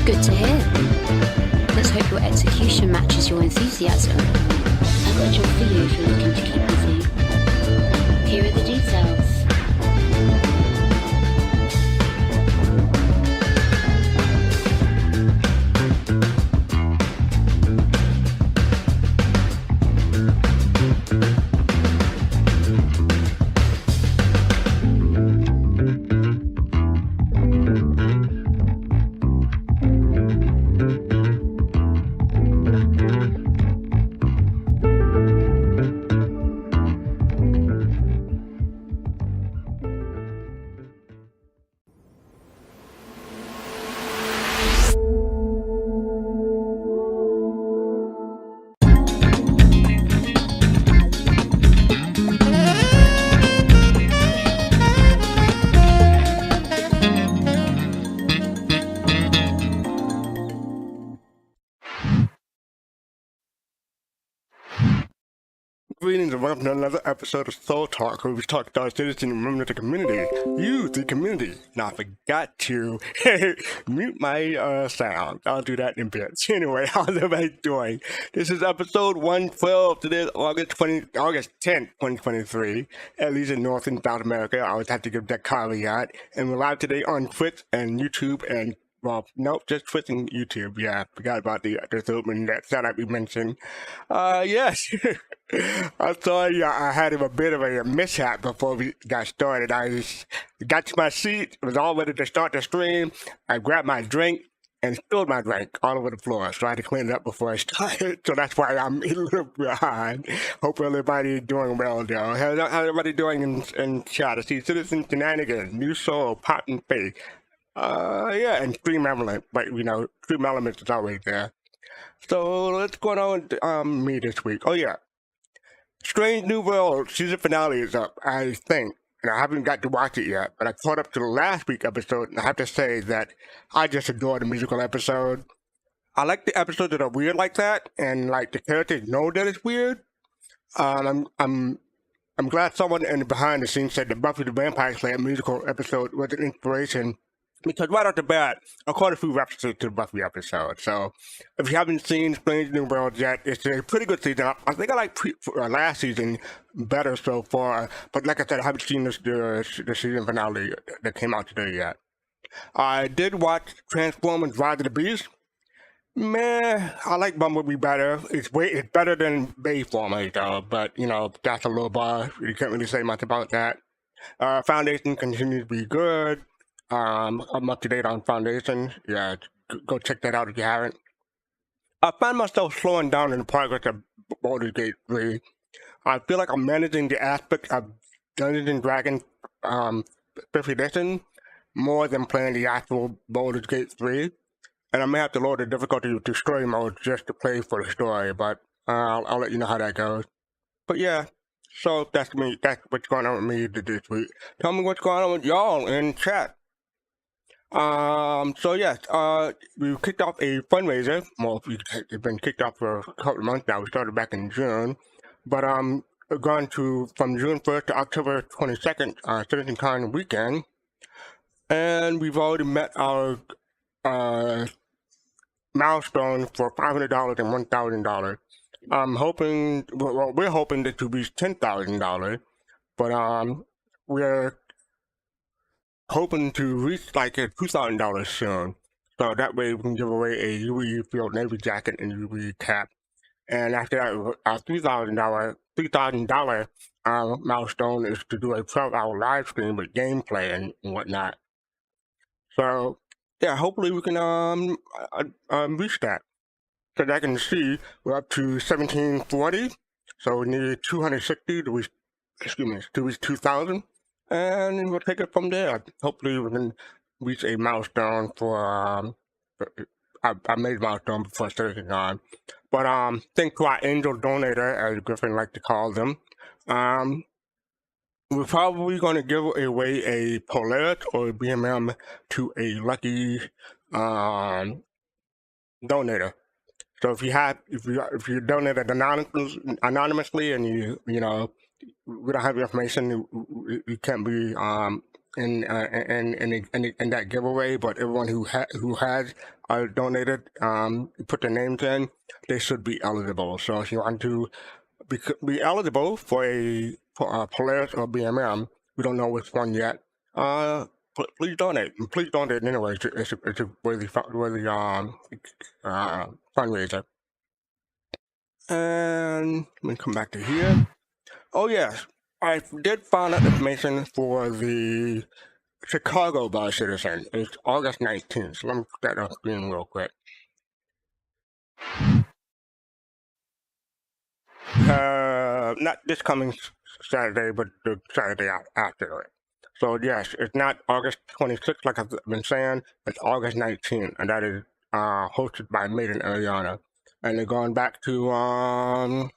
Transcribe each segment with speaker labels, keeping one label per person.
Speaker 1: Good to hear. Let's hope your execution matches your enthusiasm. I've got a job for you if you're looking to keep busy. Here are the details.
Speaker 2: Greetings and welcome to another episode of Soul Talk, where we talk to our citizens and members of the community. You, the community. Now, I forgot to mute my sound. I'll do that in a bit. Anyway, how's everybody doing? This is episode 112. Today is August 10th, 2023. At least in North and South America. I always have to give that caveat. And we're live today on Twitch and YouTube and well, nope, just Twitch and YouTube. Yeah, forgot about the opening that setup we mentioned. Yes, I saw I had a bit of a mishap before we got started. I just got to my seat, was all ready to start the stream. I grabbed my drink and spilled my drink all over the floor, so I had to clean it up before I started. So that's why I'm a little behind. Hope everybody's doing well, though. How's everybody doing in chat? I see Citizen Shenanigans, New Soul, Pop and Faith. Yeah, and Stream Element, but you know, Stream Elements is always there. So let's go on with me this week. Oh yeah, Strange New World season finale is up, I think, and I haven't got to watch it yet, but I caught up to the last week episode, and I have to say that I just adore the musical episode. I like the episodes that are weird like that, and like the characters know that it's weird. I'm glad someone in the behind the scenes said the Buffy the Vampire Slayer musical episode was an inspiration. Because right off the bat, I caught a few references to the Buffy episode. So, if you haven't seen Strange New World yet, it's a pretty good season. I think I like last season better so far. But like I said, I haven't seen the season finale that came out today yet. I did watch Transformers Rise of the Beast. Meh, I like Bumblebee better. It's better than Bayformers though. But, you know, that's a low bar. You can't really say much about that. Foundation continues to be good. I'm up to date on Foundation. Yeah, go check that out if you haven't. I find myself slowing down in the progress of Baldur's Gate 3. I feel like I'm managing the aspect of Dungeons and Dragons 5th edition more than playing the actual Baldur's Gate 3. And I may have to lower the difficulty to story mode just to play for the story, but I'll let you know how that goes. But yeah, so that's me. That's what's going on with me this week. Tell me what's going on with y'all in chat. So yes, we kicked off a fundraiser. Well, it's been kicked off for a couple of months now. We started back in June, but gone to from June 1st to October 22nd, CitizenCon weekend, and we've already met our milestone for $500 and $1,000. I'm hoping, well, we're hoping that to reach $10,000, but we're hoping to reach like $2,000 soon, so that way we can give away a UE Field Navy jacket and UE cap. And after that, our $3,000 milestone is to do a 12-hour live stream with gameplay and whatnot. So yeah, hopefully we can reach that. So as I can see, we're up to 1740. So we need 260 to reach, to reach 2,000, and we'll take it from there. Hopefully we can reach a milestone for I made a milestone before starting on. But thanks to our angel donator, as Griffin like to call them, we're probably going to give away a Polaris or a BMM to a lucky donator. So if you donated anonymously and we don't have your information, you can't be in that giveaway. But everyone who has donated, put their names in, they should be eligible. So if you want to be eligible for a Polaris or BMM, we don't know which one yet. Please donate. Please donate anyway. It's a worthy fundraiser. And let me come back to here. Oh yes, I did find out information for the Chicago Bar Citizen. It's August 19th. So let me put that on screen real quick. Not this coming Saturday, but the Saturday after it. So yes, it's not August 26th like I've been saying. It's August 19th, and that is hosted by Maiden Ariana, and they're going back to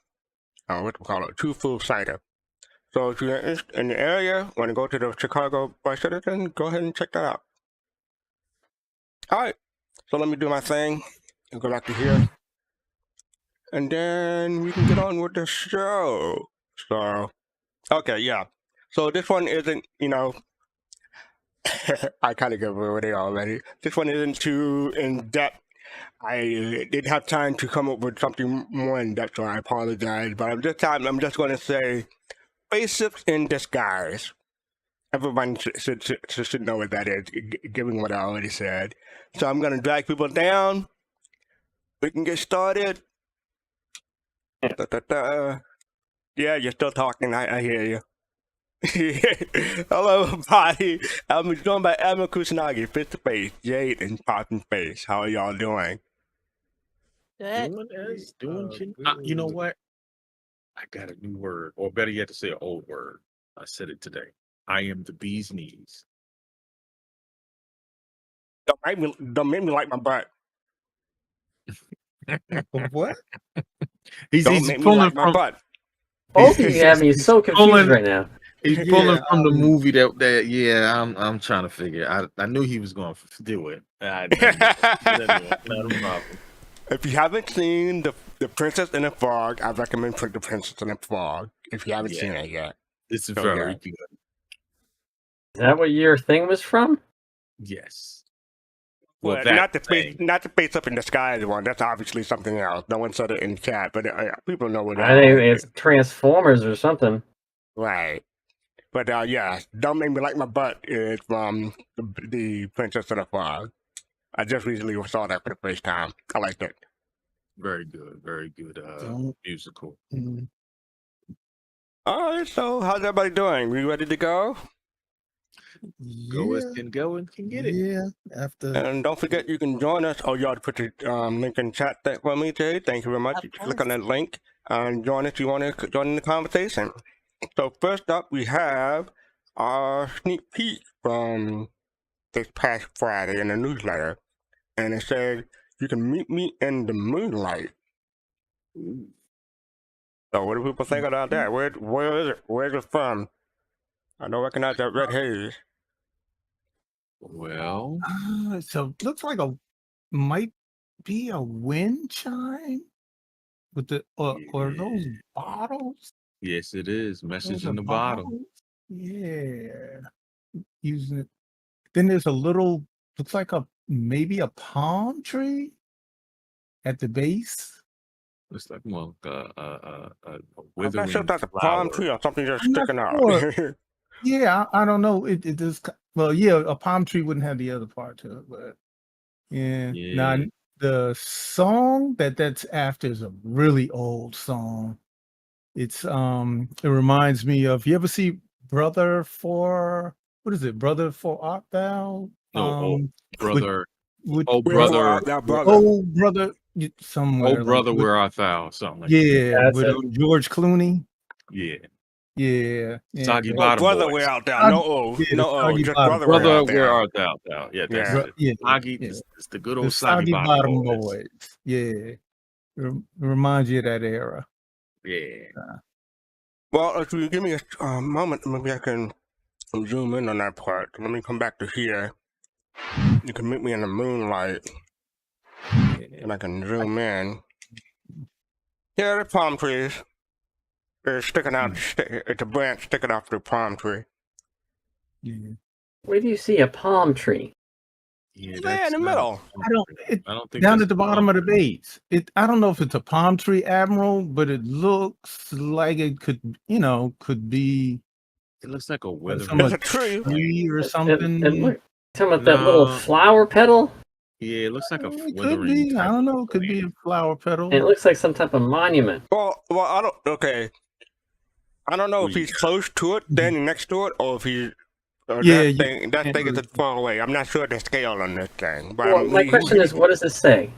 Speaker 2: Two Full Cider. So if you're in the area, want to go to the Chicago Bar Citizen, go ahead and check that out. All right, so let me do my thing and go back to here, and then we can get on with the show. So, okay, yeah. So this one isn't, I kind of gave it away already. This one isn't too in depth. I didn't have time to come up with something more in depth, so I apologize. But I'm just going to say, spaceships in disguise. Everyone should know what that is, given what I already said. So I'm going to drag people down. We can get started. Yeah, you're still talking. I hear you. Hello, everybody. I'm joined by Admiral Kusanagi, Face to Face, Jade, and Poppin' Face. How are y'all doing?
Speaker 3: Good.
Speaker 4: You know what? I got a new word, or better yet, to say an old word. I said it today. I am the bee's knees.
Speaker 2: Don't make me like my butt.
Speaker 5: What?
Speaker 4: He's
Speaker 2: Don't make me
Speaker 4: pulling
Speaker 2: like my
Speaker 4: from.
Speaker 2: butt.
Speaker 3: Both of you have me so confused
Speaker 4: Pulling-
Speaker 3: right now.
Speaker 4: He's pulling
Speaker 5: Yeah,
Speaker 4: from the movie that. Yeah, I'm trying to figure. I knew he was going to do it. Not a problem.
Speaker 2: If you haven't seen the Princess and the Frog, I recommend put the Princess and the Frog. If you haven't seen it yet,
Speaker 4: It's
Speaker 2: So,
Speaker 4: very
Speaker 2: yeah.
Speaker 4: good.
Speaker 3: Is that what your thing was from?
Speaker 4: Yes.
Speaker 2: well, not the face up in the sky one. That's obviously something else. No one said it in chat, but people know what.
Speaker 3: I think it's Transformers or something.
Speaker 2: Right. But yeah, Don't Make Me Like My Butt is from the Princess and the Frog. I just recently saw that for the first time. I liked it.
Speaker 4: Very good. Very good. Musical.
Speaker 2: All right, so how's everybody doing? We ready to go?
Speaker 4: Go and go and can get it.
Speaker 5: Yeah. After
Speaker 2: And don't forget, you can join us. Oh, you ought to put the link in chat for me, Jay. Thank you very much. You can click on that link and join us if you want to join in the conversation. So first up, we have our sneak peek from this past Friday in the newsletter. And it said, you can meet me in the moonlight. So what do people think about that? Where is it? Where's it from? I don't recognize that red haze.
Speaker 4: Well,
Speaker 5: so looks like might be a wind chime with the or those bottles.
Speaker 4: yes, it is. Message
Speaker 5: Those are
Speaker 4: in the bottle.
Speaker 5: bottles? Yeah, using it. Then there's a little, looks like maybe a palm tree at the base.
Speaker 4: It's like a
Speaker 2: I'm
Speaker 4: withering
Speaker 2: not sure if that's a
Speaker 4: flower.
Speaker 2: palm tree or something just
Speaker 5: I'm not
Speaker 2: sticking
Speaker 5: sure.
Speaker 2: out.
Speaker 5: Yeah, I don't know. It is well, yeah. A palm tree wouldn't have the other part to it, but yeah. Now
Speaker 4: Yeah.
Speaker 5: the song that's after is a really old song. It's it reminds me of, you ever see Brother for Art Thou?
Speaker 4: No,
Speaker 5: with,
Speaker 4: brother.
Speaker 5: with
Speaker 4: Oh,
Speaker 2: Wherefore
Speaker 4: brother.
Speaker 2: art thou, brother?
Speaker 5: old brother somewhere.
Speaker 4: Oh,
Speaker 5: like,
Speaker 4: brother,
Speaker 5: with,
Speaker 4: where art thou? Something like
Speaker 5: yeah,
Speaker 3: That's
Speaker 5: with
Speaker 3: it.
Speaker 5: George Clooney.
Speaker 4: Yeah.
Speaker 5: Yeah,
Speaker 4: Soggy
Speaker 5: yeah.
Speaker 2: Oh,
Speaker 4: Bottom
Speaker 2: brother,
Speaker 4: Boys.
Speaker 2: where art thou?
Speaker 5: Soggy-
Speaker 2: No, oh,
Speaker 5: yeah, the
Speaker 2: no, oh,
Speaker 5: Soggy
Speaker 2: just
Speaker 5: Bottom
Speaker 2: brother, where
Speaker 4: Brother,
Speaker 2: art
Speaker 4: where
Speaker 2: thou?
Speaker 4: art thou? Yeah, that's
Speaker 2: Yeah.
Speaker 4: it.
Speaker 5: Yeah,
Speaker 4: Soggy,
Speaker 5: yeah.
Speaker 4: it's the good
Speaker 5: The
Speaker 4: old Soggy Bottom Boys.
Speaker 5: Yeah, reminds you of that era.
Speaker 4: Yeah.
Speaker 2: Well, if you give me a moment, maybe I can zoom in on that part. Let me come back to here. You can meet me in the moonlight, and I can zoom in. Here are the palm trees. They're sticking out. It's a branch sticking off the palm tree.
Speaker 5: Yeah.
Speaker 3: Where do you see a palm tree?
Speaker 4: Yeah,
Speaker 2: There in
Speaker 4: that's
Speaker 2: the
Speaker 4: not a
Speaker 2: middle.
Speaker 4: palm tree. I don't think
Speaker 5: Down
Speaker 4: that's
Speaker 5: at the
Speaker 4: a palm
Speaker 5: bottom of the
Speaker 4: tree.
Speaker 5: base. I don't know if it's a palm tree, Admiral, but it looks like it could, could be
Speaker 4: It looks like a
Speaker 5: some
Speaker 4: withering.
Speaker 2: It's a tree.
Speaker 5: tree or
Speaker 3: It
Speaker 5: something.
Speaker 3: look, talking about that little
Speaker 4: No.
Speaker 3: flower petal.
Speaker 4: Yeah, it looks like a
Speaker 5: It could
Speaker 4: withering
Speaker 5: be. I
Speaker 4: type
Speaker 5: don't
Speaker 4: of
Speaker 5: know. It could be
Speaker 4: plant.
Speaker 5: a flower petal.
Speaker 3: And it looks like some type of monument.
Speaker 2: Well, I don't. Okay, I don't know if
Speaker 4: Wait.
Speaker 2: he's close to it, standing next to it, or if he's.
Speaker 5: Yeah,
Speaker 2: That
Speaker 5: you
Speaker 2: thing
Speaker 5: can't
Speaker 2: is
Speaker 5: really-
Speaker 2: far away. I'm not sure the scale on this thing. But
Speaker 3: Well, my question is, what does this say?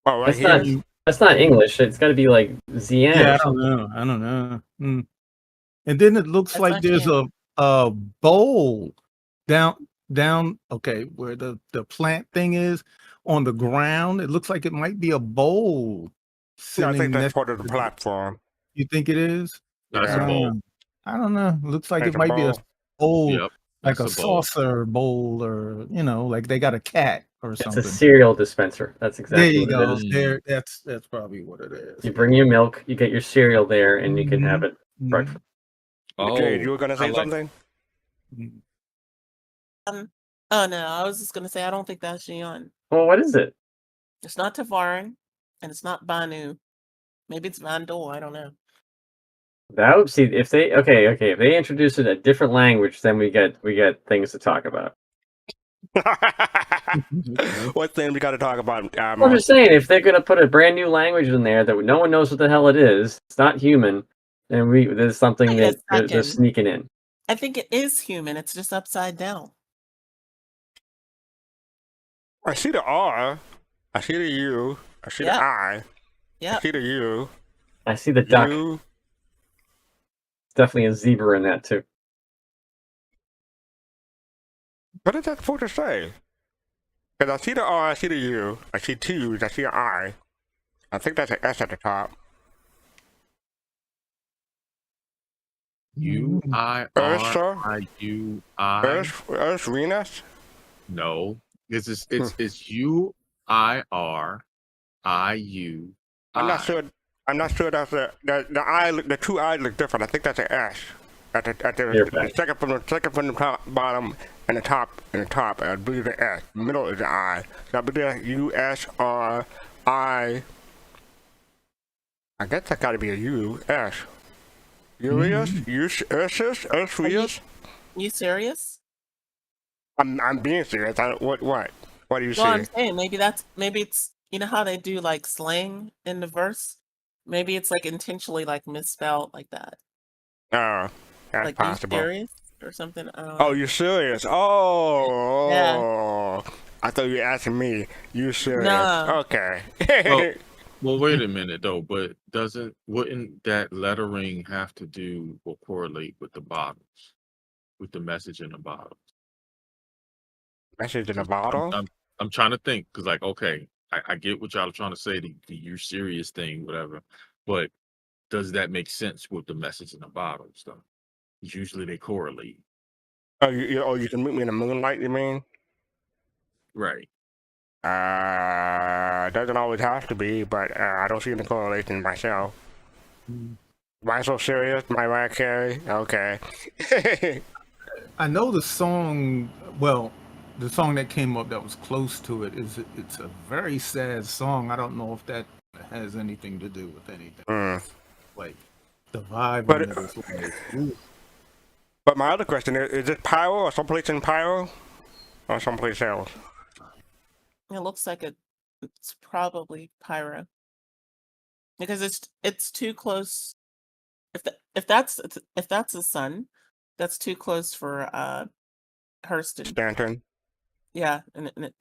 Speaker 2: Oh, right
Speaker 3: That's
Speaker 2: here.
Speaker 3: not. That's not English. It's got to be like ZN
Speaker 5: Yeah,
Speaker 3: or
Speaker 5: I
Speaker 3: something.
Speaker 5: don't know. And then it looks
Speaker 6: That's
Speaker 5: like
Speaker 6: not
Speaker 5: there's
Speaker 6: him.
Speaker 5: a bowl down. Okay, where the plant thing is on the ground. It looks like it might be a bowl
Speaker 2: No, I
Speaker 5: sitting
Speaker 2: think that's
Speaker 5: next.
Speaker 2: part of the platform.
Speaker 5: You think it is?
Speaker 4: That's
Speaker 2: Yeah.
Speaker 4: a bowl.
Speaker 5: I don't know. Looks like
Speaker 2: It's
Speaker 5: it
Speaker 2: a
Speaker 5: might be a
Speaker 2: bowl.
Speaker 5: bowl,
Speaker 4: Yep.
Speaker 5: like
Speaker 4: That's
Speaker 5: a
Speaker 4: a bowl.
Speaker 5: saucer bowl, or like they got a cat or
Speaker 3: It's a
Speaker 5: something.
Speaker 3: cereal dispenser. That's
Speaker 5: There
Speaker 3: exactly
Speaker 5: you
Speaker 3: what it
Speaker 5: go.
Speaker 3: is.
Speaker 5: There, that's probably what it is.
Speaker 3: You bring your milk, you get your cereal there, and you can have it
Speaker 5: Mhm.
Speaker 3: breakfast.
Speaker 2: Jade, you were gonna
Speaker 4: I
Speaker 2: say
Speaker 4: like-
Speaker 2: something?
Speaker 5: Mhm.
Speaker 6: Oh no, I was just gonna say I don't think that's Xion.
Speaker 3: Well, what is it?
Speaker 6: It's not Tavarin, and it's not Banu. Maybe it's Vandal. I don't know.
Speaker 3: That would see if they if they introduce it in a different language, then we get things to talk about.
Speaker 2: What thing we got to talk about?
Speaker 3: I'm just saying, if they're gonna put a brand new language in there that no one knows what the hell it is, it's not human, then there's something
Speaker 6: Wait a
Speaker 3: that they're
Speaker 6: second.
Speaker 3: sneaking in.
Speaker 6: I think it is human. It's just upside down.
Speaker 2: I see the R. I see the U. I see
Speaker 6: Yep.
Speaker 2: the I. I
Speaker 6: Yep.
Speaker 2: see the U.
Speaker 3: I see the duck.
Speaker 2: U.
Speaker 3: Definitely a zebra in that too.
Speaker 2: What is that supposed to say? Because I see the R, I see the U, I see two U's, I see an I. I think that's an S at the top.
Speaker 4: UIRIUI.
Speaker 2: Earth, Venus?
Speaker 4: No, it's UIRIU.
Speaker 2: I'm not sure. I'm not sure that's the I. The two I's look different. I think that's an S. At the second from the top, bottom, and the top. I believe the S. Middle is the I. So I believe USRI. I guess that got to be a U S. Urius? Urius?
Speaker 6: You serious?
Speaker 2: I'm being serious. What do you
Speaker 6: Well,
Speaker 2: see?
Speaker 6: I'm saying maybe it's how they do like slang in the verse. Maybe it's like intentionally like misspelled like that.
Speaker 2: That's
Speaker 6: Like
Speaker 2: possible.
Speaker 6: you serious or something. I don't
Speaker 2: Oh,
Speaker 6: know.
Speaker 2: you serious? Oh,
Speaker 6: Yeah.
Speaker 2: I thought you were asking me. You serious?
Speaker 6: No.
Speaker 2: Okay.
Speaker 4: Well, wait a minute though. But wouldn't that lettering have to do or correlate with the bottles, with the message in the bottles?
Speaker 2: Message in a bottle?
Speaker 4: I'm trying to think because, like, okay, I get what y'all are trying to say, the you serious thing, whatever. But does that make sense with the message in the bottles though? 'Cause usually they correlate.
Speaker 2: Oh, you can meet me in the moonlight. You mean?
Speaker 4: Right.
Speaker 2: Doesn't always have to be, but I don't see any correlation myself. Am I so serious? Mariah Carey? Okay.
Speaker 5: I know the song. Well, the song that came up that was close to it it's a very sad song. I don't know if that has anything to do with anything. Like the vibe
Speaker 2: But
Speaker 5: on it is like, ooh.
Speaker 2: But my other question is it Pyro or someplace in Pyro? Or someplace else?
Speaker 6: It looks like it's probably Pyro. Because it's too close. If that's the sun, that's too close for Hurston.
Speaker 2: Stanton.
Speaker 6: Yeah, and it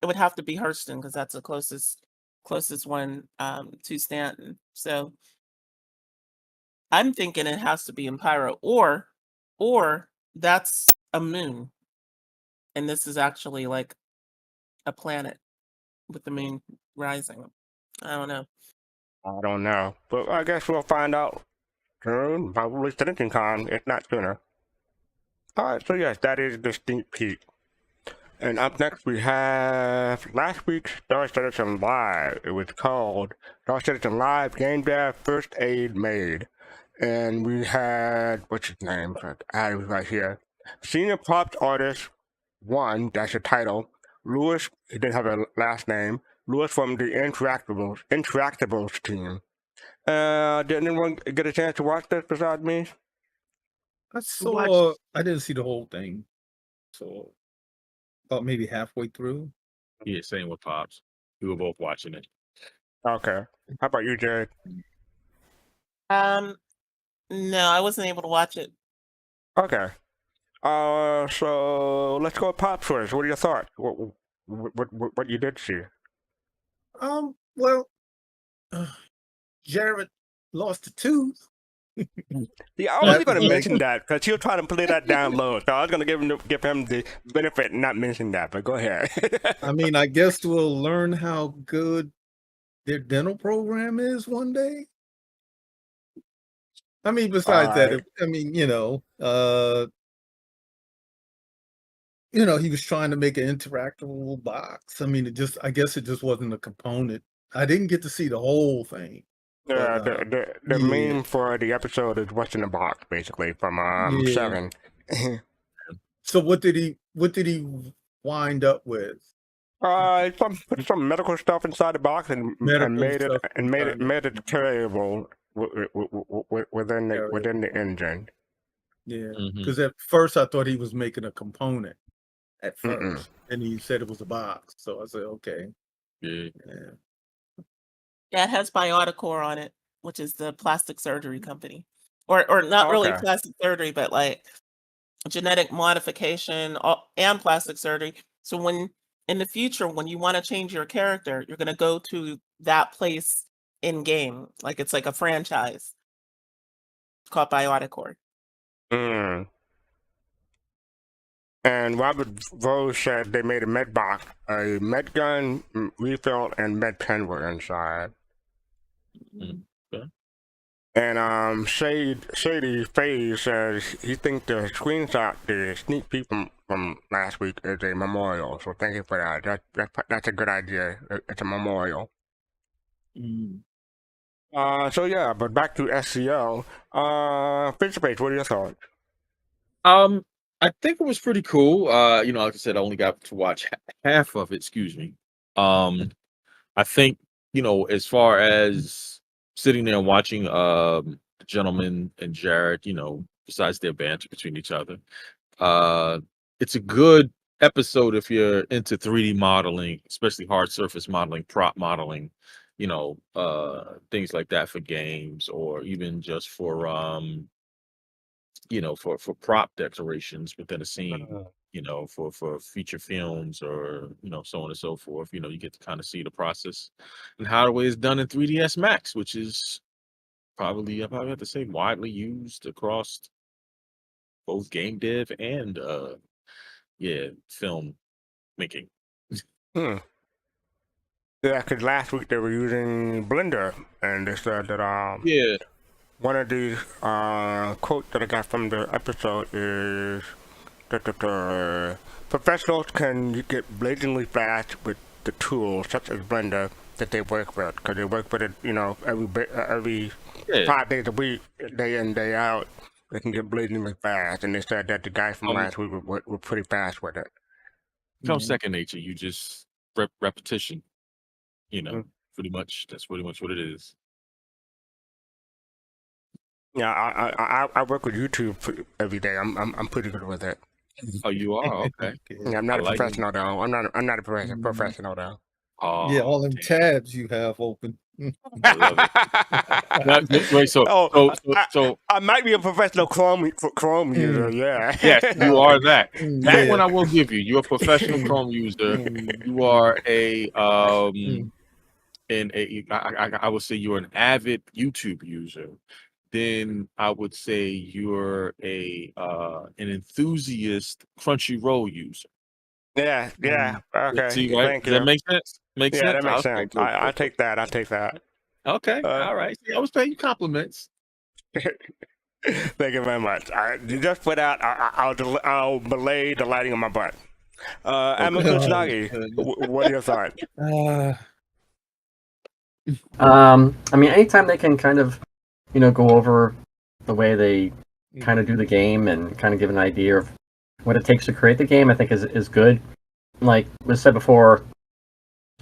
Speaker 6: would have to be Hurston because that's the closest one to Stanton. So I'm thinking it has to be in Pyro, or that's a moon, and this is actually like a planet with the moon rising. I don't know.
Speaker 2: I don't know, but I guess we'll find out soon, probably Con, if not sooner. Alright, so yes, that is the sneak peek. And up next we have last week's Star Citizen Live. It was called Star Citizen Live Gamedev First Aid Made. And we had, what's his name? I had it right here. Senior Props Artist 1, that's the title. Lewis, he didn't have a last name. Lewis from the Interactables team. Did anyone get a chance to watch this besides me?
Speaker 5: I didn't see the whole thing. So about maybe halfway through.
Speaker 4: Yeah, same with Pops. We were both watching it.
Speaker 2: Okay. How about you, Jared?
Speaker 6: No, I wasn't able to watch it.
Speaker 2: Okay. So let's go with Pops first. What are your thoughts? What you did see?
Speaker 5: Well, Jared lost a tooth.
Speaker 2: Yeah, I wasn't going to mention that because he was trying to play that down low. So I was going to give him the benefit and not mention that. But go ahead.
Speaker 5: I mean, I guess we'll learn how good their dental program is one day. I mean, besides that, he was trying to make an interactable box. I mean, I guess it just wasn't a component. I didn't get to see the whole thing.
Speaker 2: Yeah, the meme for the episode is what's in the box, basically from 7.
Speaker 5: So what did he wind up with?
Speaker 2: Put some medical stuff inside the box and made it carryable within the engine.
Speaker 5: Yeah, because at first I thought he was making a component. At first, and he said it was a box. So I said, okay.
Speaker 4: Yeah.
Speaker 6: Yeah, it has Bioticore on it, which is the plastic surgery company, or not really plastic surgery, but like genetic modification and plastic surgery. So when in the future, when you want to change your character, you're going to go to that place in game, like it's like a franchise. It's called Bioticore.
Speaker 2: And Robert Rose said they made a med box, a med gun, refill, and med pen were inside.
Speaker 4: Okay.
Speaker 2: And Shady Faye says he thinks the screenshot, the sneak peek from last week is a memorial. So thank you for that. That's a good idea. It's a memorial. So yeah, but back to SCL. Face-to-face, what are your thoughts?
Speaker 4: I think it was pretty cool. Like I said, I only got to watch half of it. Excuse me. I think as far as sitting there and watching the gentleman and Jared, besides their banter between each other, it's a good episode if you're into 3D modeling, especially hard surface modeling, prop modeling, things like that for games, or even just for for prop decorations within a scene, for feature films or, so on and so forth. You get to kind of see the process and how the way it's done in 3ds Max, which is I probably have to say widely used across both game dev and film making.
Speaker 2: Yeah, because last week they were using Blender, and they said that one of the quotes that I got from the episode is that professionals can get blazingly fast with the tools such as Blender that they work with, because they work with it, every 5 days a week, day in, day out. They can get blazingly fast, and they said that the guys from last week were pretty fast with it.
Speaker 4: Becomes second nature. You just repetition. Pretty much. That's pretty much what it is.
Speaker 2: Yeah, I work with YouTube every day. I'm pretty good with it.
Speaker 4: Oh, you are? Okay.
Speaker 2: Yeah, I'm not a professional though. I'm not a professional though.
Speaker 5: Yeah, all them tabs you have open.
Speaker 4: I love it. Wait,
Speaker 2: I might be a professional Chrome user. Yeah.
Speaker 4: yes, you are that. That one
Speaker 5: Yeah.
Speaker 4: I will give you. You're a professional Chrome user. You are I would say you're an avid YouTube user. Then I would say you're an enthusiast Crunchyroll user.
Speaker 2: Yeah. Okay.
Speaker 4: See, right?
Speaker 2: Thank
Speaker 4: Does that
Speaker 2: you.
Speaker 4: make sense? Make
Speaker 2: Yeah,
Speaker 4: sense?
Speaker 2: that makes
Speaker 4: Okay,
Speaker 2: sense.
Speaker 4: good,
Speaker 2: I
Speaker 4: good, good.
Speaker 2: take that. I take that.
Speaker 4: Okay, all right. See, I was paying you compliments.
Speaker 2: Thank you very much. Just for that, I'll belay the lighting on my butt. Emma Kuchnagi, what are your thoughts?
Speaker 3: I mean, anytime they can kind of, go over the way they kind of do the game and kind of give an idea of what it takes to create the game, I think is good. Like was said before,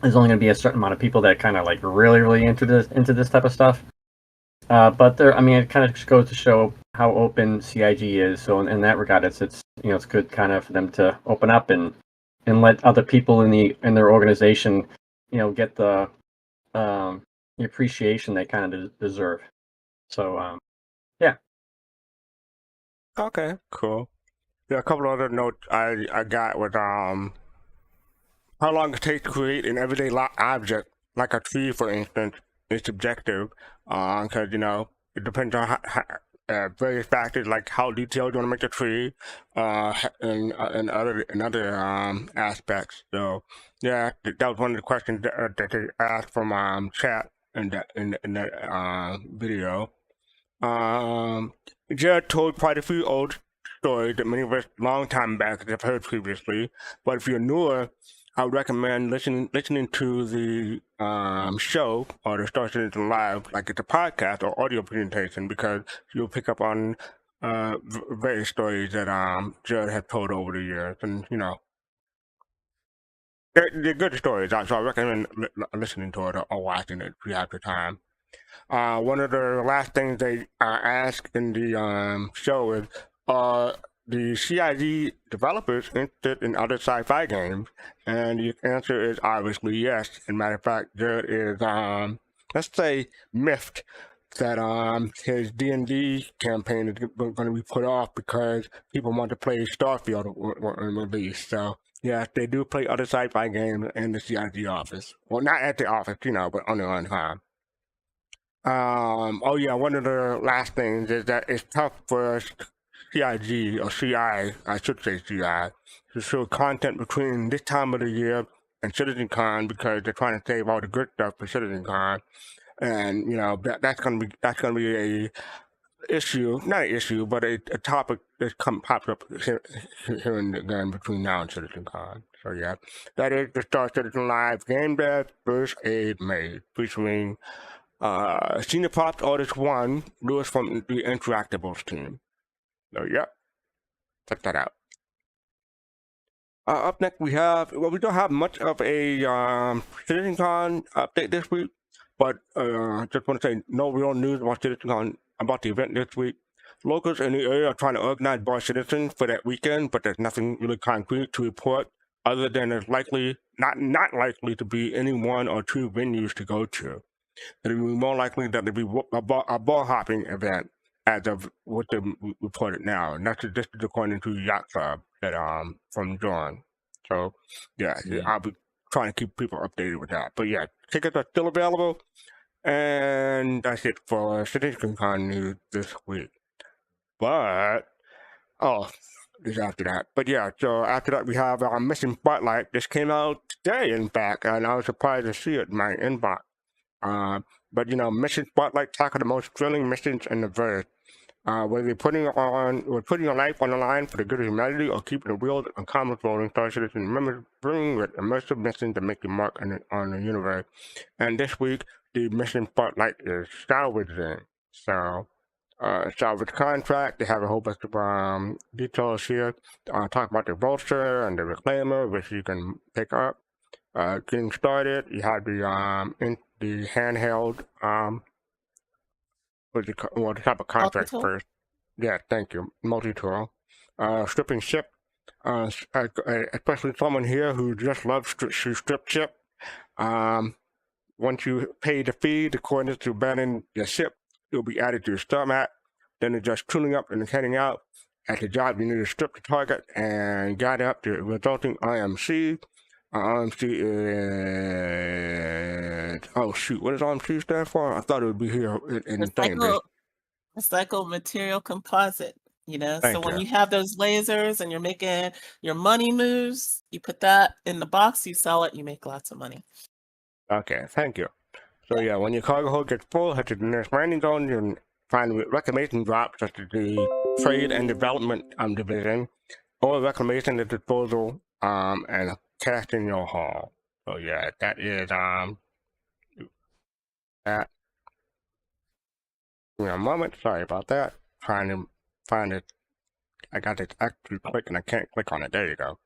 Speaker 3: there's only going to be a certain amount of people that kind of like really into this type of stuff. But there, I mean, it kind of just goes to show how open CIG is. So in that regard, it's it's good kind of for them to open up and let other people in their organization, get the appreciation they kind of deserve. So yeah.
Speaker 2: Okay, cool. Yeah, a couple other notes I got with how long it takes to create an everyday object, like a tree, for instance, is subjective, because it depends on various factors like how detailed you want to make the tree, and other aspects. So yeah, that was one of the questions that they asked from chat in that video. Jared told quite a few old stories that many of us long time back have heard previously, but if you're newer, I would recommend listening to the show or the Star Citizen Live, like it's a podcast or audio presentation, because you'll pick up on various stories that Jared has told over the years, and they're good stories. So I recommend listening to it or watching it if you have the time. One of the last things they asked in the show is, the CIG developers interested in other sci-fi games? And the answer is obviously yes. As a matter of fact, there is, let's say, miffed that his D&D campaign is going to be put off because people want to play Starfield when released. So yeah, they do play other sci-fi games in the CIG office. Well, not at the office, but on their own time. Oh yeah, one of the last things is that it's tough for CIG or CI, I should say CI, to show content between this time of the year and CitizenCon because they're trying to save all the good stuff for CitizenCon, and that's gonna be a issue, not an issue, but a topic that pops up here and again between now and CitizenCon. So yeah, that is the Star Citizen Live Gamedev First Aid Made, featuring Senior Props Artist 1, Lewis from the Interactables team. So yeah, check that out. Up next we don't have much of a CitizenCon update this week, but just want to say no real news about CitizenCon, about the event this week. Locals in the area are trying to organize bar citizens for that weekend, but there's nothing really concrete to report other than there's not likely to be any one or two venues to go to. It'll be more likely that there'll be a ball hopping event as of what they reported now, and that's just according to Yacht Club that from John. So yeah, I'll be trying to keep people updated with that. But yeah, tickets are still available, and that's it for CitizenCon news this week. But just after that. But yeah, so after that we have Mission Spotlight. This came out today, in fact, and I was surprised to see it in my inbox. But Mission Spotlight tackle the most thrilling missions in the verse. Whether you're putting your life on the line for the good of humanity or keeping the wheels and commerce rolling, Star Citizen remembering with immersive missions that make your mark on the universe. And this week, the Mission Spotlight is salvaging. So, salvage contract, they have a whole bunch of details here. Talk about the Vulture and the Reclaimer, which you can pick up. Getting started, you have the handheld the type of contract
Speaker 6: Multi-tool?
Speaker 2: first. Yeah, thank you. Multi-tool. Stripping ship. Especially someone here who just loves strip ship. once you pay the fee, the coordinates to abandon your ship will be added to your star map. Then it's just tuning up and heading out. At the job, you need to strip the target and guide up the resulting IMC. IMC is... Oh, shoot. What does IMC stand for? I thought it would be here in the thing.
Speaker 6: Recycled material composite. You know,
Speaker 2: Thank
Speaker 6: so when
Speaker 2: you.
Speaker 6: you have those lasers and you're making your money moves, you put that in the box, you sell it, you make lots of money.
Speaker 2: Okay, thank you. So yeah, when your cargo hold gets full, head to the nearest landing zone. You can find reclamation drops such as the Trade and Development Division, or reclamation at disposal, and cast in your haul. So yeah, that is that. Give me a moment. Sorry about that. Trying to find it. I got it actually click and I can't click on it. There you go.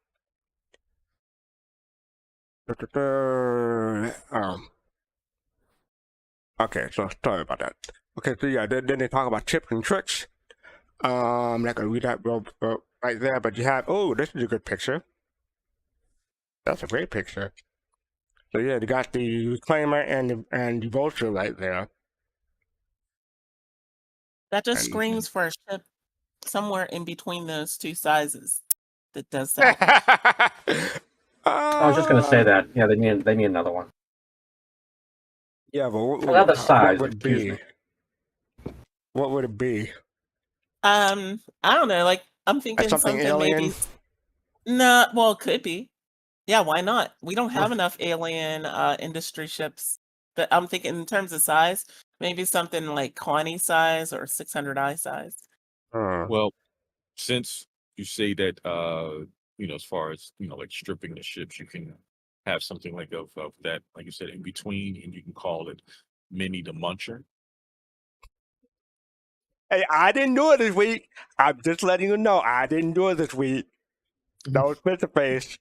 Speaker 2: Okay, so sorry about that. Okay, so yeah, then they talk about tips and tricks. I'm not gonna read that right there, but you have, oh, this is a good picture. That's a great picture. So yeah, you got the reclaimer and the vulture right there.
Speaker 6: That just screams for a ship somewhere in between those two sizes that does that.
Speaker 3: I was just gonna say that. Yeah, they need another one.
Speaker 2: Yeah, but
Speaker 3: another size.
Speaker 2: What would it be? What would it be?
Speaker 6: I don't know. Like I'm thinking something
Speaker 2: alien?
Speaker 6: maybe. No, well, it could be. Yeah, why not? We don't have enough alien industry ships. But I'm thinking in terms of size, maybe something like Connie size or 600i size.
Speaker 4: Well, since you say that, you know, as far as, you know, like stripping the ships, you can have something like of that, like you said, in between, and you can call it Mini the Muncher.
Speaker 2: Hey, I didn't do it this week. I'm just letting you know I didn't do it this week. That was Mr. Face.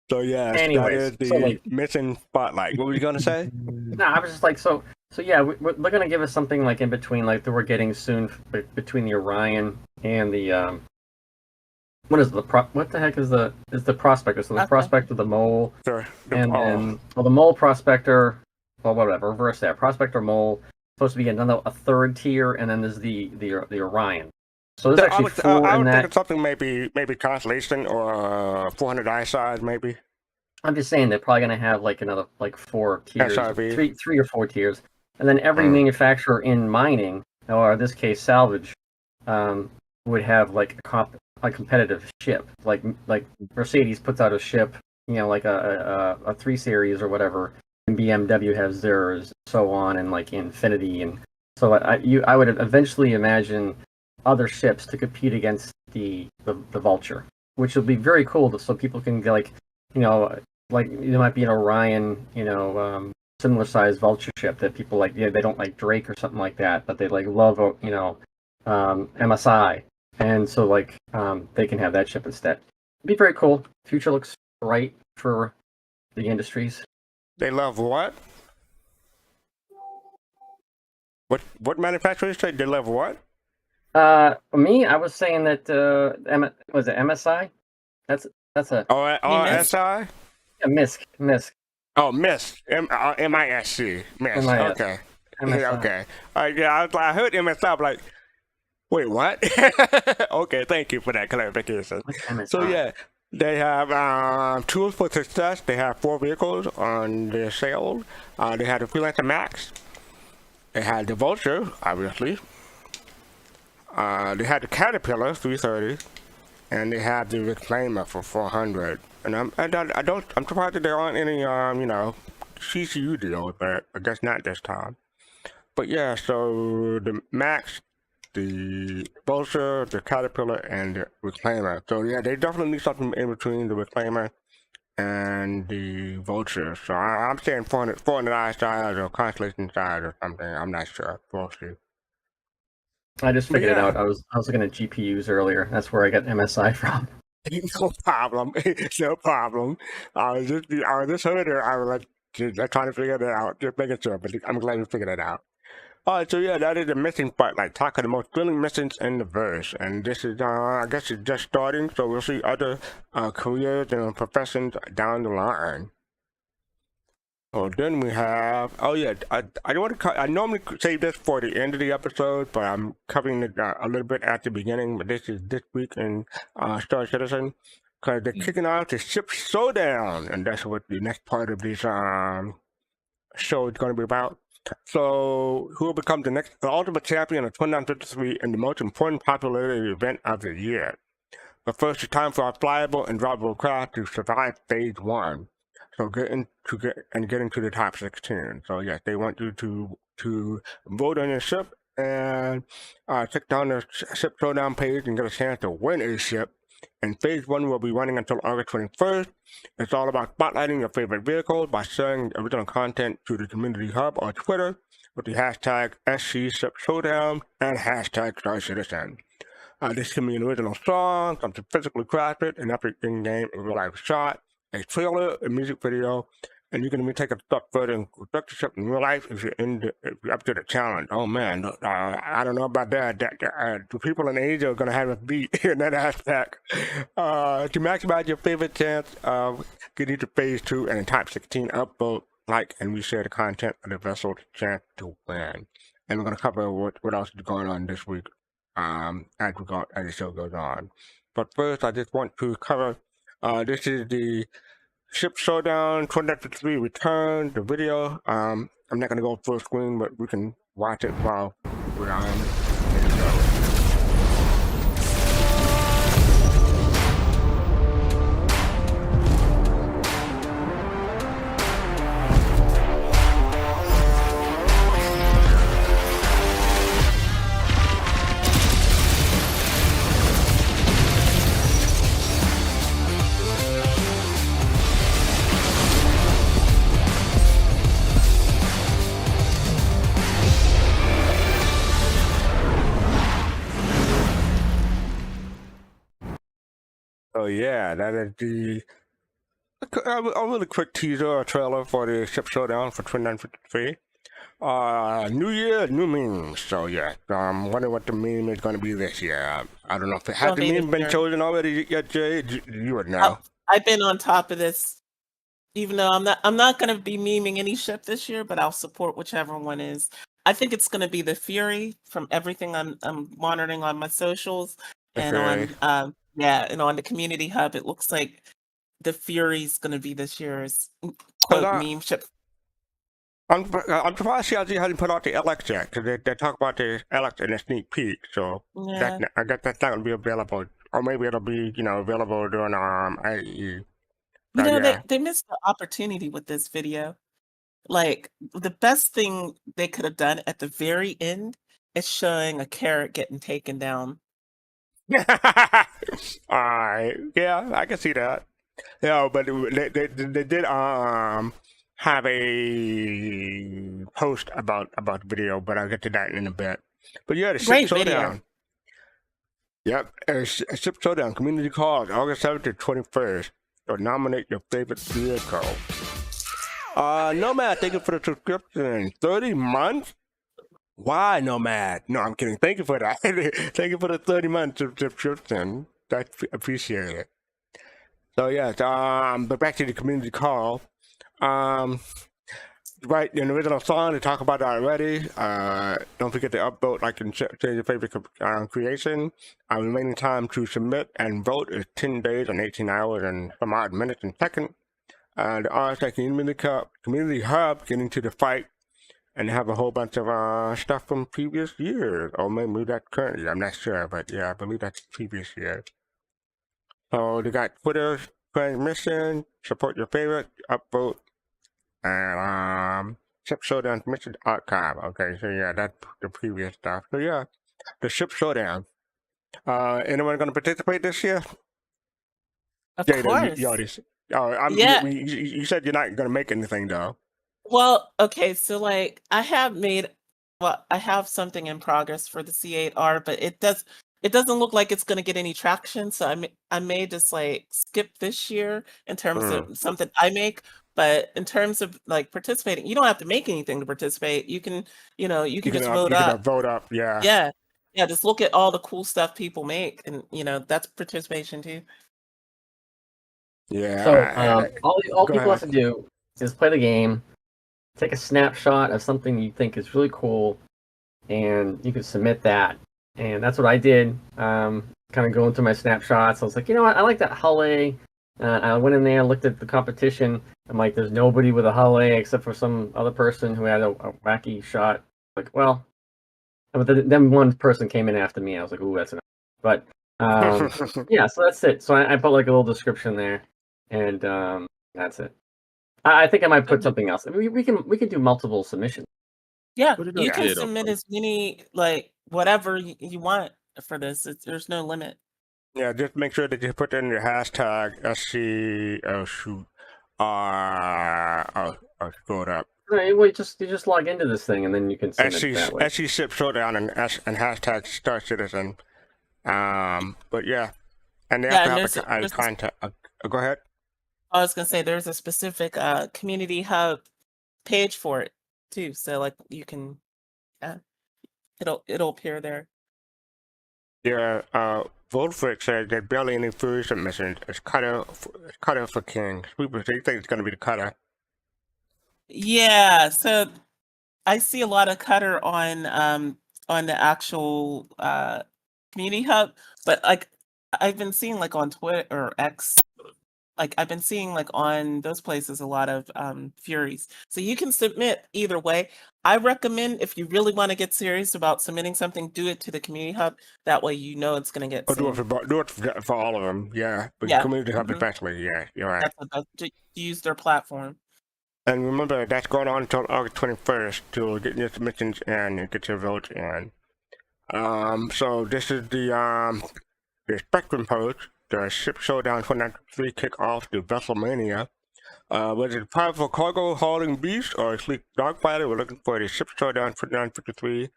Speaker 2: So yes,
Speaker 3: Anyways,
Speaker 2: that is the missing spotlight. What were you gonna say?
Speaker 3: No, I was just like, so yeah, they're gonna give us something like in between, like that we're getting soon between the Orion and the what is what the heck is the Prospector? So the Prospector, the Mole,
Speaker 2: Sure.
Speaker 3: and then the Mole Prospector, well, whatever, reverse that. Prospector, Mole, supposed to be a third tier, and then there's the Orion. So there's actually four
Speaker 2: I
Speaker 3: in
Speaker 2: would
Speaker 3: that.
Speaker 2: think it's something maybe Constellation or 400i size maybe.
Speaker 3: I'm just saying they're probably going to have like another four tiers,
Speaker 2: SRV.
Speaker 3: three or four tiers, and then every manufacturer in mining, or in this case salvage, would have like a competitive ship. Like Mercedes puts out a ship, you know, like a 3 Series or whatever, and BMW has theirs, so on, and like Infinity, and so I would eventually imagine other ships to compete against the Vulture, which will be very cool, so people can get like, you know, like there might be an Orion, you know, similar sized Vulture ship that people like. Yeah, they don't like Drake or something like that, but they like love, you know, MSI, and so like they can have that ship instead. It'd be very cool. Future looks bright for the industries.
Speaker 2: They love what? What manufacturers say they love what?
Speaker 3: Me, I was saying that was it MSI? That's a
Speaker 2: SI?
Speaker 3: Yeah, MISC.
Speaker 2: Oh, MISC. MISC. MISC. Okay.
Speaker 3: MSI.
Speaker 2: Okay. Yeah, I heard MSI, like, wait, what? Okay, thank you for that clarification. So yeah, they have tools for success. They have 4 vehicles on their sale. They have the Freelancer Max. They had the Vulture, obviously. They had the Caterpillar 330, and they have the Reclaimer for 400. And I'm surprised that there aren't any you know, CCU deals, but I guess not this time. But yeah, so the Max, the Vulture, the Caterpillar, and the Reclaimer. So yeah, they definitely need something in between the Reclaimer and the Vulture. So I'm saying 400i size or Constellation size or something. I'm not sure. We'll see.
Speaker 3: I just figured it out. I was looking at GPUs earlier. That's where I got MSI from.
Speaker 2: No problem. No problem. I was just heard her. I was like, just trying to figure that out. Just making sure, but I'm glad you figured it out. Alright, so yeah, that is the missing part. Like, talk of the most thrilling missions in the verse. And this is, I guess it's just starting, so we'll see other careers and professions down the line. Oh, then we have. Oh yeah, I want to. I normally save this for the end of the episode, but I'm covering it a little bit at the beginning. But this is this week in Star Citizen, because they're kicking out the ship Showdown, and that's what the next part of this show is going to be about. So, who will become the next ultimate champion of 2953 and the most important popularity event of the year? But first, it's time for our flyable and droppable craft to survive phase 1. So get into the top 16. So yes, they want you to vote on your ship and check down the ship showdown page and get a chance to win a ship. And phase 1 will be running until August 21st. It's all about spotlighting your favorite vehicles by sharing original content to the community hub on Twitter with the hashtag SCShipShowdown and hashtag StarCitizen. This can be an original song, something physically crafted, an epic in-game and real-life shot, a trailer, a music video, and you can even take a step further and construct the ship in real life if you're up to the challenge. Oh man, I don't know about that. The people in Asia are going to have a beat in that aspect. To maximize your favorite chance of getting to phase 2 and the top 16, upvote, like, and reshare the content of the vessel's chance to win. And we're going to cover what else is going on this week as the show goes on. But first, I just want to cover. This is the Ship Showdown 2023 Return, the video. I'm not going to go full screen, but we can watch it while we're on the show. So yeah, that is a really quick teaser or trailer for the Ship Showdown for 2953. New year, new memes. So yeah, wondering what the meme is going to be this year. I don't know if it has the meme been chosen already yet, Jay. You would know.
Speaker 6: I've been on top of this, even though I'm not going to be memeing any ship this year, but I'll support whichever one is. I think it's going to be the Fury from everything I'm monitoring on my socials and on and on the community hub. It looks like the Fury's going to be this year's quote meme ship.
Speaker 2: I'm surprised CLG hasn't put out the LX yet, because they talk about the LX in a sneak peek. So I guess that's not going to be available, or maybe it'll be available during IE.
Speaker 6: They missed the opportunity with this video. Like, the best thing they could have done at the very end is showing a carrot getting taken down.
Speaker 2: Alright, yeah, I can see that. Yeah, but they did have a post about the video, but I'll get to that in a bit. But yeah, the Ship Showdown. Yep, Ship Showdown community calls August 7th to 21st. So nominate your favorite vehicle. Nomad, thank you for the subscription. 30 months? Why, Nomad? No, I'm kidding. Thank you for that. Thank you for the 30 months subscription. That's appreciated. So yeah, but back to the community call. Right, in the original song, they talk about it already. Don't forget to upvote, like, and share your favorite creation. Remaining time to submit and vote is 10 days and 18 hours and some odd minutes and seconds. The RSA Community Hub getting to the fight and have a whole bunch of stuff from previous years. Or maybe that's current year, I'm not sure, but yeah, I believe that's previous year. So they got Twitter, transmission, support your favorite, upvote, and Ship Showdown mission archive. Okay, so yeah, that's the previous stuff. So yeah, the Ship Showdown. Anyone going to participate this year?
Speaker 6: Of course.
Speaker 2: You said you're not going to make anything though.
Speaker 6: Well, okay, so like I have something in progress for the C8R, but it doesn't look like it's going to get any traction. So I may just like skip this year in terms of something I make. But in terms of like participating, you don't have to make anything to participate. You can, you can just vote up.
Speaker 2: Vote up, yeah.
Speaker 6: Yeah. Just look at all the cool stuff people make, and that's participation too.
Speaker 2: Yeah.
Speaker 3: So all people have to do is play the game, take a snapshot of something you think is really cool, and you can submit that. And that's what I did. Kind of going through my snapshots. I was like, you know what? I like that Hulle. I went in there, looked at the competition. I'm like, there's nobody with a Hulle except for some other person who had a wacky shot. Like, well, but then one person came in after me. I was like, ooh, that's enough. But yeah, so that's it. So I put like a little description there, and that's it. I think I might put something else. I mean, we can do multiple submissions.
Speaker 6: Yeah,
Speaker 4: Put it
Speaker 6: you
Speaker 4: up
Speaker 6: can
Speaker 4: there, though,
Speaker 6: submit
Speaker 4: bro.
Speaker 6: as many, like, whatever you want for this. There's no limit.
Speaker 2: Yeah, just make sure that you put in your hashtag SC. Oh shoot. I'll scroll it up.
Speaker 3: Right, well, you just log into this thing and then you can submit that way.
Speaker 2: SC Ship Showdown and hashtag Star Citizen. But yeah, and they
Speaker 6: Yeah, and
Speaker 2: have to have a contact. Go ahead.
Speaker 6: I was gonna say there's a specific community hub page for it too. So like you can, it'll appear there.
Speaker 2: Yeah, VFX said that barely any food submissions. It's cutter for Kings. People they think it's gonna be the cutter.
Speaker 6: Yeah, so I see a lot of cutter on the actual community hub, but like I've been seeing like on Twitter or X, like I've been seeing like on those places a lot of Furies. So you can submit either way. I recommend if you really want to get serious about submitting something, do it to the community hub. That way you know it's going to get
Speaker 2: Or do it
Speaker 6: seen.
Speaker 2: for all of them. Yeah, but
Speaker 6: Yeah.
Speaker 2: community hub
Speaker 6: Mhm.
Speaker 2: especially. Yeah, you're right.
Speaker 6: That's the best to use their platform.
Speaker 2: And remember, that's going on until August 21st to get your submissions and get your votes in. So this is the Spectrum post, the Ship Showdown 2093 kickoff to Vesselmania. Whether it's a powerful cargo hauling beast or a sleek dogfighter, we're looking for the Ship Showdown 2053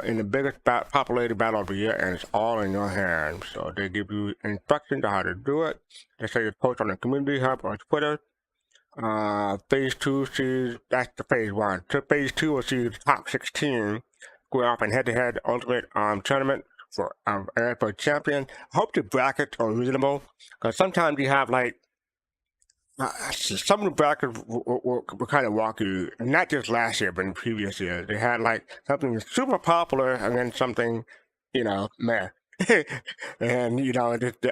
Speaker 2: in the biggest populated battle of the year, and it's all in your hands. So they give you instructions on how to do it. They say it's posted on the community hub or Twitter. Phase 2 sees, that's the phase 1. So phase 2 will see the top 16 go off in head-to-head ultimate tournament for champion. I hope the brackets are reasonable, because sometimes you have like some of the brackets were kind of wonky, not just last year, but in previous years. They had like something super popular and then something, meh. And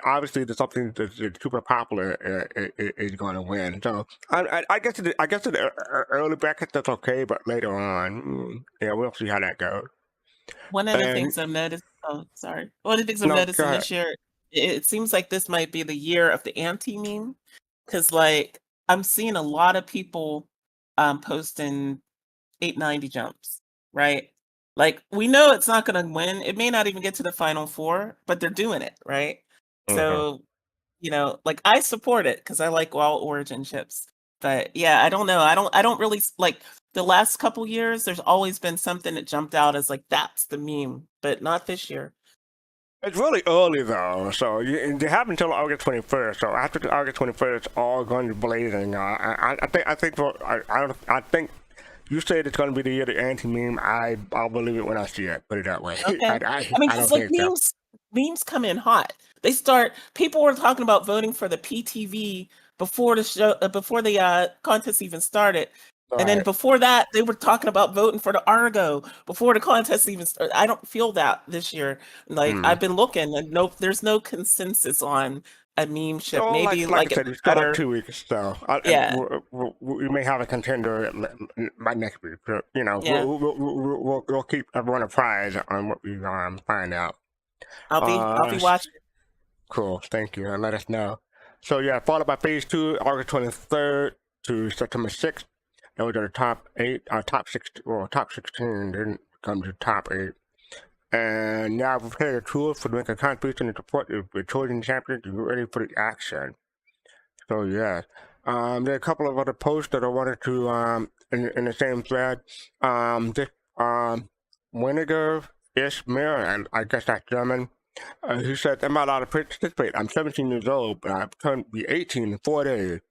Speaker 2: obviously there's something that's super popular is going to win. So I guess the early bracket that's okay, but later on, we'll see how that goes.
Speaker 6: One of the things I've noticed. Oh, sorry. One of the things I'm noticing this year, it seems like this might be the year of the anti-meme, because like I'm seeing a lot of people posting 890 jumps, right? Like we know it's not going to win. It may not even get to the final 4, but they're doing it, right? So, like I support it because I like all origin ships. But yeah, I don't know. I don't really like the last couple years. There's always been something that jumped out as like that's the meme, but not this year.
Speaker 2: It's really early though, so they have until August 21st. So after August 21st, it's all going to be blazing. I think you said it's going to be the year of the anti-meme. I'll believe it when I see it. Put it that way.
Speaker 6: Okay.
Speaker 2: I
Speaker 6: mean,
Speaker 2: don't
Speaker 6: it's like
Speaker 2: think so.
Speaker 6: memes come in hot. People were talking about voting for the PTV before the contest even started. And then before that, they were talking about voting for the Argo before the contest even started. I don't feel that this year. Like I've been looking, and there's no consensus on a meme ship.
Speaker 2: So,
Speaker 6: Maybe
Speaker 2: like I said, it's got like 2 weeks, so we may have a contender by next week. So, we'll keep everyone apprised on what we find out.
Speaker 6: I'll be watching.
Speaker 2: Cool, thank you. And let us know. So followed by phase 2, August 23rd to September 6th. Those are the top 8, top 16 didn't come to top 8. And now we've prepared a tool for making a contribution and support the chosen champion to get ready for the action. So there are a couple of other posts that I wanted to in the same thread. Winiger Ishmael, and I guess that's German. He said, "I'm not allowed to participate. I'm 17 years old, but I've turned to be 18 in 4 days.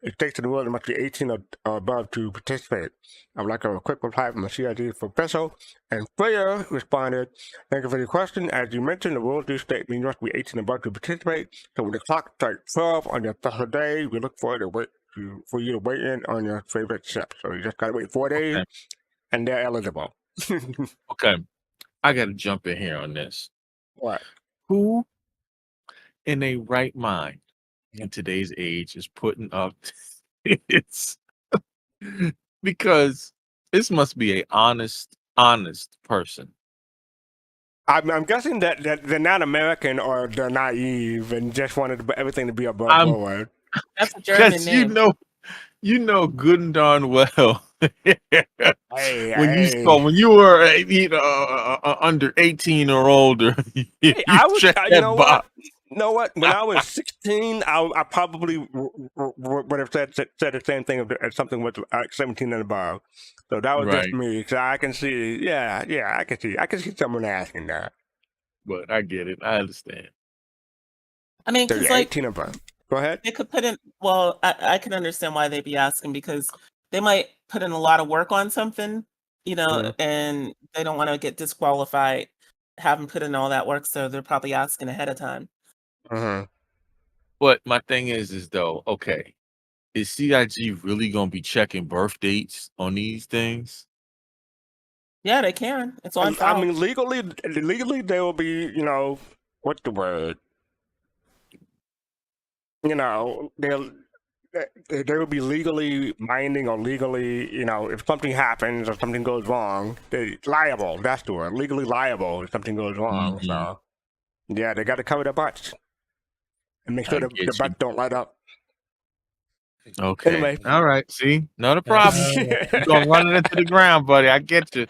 Speaker 2: It takes in the world must be 18 or above to participate. I would like a quick reply from a CID for Vessel." And Freya responded, "Thank you for your question. As you mentioned, the rules do state you must be 18 or above to participate. So when the clock strikes 12 on your special day, we look forward to for you to weigh in on your favorite ship. So you just gotta wait 4 days,
Speaker 4: Okay.
Speaker 2: and they're eligible.
Speaker 4: Okay. I got to jump in here on this.
Speaker 2: What?
Speaker 4: Who in a right mind in today's age is putting up it's because this must be a honest person.
Speaker 2: I'm guessing that they're not American or they're naive and just wanted everything to be above
Speaker 4: I'm
Speaker 2: board.
Speaker 6: That's a German
Speaker 4: because
Speaker 6: name.
Speaker 4: you know good and darn well
Speaker 2: Hey,
Speaker 4: when you were under 18 or older, you
Speaker 2: I would.
Speaker 4: checked
Speaker 2: You
Speaker 4: that
Speaker 2: know
Speaker 4: box.
Speaker 2: what? You know what? When I was 16, I probably would have said the same thing if something was 17 and above. So that was just
Speaker 4: Right.
Speaker 2: me. So I can see. Yeah, I can see someone asking that.
Speaker 4: But I get it. I understand.
Speaker 6: I mean,
Speaker 2: So
Speaker 6: because
Speaker 2: you're
Speaker 6: like
Speaker 2: 18 and above. Go ahead.
Speaker 6: they could put in. Well, I can understand why they'd be asking because they might put in a lot of work on something,
Speaker 2: Mhm.
Speaker 6: and they don't want to get disqualified, having put in all that work. So they're probably asking ahead of time.
Speaker 2: Mhm.
Speaker 4: But my thing is though, okay, is CIG really gonna be checking birth dates on these things?
Speaker 6: Yeah, they can. It's on
Speaker 2: I
Speaker 6: file.
Speaker 2: mean, legally, they will be. What's the word? They will be legally minding or legally, if something happens or something goes wrong, they're liable. That's the word. Legally liable if something goes wrong.
Speaker 4: Mhm.
Speaker 2: So, yeah, they got to cover their butts and make sure
Speaker 4: I
Speaker 2: the
Speaker 4: get you.
Speaker 2: butts don't light up.
Speaker 4: Okay.
Speaker 2: Anyway.
Speaker 4: All right. See, not a problem. You're gonna run it into the ground, buddy. I get you.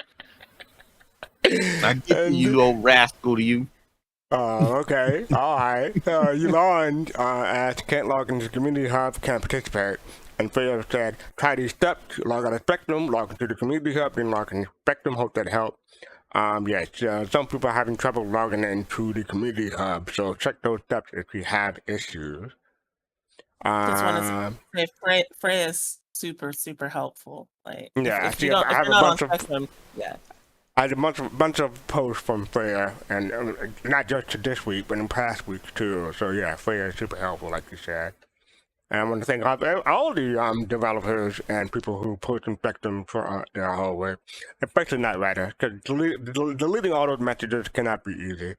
Speaker 4: I get you, you old rascal to you.
Speaker 2: Okay. All right. You learned as can't log into the community hub, can't participate. And Freya said, try these steps, log out of Spectrum, log into the community hub, then log into Spectrum, hope that helps. Yes, some people are having trouble logging into the community hub, so check those steps if you have issues.
Speaker 6: Just want to say Freya's super, super helpful. Like
Speaker 2: Yeah,
Speaker 6: if you're not on Spectrum, yeah.
Speaker 2: I had a bunch of posts from Freya, and not just to this week, but in past weeks too. So yeah, Freya is super helpful, like you said. And I want to thank all the developers and people who post in Spectrum for their whole work, especially NightRider, because deleting all those messages cannot be easy.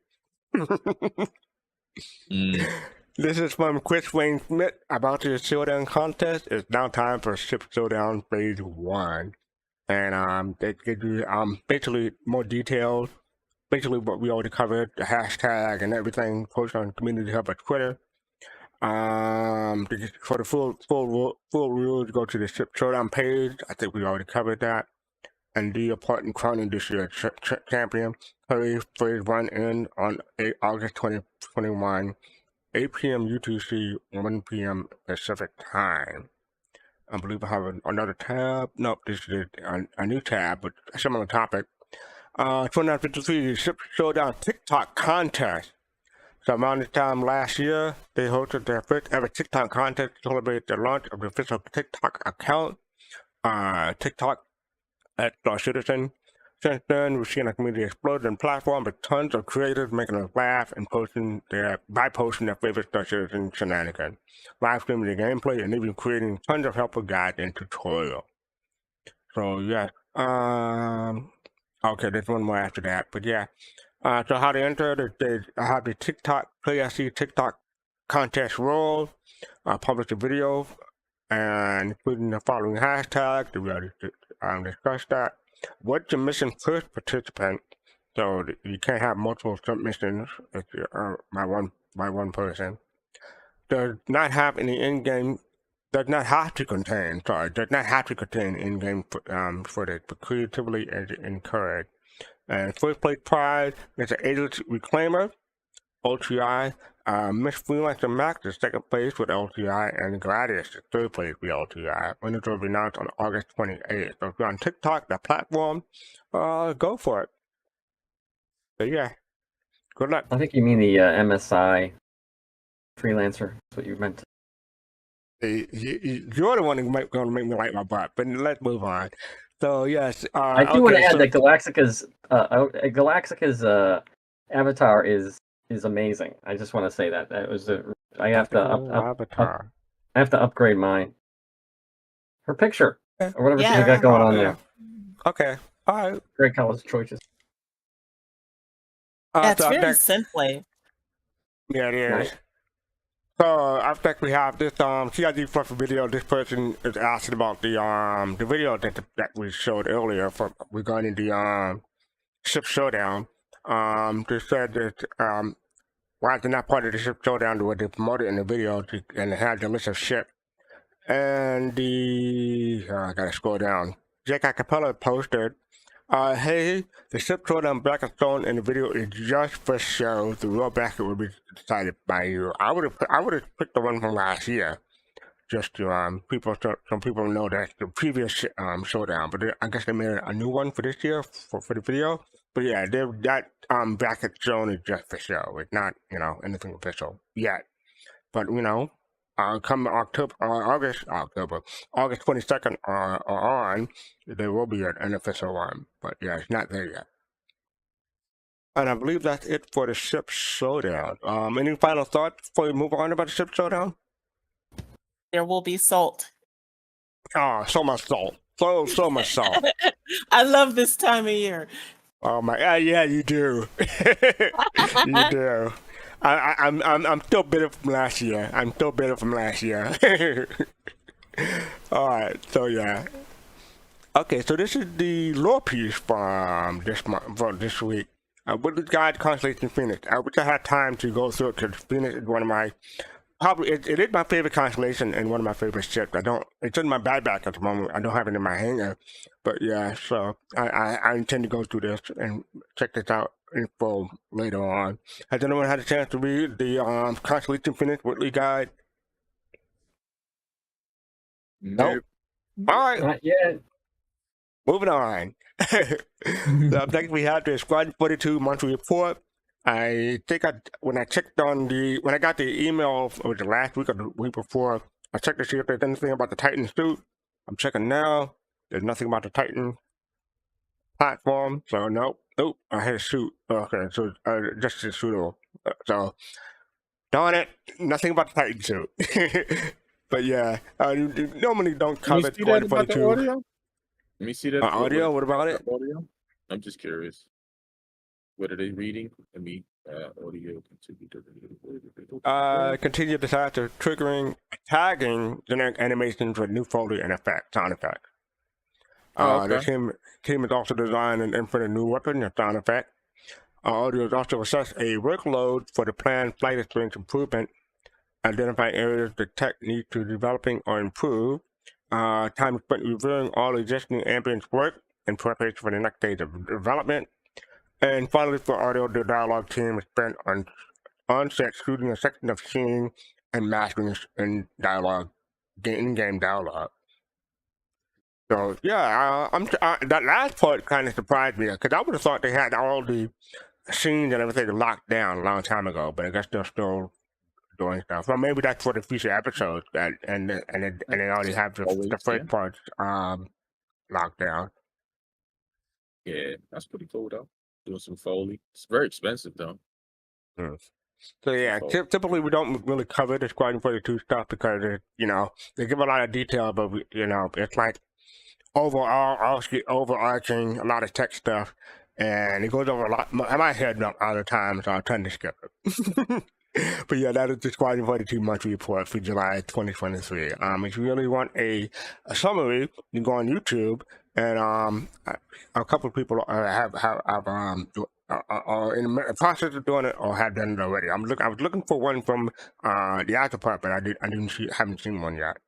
Speaker 2: This is from Chris Wayne Smith about the Showdown contest. It's now time for Ship Showdown Phase 1. And they give you basically more details, basically what we already covered, the hashtag and everything posted on Community Hub at Twitter. For the full rules, go to the Ship Showdown page. I think we already covered that. And do your part in crowning this year's champion. Hurry, Phase 1 in on August 2021, 8 p.m. UTC, 1 p.m. Pacific time. I believe I have another tab. Nope, this is a new tab, but a similar topic. 2953 Ship Showdown TikTok contest. So around this time last year, they hosted their first ever TikTok contest to celebrate the launch of the official TikTok account. TikTok at Star Citizen. Since then, we've seen a community explode on platform with tons of creators making us laugh and posting their favorite Star Citizen shenanigans, live streaming the gameplay, and even creating tons of helpful guides and tutorials. So yeah, okay, there's one more after that, but yeah. So how to enter? They have the TikTok contest role, publish a video, and including the following hashtag. We already discussed that. What's your mission first participant? So you can't have multiple submissions if you're by one person. Does not have any in-game. Does not have to contain in-game footage, but creatively encouraged. And first place prize is an Ageless Reclaimer, LTI. Miss Freelancer Max is second place with LTI, and Gladius is third place with LTI. Winners will be announced on August 28th. So if you're on TikTok, that platform, go for it. So yeah, good luck.
Speaker 3: I think you mean the MSI freelancer. That's what you meant.
Speaker 2: You're the one who's going to make me like my butt, but let's move on. So yes,
Speaker 3: I do want to add that Galaxica's avatar is amazing. I just want to say that was I have to
Speaker 2: avatar.
Speaker 3: I have to upgrade mine. her picture or whatever
Speaker 6: Yeah.
Speaker 3: she's got going on there.
Speaker 2: Okay. All right.
Speaker 3: Great colors choices.
Speaker 6: Yeah, it's
Speaker 2: So I
Speaker 6: very
Speaker 2: think,
Speaker 6: synthwave.
Speaker 2: yeah, it is.
Speaker 3: Nice.
Speaker 2: So I think we have this CIG Fluff video. This person is asking about the video that we showed earlier from regarding the ship showdown. They said that why is it not part of the ship showdown where they promoted in the video and it had the list of ship and I gotta scroll down. Jake Acapella posted, hey, the ship showdown bracket shown in the video is just for show. The real bracket will be decided by you. I would have picked the one from last year, just to some people know that the previous showdown. But I guess they made a new one for this year for the video. But yeah, that bracket shown is just for show. It's not anything official yet. But come August 22nd or on, there will be an official one. But yeah, it's not there yet. And I believe that's it for the ship showdown. Any final thoughts before we move on about the ship showdown?
Speaker 6: There will be salt.
Speaker 2: Oh, so much salt. So much salt.
Speaker 6: I love this time of year.
Speaker 2: Oh my! Yeah, you do. You do. I'm still bitter from last year. All right, so yeah. Okay, so this is the lore piece from this week. Whitley Guide Constellation Phoenix. I wish I had time to go through it because Phoenix is one of my it is my favorite constellation and one of my favorite ships. It's in my backpack at the moment. I don't have it in my hangar, but yeah. So I intend to go through this and check this out in full later on. Has anyone had a chance to read the Constellation Phoenix Whitley Guide? Nope. All right.
Speaker 3: Not yet.
Speaker 2: Moving on. So up next we have the Squadron 42 monthly report. I think when I got the email, was it last week or the week before, I checked to see if there's anything about the Titan suit. I'm checking now. There's nothing about the Titan platform. So nope. I had a suit. Okay, so just a suit. So darn it, nothing about the Titan suit. But yeah, you normally don't cover Squadron 42.
Speaker 4: Audio? Let me see that
Speaker 2: audio. What about it?
Speaker 4: Audio. I'm just curious. What are they reading? Let me audio
Speaker 2: continue the task of triggering tagging generic animations with new Foley and sound effects.
Speaker 4: Okay.
Speaker 2: The team is also designed and input a new weapon and sound effect. Audio is also assess a workload for the planned flight experience improvement, identify areas the tech needs to developing or improve, time spent reviewing all existing ambience work in preparation for the next stage of development. And finally, for audio, the dialogue team is spent on set shooting a section of scene and mastering in dialogue, in-game dialogue. So yeah, that last part kind of surprised me because I would have thought they had all the scenes and everything locked down a long time ago, but I guess they're still doing stuff. Well, maybe that's for the future episodes, and they already have the first parts locked down.
Speaker 4: Yeah, that's pretty cool though. Doing some Foley. It's very expensive though.
Speaker 2: So yeah, typically we don't really cover the Squadron 42 stuff because they give a lot of detail, but it's like overarching a lot of tech stuff, and it goes over a lot. My head all the time, so I tend to skip it. But yeah, that is the Squadron 42 monthly report for July 2023. If you really want a summary, you can go on YouTube, and a couple of people are in the process of doing it or have done it already. I was looking for one from the after part, but haven't seen one yet.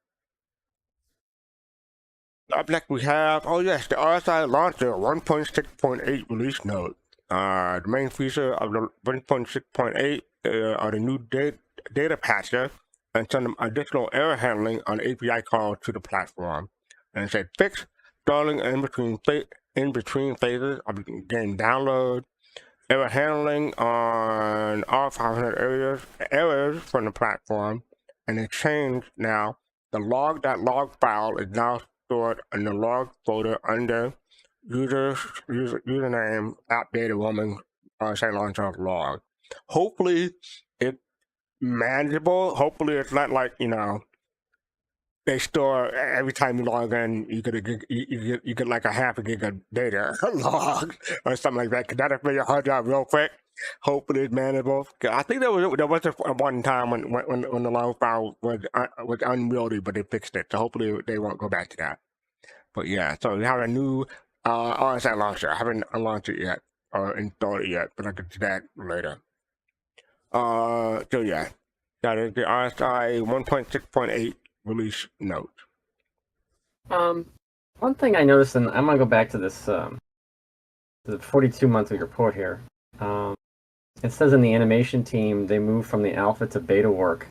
Speaker 2: Up next we have the RSI launched their 1.6.8 release note. The main feature of the 1.6.8 are the new data patcher and some additional error handling on API calls to the platform. And it said fix stalling in between phases of the game download, error handling on all 500 errors from the platform, and it changed now. The log.log file is now stored in the log folder under username app data roaming launcher log. Hopefully it's manageable. Hopefully it's not like they store every time you log in, you get like a half a gig of data log or something like that. Could that fill your hard drive real quick? Hopefully it's manageable. I think there was a one time when the log file was unwieldy, but they fixed it. So hopefully they won't go back to that. But yeah, so we have a new RSI launcher. I haven't launched it yet or installed it yet, but I'll get to that later. So yeah, that is the RSI 1.6.8 release note.
Speaker 3: One thing I noticed, and I'm gonna go back to this the 42 monthly report here. It says in the animation team they moved from the alpha to beta work.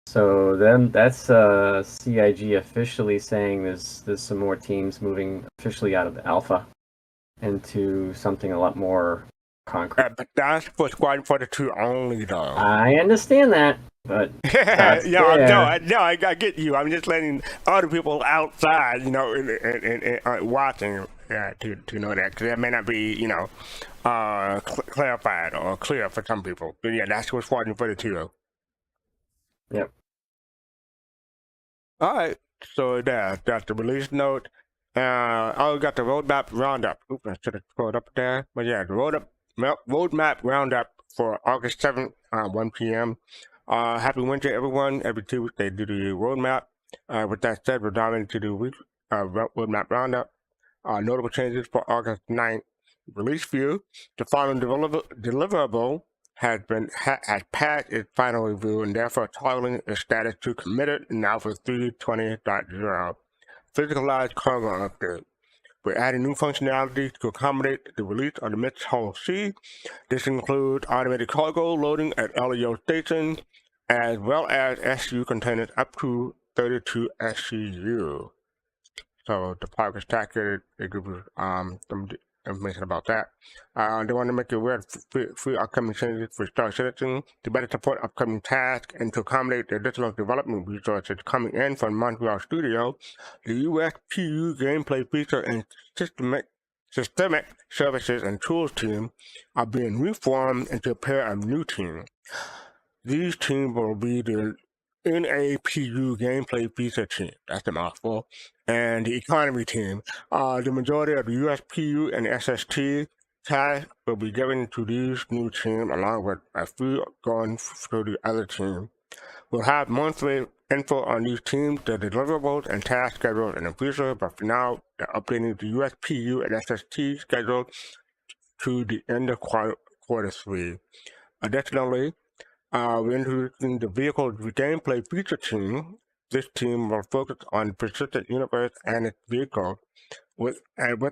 Speaker 3: So then that's CIG officially saying there's some more teams moving officially out of the alpha into something a lot more concrete.
Speaker 2: But that's for Squadron 42 only, though.
Speaker 3: I understand that, but
Speaker 2: I get you. I'm just letting other people outside, and watching, to know that, because that may not be, clarified or clear for some people. But yeah, that's what Squadron 42.
Speaker 3: Yep.
Speaker 2: All right, so that's the release note. We got the roadmap roundup. Oops, I should have scrolled up there. But yeah, the roadmap roundup for August 7th, 1 p.m. Happy winter, everyone. Every Tuesday, do the roadmap. With that said, we're diving into the roadmap roundup. Notable changes for August 9th. Release view. The following deliverable has passed its final review and therefore toggling its status to committed in Alpha 3.20.0. Physicalized cargo update. We're adding new functionality to accommodate the release of the mid-hull C. This includes automated cargo loading at LEO stations, as well as SU containers up to 32 SCU. So the progress tracker, it gives some information about that. They want to make you aware of free upcoming changes for Star Citizen to better support upcoming tasks and to accommodate the additional development resources coming in from Montreal Studio. The USPU gameplay feature and systemic services and tools team are being reformed into a pair of new teams. These teams will be the NAPU gameplay feature team, that's a mouthful, and the economy team. The majority of the USPU and SST tasks will be given to these new teams along with a few going through the other team. We'll have monthly info on these teams, their deliverables and task schedules in the future, but for now, they're updating the USPU and SST schedule to the end of quarter 3. Additionally, we're introducing the vehicle gameplay feature team. This team will focus on the persistent universe and its vehicle, with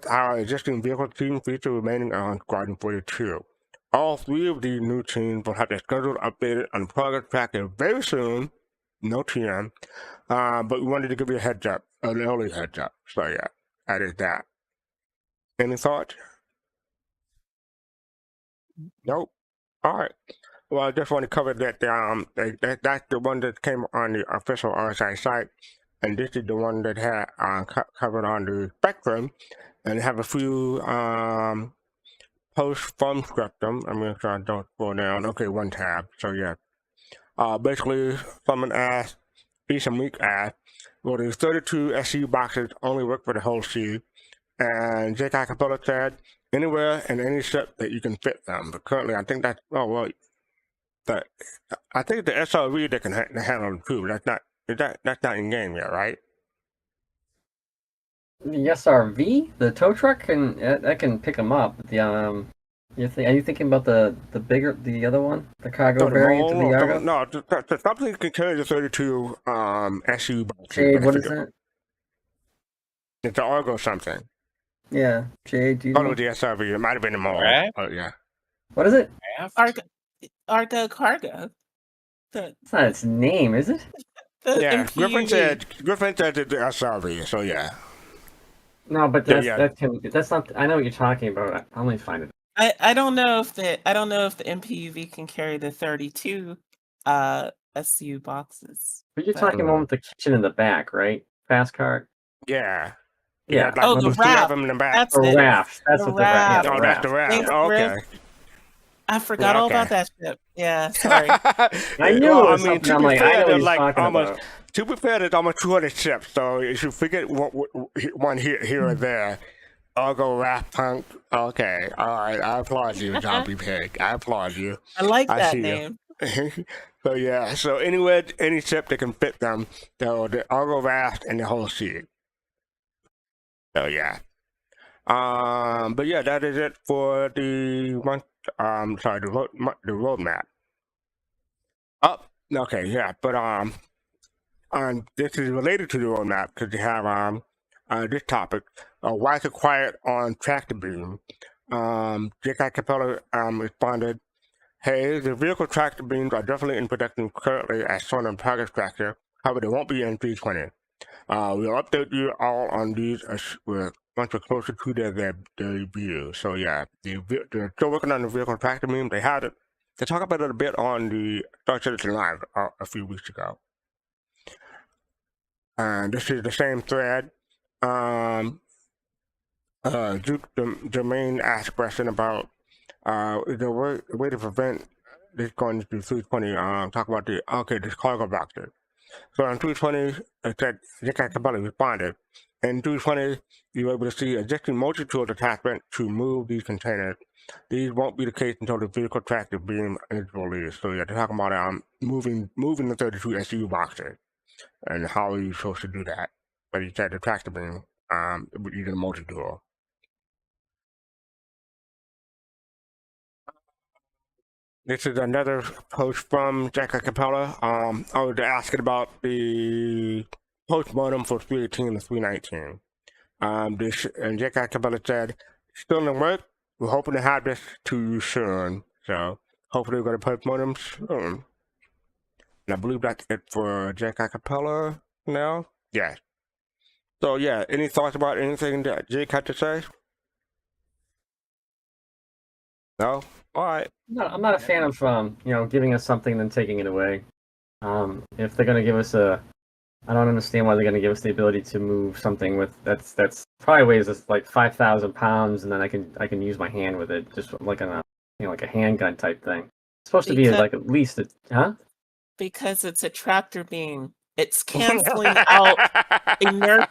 Speaker 2: our existing vehicle team feature remaining on Squadron 42. All 3 of these new teams will have their schedule updated on progress tracker very soon. No TM, but we wanted to give you a heads up, an early heads up. So yeah, that is that. Any thoughts? Nope. All right. Well, I just want to cover that that's the one that came on the official RSI site, and this is the one that had covered on the Spectrum, and have a few posts from Spectrum. I'm going to try to don't scroll down. Okay, one tab. So yeah, basically, someone asked, Isam Week asked, will the 32 SU boxes only work for the whole C? And J.K. Capola said, anywhere and any ship that you can fit them. But currently, I think that's, but I think the SRV that can handle them too. That's not in game yet, right?
Speaker 3: The SRV, the tow truck, that can pick them up. Are you thinking about the other one, the cargo variant of the Argo?
Speaker 2: No, something can carry the 32 SU boxes.
Speaker 3: Jade, what is that?
Speaker 2: It's the Argo something.
Speaker 3: Yeah, Jade. Do you
Speaker 2: know? The SRV. It might have been the mall.
Speaker 4: Right?
Speaker 2: Oh yeah.
Speaker 3: What is it?
Speaker 6: Argo Cargo.
Speaker 3: It's not its name, is it?
Speaker 2: Yeah, Griffin said it's the SRV, so yeah.
Speaker 3: No, but that's not. I know what you're talking about. I'll only find it.
Speaker 6: I don't know if the MPUV can carry the 32 SU boxes.
Speaker 3: But you're talking about with the kitchen in the back, right? Fastcart.
Speaker 2: Yeah.
Speaker 6: Like the
Speaker 2: raft.
Speaker 6: That's
Speaker 3: the raft. That's
Speaker 6: the
Speaker 3: what the raft.
Speaker 2: Oh, that's the raft. Oh, okay.
Speaker 6: I forgot all about that ship. Yeah, sorry.
Speaker 3: I knew it was something. I'm like, I know what he's talking about.
Speaker 2: to be fair, there's almost 200 ships, so if you forget one here or there, I'll go Raft Punk. Okay, all right, I applaud you, Zombie Pig. I applaud you.
Speaker 6: I like
Speaker 2: I
Speaker 6: that
Speaker 2: see
Speaker 6: name.
Speaker 2: you. So yeah, so anywhere, any ship that can fit them, they'll go Raft and the whole ship. So yeah. But yeah, that is it for the one. The roadmap. Oh, okay, yeah, but this is related to the roadmap because you have this topic. Why so quiet on tractor beam? J.K. Capella responded, "Hey, the vehicle tractor beams are definitely in production currently as shown on progress tracker. However, they won't be in 320. We'll update you all on these once we're closer to their debut." So yeah, they're still working on the vehicle tractor beam. They had it. They talked about it a bit on the Star Citizen Live a few weeks ago. And this is the same thread. Jermaine asked a question about the way to prevent this going to 320. Talk about this cargo boxes. So in 320, it said J.K. Cabela responded. In 320, you were able to see existing multi-tool attachment to move these containers. These won't be the case until the vehicle tractor beam is released. So yeah, they're talking about moving the 32 SU boxes and how are you supposed to do that. But he said the tractor beam using a multi-tool. This is another post from J.K. Capella. I was asking about the post-mortem for 318 and 319. And J.K. Capella said, still in the work. We're hoping to have this to you soon. So hopefully we're going to post-mortem soon. And I believe that's it for J.K. Capella now. Yes. So yeah, any thoughts about anything that Jake had to say? No? All right.
Speaker 3: No, I'm not a fan of giving us something and then taking it away. If they're gonna give us I don't understand why they're gonna give us the ability to move something with that's probably weighs like 5,000 pounds, and then I can use my hand with it, just like like a handgun type thing. It's supposed to be like at least
Speaker 6: because it's a tractor beam. It's canceling out inertia.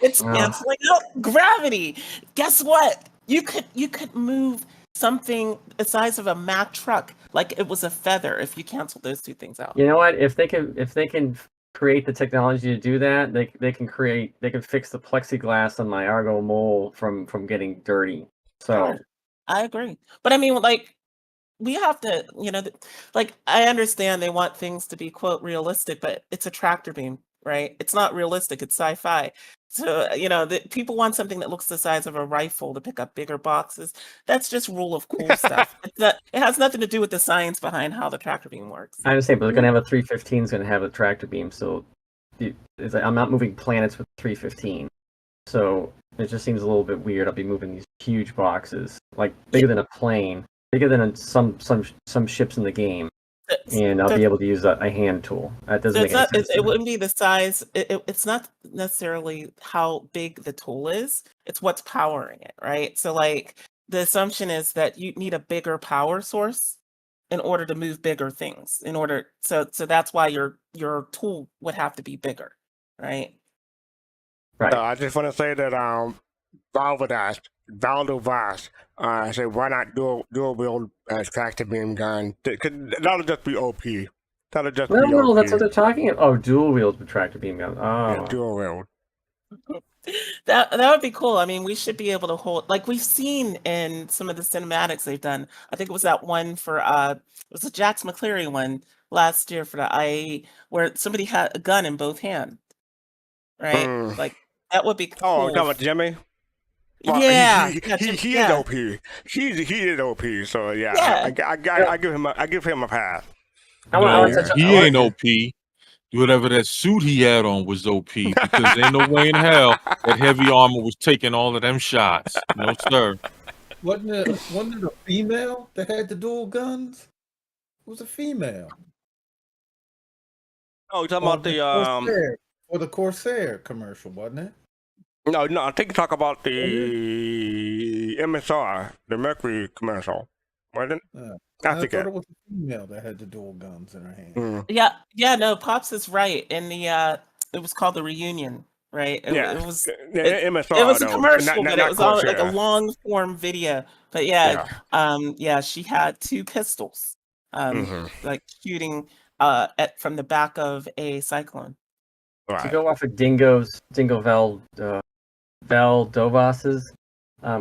Speaker 6: It's canceling out gravity. Guess what? You could move something the size of a Mack truck like it was a feather if you cancel those two things out.
Speaker 3: You know what? If they can create the technology to do that, they can fix the plexiglass on my Argo mole from getting dirty. So
Speaker 6: I agree. But I mean, like, we have to, like, I understand they want things to be, quote, realistic, but it's a tractor beam, right? It's not realistic. It's sci-fi. So, people want something that looks the size of a rifle to pick up bigger boxes. That's just rule of cool stuff. It has nothing to do with the science behind how the tractor beam works.
Speaker 3: I understand, but they're going to have a 315 is going to have a tractor beam. So I'm not moving planets with 315. So it just seems a little bit weird. I'll be moving these huge boxes, like bigger than a plane. Bigger than some ships in the game, and I'll be able to use a hand tool. That doesn't make any sense.
Speaker 6: It wouldn't be the size. It's not necessarily how big the tool is. It's what's powering it, right? So, like, the assumption is that you need a bigger power source in order to move bigger things. So that's why your tool would have to be bigger, right?
Speaker 3: Right.
Speaker 2: I just want to say that Valdovas said, why not dual wield tractor beam gun? That'll just be OP. That'll just be OP.
Speaker 3: No, that's what they're talking about. Oh, dual wield with tractor beam gun. Oh,
Speaker 2: yeah, dual wield.
Speaker 6: That would be cool. I mean, we should be able to hold, like we've seen in some of the cinematics they've done. I think it was that one for it was a Jax McCleary one last year for the IAE where somebody had a gun in both hands. Right? Like, that would be cool.
Speaker 2: Oh, you're talking about Jimmy? Well,
Speaker 6: yeah,
Speaker 2: he is OP. He is OP. So yeah. I give him a pass.
Speaker 4: He ain't OP. Whatever that suit he had on was OP because ain't no way in hell that heavy armor was taking all of them shots. No sir.
Speaker 5: Wasn't it a female that had the dual guns? It was a female.
Speaker 2: Oh, you're talking about
Speaker 5: the Corsair commercial, wasn't it?
Speaker 2: No, I think you talk about the MSR, the Mercury commercial, wasn't it?
Speaker 5: I
Speaker 2: forget.
Speaker 5: thought it was a female that had the dual guns in her hand.
Speaker 6: Yeah, no, Pops is right. In the it was called The Reunion, right? It was
Speaker 2: MSR,
Speaker 6: it was a
Speaker 2: though.
Speaker 6: commercial,
Speaker 2: Not
Speaker 6: but it was all like a
Speaker 2: Corsair.
Speaker 6: long form video. But yeah, she had 2 pistols, like shooting from the back of a Cyclone.
Speaker 3: To go off of Dingo Valdovas's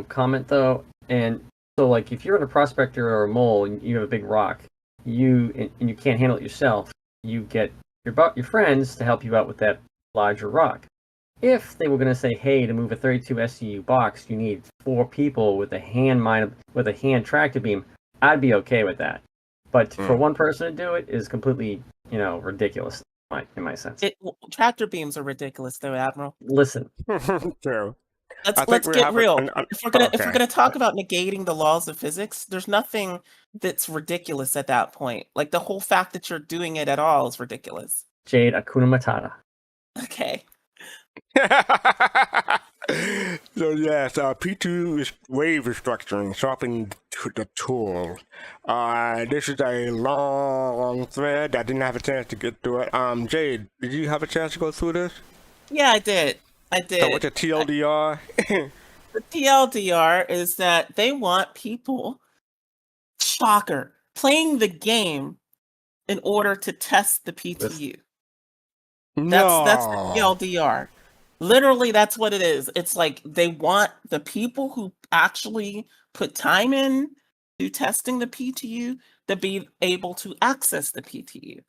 Speaker 3: comment though, and so like if you're in a prospector or a mole and you have a big rock, and you can't handle it yourself, you get your friends to help you out with that larger rock. If they were going to say, hey, to move a 32 SCU box, you need 4 people with a hand tractor beam, I'd be okay with that. But for one person to do it is completely, ridiculous in my sense.
Speaker 6: Tractor beams are ridiculous, though, Admiral.
Speaker 3: Listen,
Speaker 2: True.
Speaker 6: Let's get real. If we're gonna talk about negating the laws of physics, there's nothing that's ridiculous at that point. Like the whole fact that you're doing it at all is ridiculous.
Speaker 3: Jade, Akuna Matata.
Speaker 6: Okay.
Speaker 2: So yes, P2 Wave Restructuring, sharpening the tool. This is a long thread. I didn't have a chance to get through it. Jade, did you have a chance to go through this?
Speaker 6: Yeah, I did.
Speaker 2: So what's a TLDR?
Speaker 6: The TLDR is that they want people, shocker, playing the game in order to test the PTU. That's the TLDR. Literally, that's what it is. It's like they want the people who actually put time in to testing the PTU to be able to access the PTU.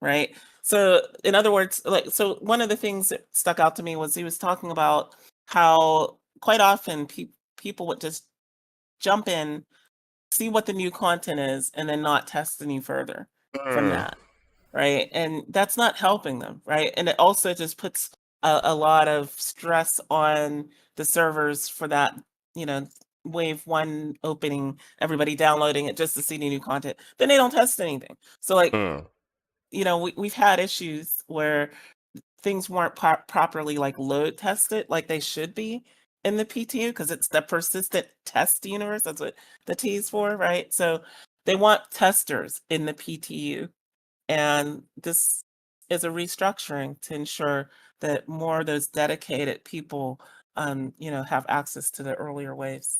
Speaker 6: Right? So, in other words, so one of the things that stuck out to me was he was talking about how quite often people would just jump in, see what the new content is, and then not test any further from that. Right. And that's not helping them. Right. And it also just puts a lot of stress on the servers for that, wave 1 opening, everybody downloading it just to see the new content. Then they don't test anything. So we've had issues where things weren't properly load tested like they should be in the PTU because it's the persistent test universe. That's what the T is for. Right. So they want testers in the PTU. And this is a restructuring to ensure that more of those dedicated people, have access to the earlier waves.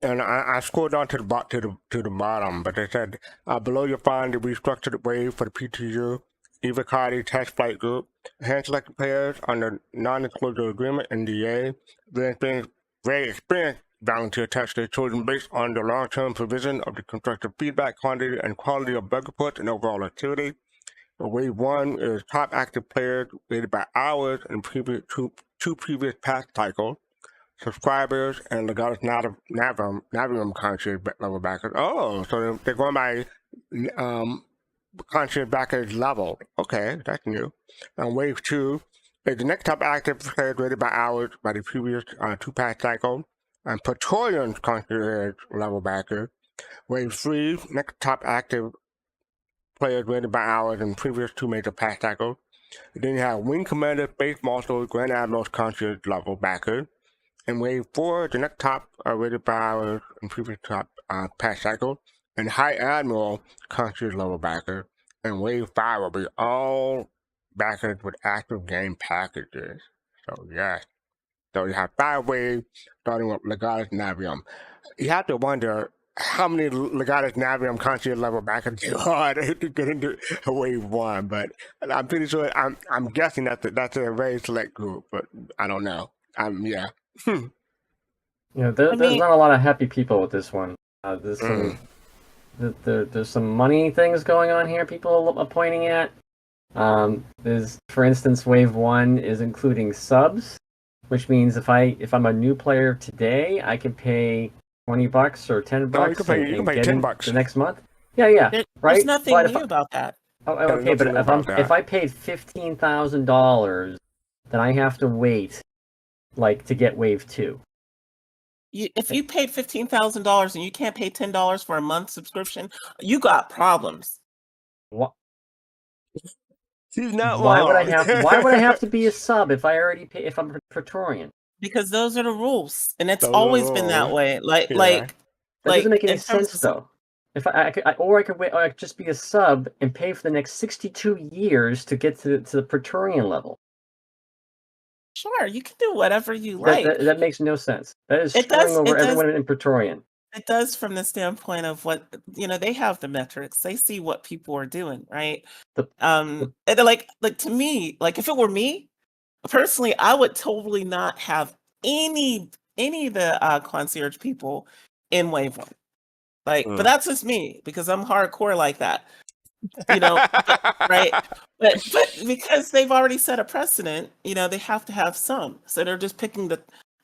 Speaker 2: And I scrolled down to the bottom, but they said below you'll find the restructured wave for the PTU, Evacati Test Flight Group, hand-selected players under non-disclosure agreement (NDA). Very experienced volunteer testers chosen based on the long-term provision of the constructive feedback, quantity, and quality of bug reports and overall activity. Wave 1 is top active players rated by hours in two previous past cycles, subscribers, and Legatus Navium concierge level backers. Oh, so they're going by concierge backers level. Okay, that's new. And Wave 2 is the next top active players rated by hours by the previous 2 past cycles, and Praetorian's concierge level backer. Wave 3, next top active players rated by hours in previous 2 major past cycles. Then you have Wing Commander, Space Marshal, Grand Admiral's concierge level backer. And Wave 4, the next top rated by hours in previous top past cycles. And High Admiral, concierge level backer. And Wave 5 will be all backers with active game packages. So yes. So you have 5 waves starting with Legatus Navium. You have to wonder how many Legatus Navium concierge level backers you are to get into Wave 1, but I'm pretty sure I'm guessing that's a very select group, but I don't know. Yeah.
Speaker 3: There's not a lot of happy people with this one. There's some money things going on here. People are pointing at. There's, for instance, Wave 1 is including subs, which means if I'm a new player today, I can pay $20 or $10.
Speaker 2: No, you can pay $10
Speaker 3: the next month. Yeah, right.
Speaker 6: There's nothing new about that.
Speaker 3: Okay, but if I paid $15,000, then I have to wait, to get Wave 2.
Speaker 6: If you paid $15,000 and you can't pay $10 for a month subscription, you got problems.
Speaker 3: What?
Speaker 2: She's not
Speaker 3: why would I have to be a sub if I already pay if I'm Praetorian?
Speaker 6: Because those are the rules, and it's always been that way.
Speaker 3: That doesn't make any
Speaker 6: in terms
Speaker 3: sense,
Speaker 6: of
Speaker 3: though. If I could wait, or I could just be a sub and pay for the next 62 years to get to the Praetorian level.
Speaker 6: sure, you can do whatever you
Speaker 3: That,
Speaker 6: like.
Speaker 3: that makes no sense. That is
Speaker 6: It
Speaker 3: screwing
Speaker 6: does.
Speaker 3: over
Speaker 6: It does.
Speaker 3: everyone in Praetorian.
Speaker 6: It does from the standpoint of what they have the metrics. They see what people are doing, right? And like to me, like if it were me personally, I would totally not have any of the concierge people in Wave 1. Like, but that's just me because I'm hardcore like that. Right? But because they've already set a precedent, they have to have some. So they're just picking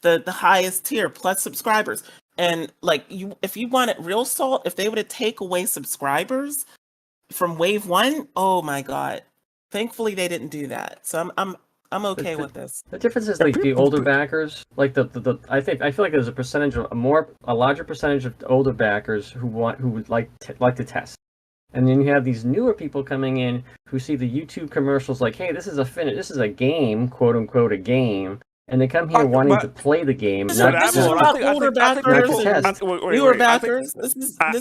Speaker 6: the highest tier plus subscribers. And like if you wanted real salt, if they were to take away subscribers from Wave 1, oh my God. Thankfully they didn't do that. So I'm okay with this.
Speaker 3: The difference is like the older backers, like I feel like there's a larger percentage of older backers who would like to test. And then you have these newer people coming in who see the YouTube commercials like, hey, this is a game, quote unquote, a game. And they come here wanting to play the game.
Speaker 6: This is about older backers and newer backers. This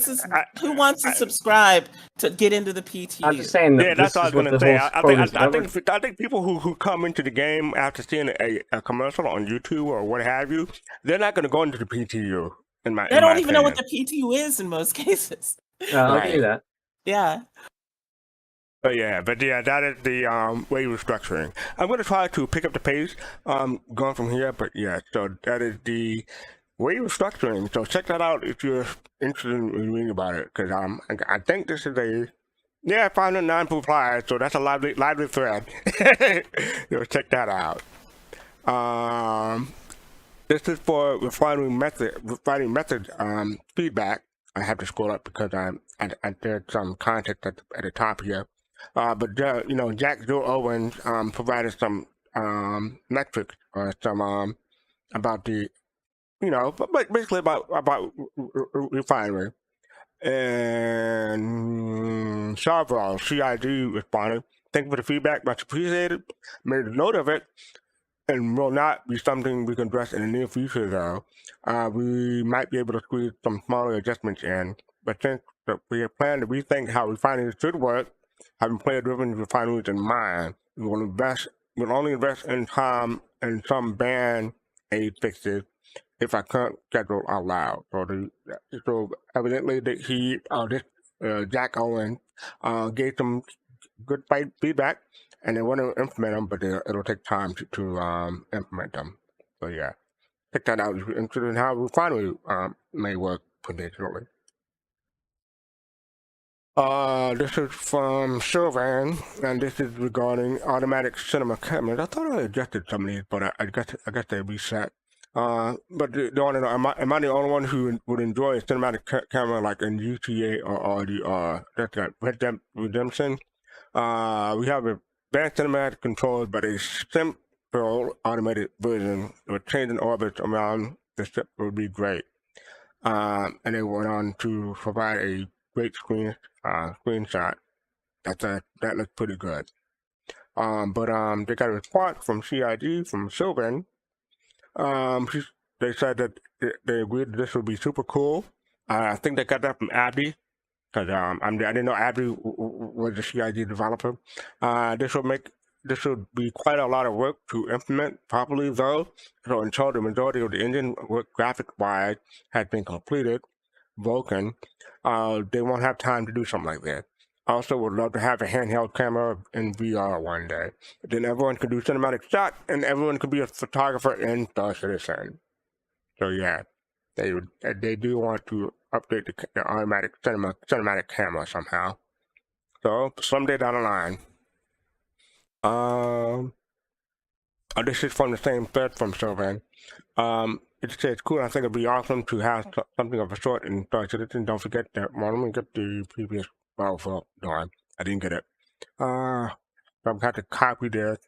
Speaker 6: is who wants to subscribe to get into the PTU.
Speaker 3: I'm just saying that.
Speaker 2: Yeah, that's what I was going to say. I think people who come into the game after seeing a commercial on YouTube or what have you, they're not going to go into the PTU. They
Speaker 6: don't even know what the PTU is in most cases.
Speaker 3: I'll give you that.
Speaker 6: Yeah.
Speaker 2: But yeah, that is the Wave Restructuring. I'm going to try to pick up the pace going from here, but yeah, so that is the Wave Restructuring. So check that out if you're interested in reading about it, because I think this is 509 replies, so that's a lively thread. So check that out. This is for refining method feedback. I have to scroll up because I did some context at the top here. But Jack Joe Owens provided some metrics or some about the but basically about refinery. And Charval CID responded, "Thank you for the feedback, much appreciated. Made a note of it, and will not be something we can address in the near future, though. We might be able to squeeze some smaller adjustments in, but since we have planned to rethink how refineries should work, having player-driven refineries in mind, we'll only invest in time and some band aid fixes if our current schedule allows." So evidently Jack Owen gave some good feedback, and they want to implement them, but it'll take time to implement them. So yeah, check that out if you're interested in how refinery may work potentially. This is from Showdown, and this is regarding automatic cinema cameras. I thought I adjusted some of these, but I guess they reset. But they want to know, am I the only one who would enjoy a cinematic camera like in GTA or RDR? That's got Red Dead Redemption. We have advanced cinematic controls, but a simple automated version with changing orbits around the ship would be great. And they went on to provide a great screenshot. That looks pretty good. But they got a response from CID from Sylvan. They said that they agreed that this would be super cool. I think they got that from Abby, because I didn't know Abby was a CID developer. This would be quite a lot of work to implement properly, though. So until the majority of the engine work graphic-wise has been completed, broken, they won't have time to do something like that. Also, would love to have a handheld camera in VR one day. Then everyone could do cinematic shots, and everyone could be a photographer in Star Citizen. So yeah, they do want to update the automatic cinematic camera somehow. So someday down the line. This is from the same thread from Sylvan. It says, "Cool, I think it'd be awesome to have something of a sort in Star Citizen. Don't forget that." Well, let me get the previous file. No, I didn't get it. I'm going to have to copy this,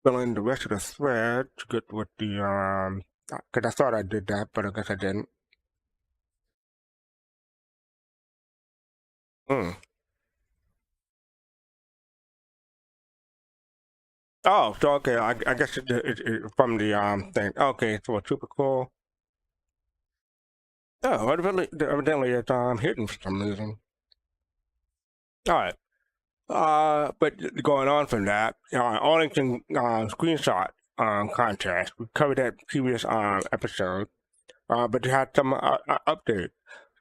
Speaker 2: fill in the rest of the thread to get what the, because I thought I did that, but I guess I didn't. Oh, so okay, I guess it from the thing. Okay, so it's super cool. Oh, evidently it's hidden for some reason. All right. But going on from that, Arlington screenshot contest. We covered that previous episode, but they had some update.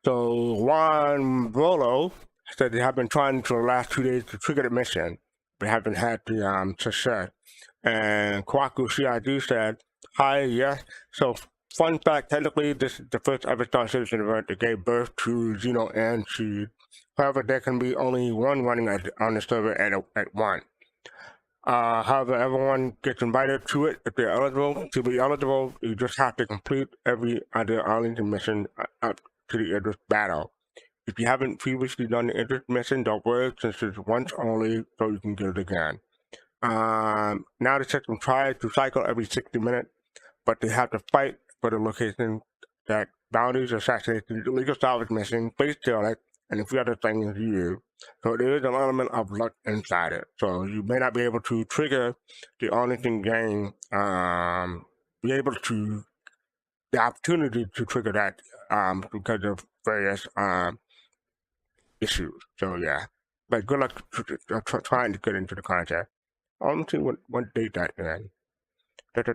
Speaker 2: So Juan Rolo said they have been trying for the last 2 days to trigger the mission, but haven't had the success. And Kwaku CID said, "Hi, yes." So fun fact: technically, this is the first ever Star Citizen event that gave birth to Xeno and Seed. However, there can be only one running on the server at one. However, everyone gets invited to it if they're eligible. To be eligible, you just have to complete every other Arlington mission up to the Idris battle. If you haven't previously done the Idris mission, don't worry, since it's once only, so you can get it again. Now the system tries to cycle every 60 minutes, but they have to fight for the location that bounties, assassination, illegal salvage mission, space stealing, and a few other things used. So there is an element of luck inside it. So you may not be able to trigger the Arlington game, be able to the opportunity to trigger that because of various issues. So yeah, but good luck trying to get into the contest. Let me see what date that is. The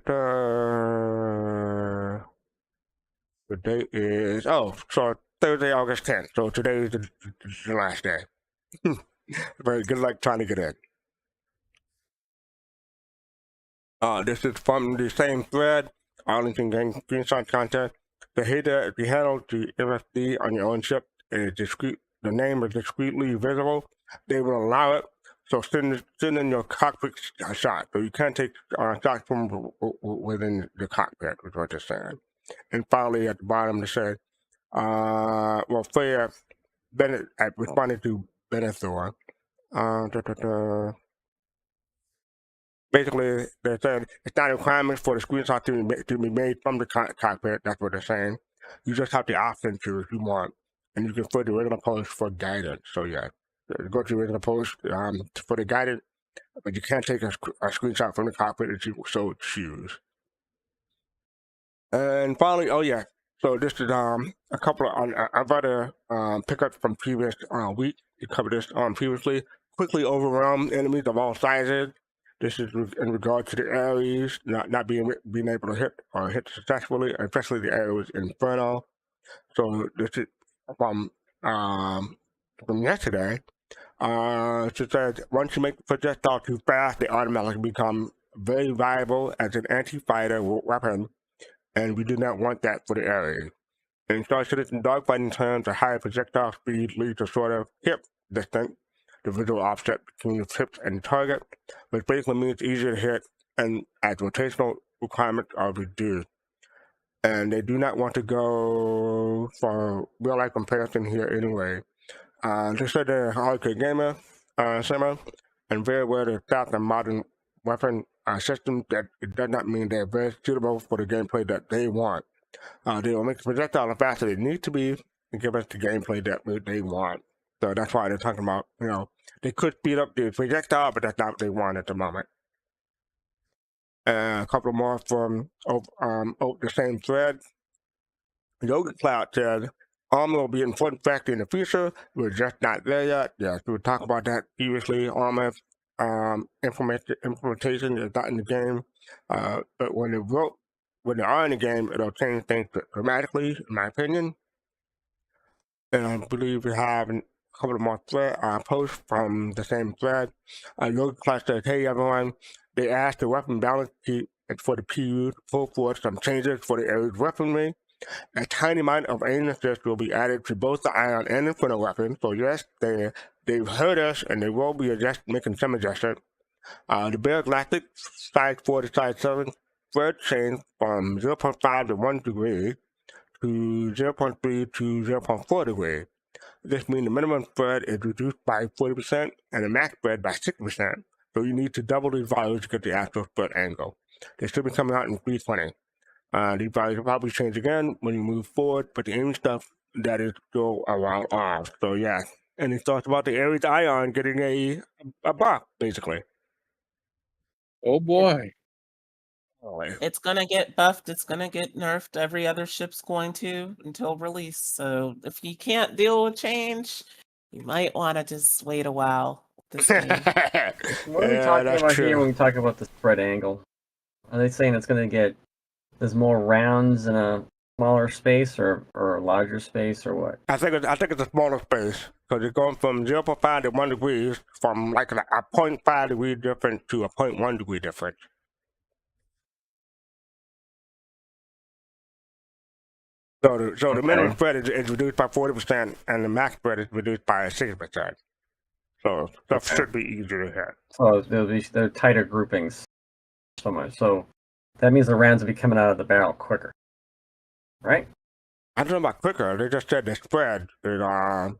Speaker 2: date is so Thursday, August 10th. So today is the last day. Very good luck trying to get in. This is from the same thread, Arlington Gang Screenshot Contest. The header, if you handle the MFD on your own ship, is discrete. The name is discreetly visible. They will allow it. So send in your cockpit shot. So you can't take shots from within the cockpit, is what they're saying. And finally, at the bottom, they say, Freya Bennett responded to Benethor. Basically, they said it's not a requirement for the screenshot to be made from the cockpit. That's what they're saying. You just have the option to if you want, and you can put the original post for guidance. So yeah, go to the original post for the guidance, but you can't take a screenshot from the cockpit if you so choose. And finally, so this is a couple of other pickups from previous week. You covered this previously. Quickly overwhelm enemies of all sizes. This is in regard to the Ares not being able to hit successfully, especially the Ares Inferno. So this is from yesterday. She said once you make the projectile too fast, they automatically become very viable as an anti-fighter weapon, and we do not want that for the Ares. In Star Citizen dogfighting terms, a higher projectile speed leads to sort of hip distance, the visual offset between the hips and the target, which basically means it's easier to hit and as rotational requirements are reduced. And they do not want to go for real-life comparison here anyway. They said they're a hardcore gamer, simmer, and very aware to adapt a modern weapon system that it does not mean they're very suitable for the gameplay that they want. They will make the projectile as fast as they need to be and give us the gameplay that they want. So that's why they're talking about, they could speed up the projectile, but that's not what they want at the moment. A couple more from the same thread. Yoga Cloud said, Armor will be in full effect in the future. We're just not there yet. Yes, we talked about that previously. Armor implementation is not in the game, but when they are in the game, it'll change things dramatically, in my opinion. And I believe we have a couple of more posts from the same thread. Yoga Class says, hey everyone, they asked the weapon balance sheet for the PTU to pull forward some changes for the Ares weaponry. A tiny amount of aim assist will be added to both the Ion and Inferno weapons. So yes, they've heard us and they will be making some adjustments. The Bear Galactic size 4 to size 7 spread change from 0.5 to 1 degree to 0.3 to 0.4 degree. This means the minimum spread is reduced by 40% and the max spread by 6%. So you need to double these values to get the actual spread angle. They should be coming out in 320. These values will probably change again when you move forward, but the aiming stuff, that is still around off. So yeah, and it talks about the Ares Ion getting a buff, basically.
Speaker 4: Oh boy.
Speaker 2: Really?
Speaker 6: It's gonna get buffed. It's gonna get nerfed. Every other ship's going to until release. So if you can't deal with change, you might want to just wait a while with this game.
Speaker 3: What are we
Speaker 2: Yeah,
Speaker 3: talking
Speaker 2: that's
Speaker 3: about here
Speaker 2: true.
Speaker 3: when we talk about the spread angle? Are they saying it's going to get there's more rounds in a smaller space or a larger space or what?
Speaker 2: I think it's a smaller space because it's going from 0.5 to 1 degrees, from like a 0.5 degree difference to a 0.1 degree difference. So the minimum spread is reduced by 40%, and the max spread is reduced by 60%. So stuff should be easier to hit.
Speaker 3: So they're tighter groupings, so much. So that means the rounds will be coming out of the barrel quicker, right?
Speaker 2: I don't know about quicker. They just said the spread is the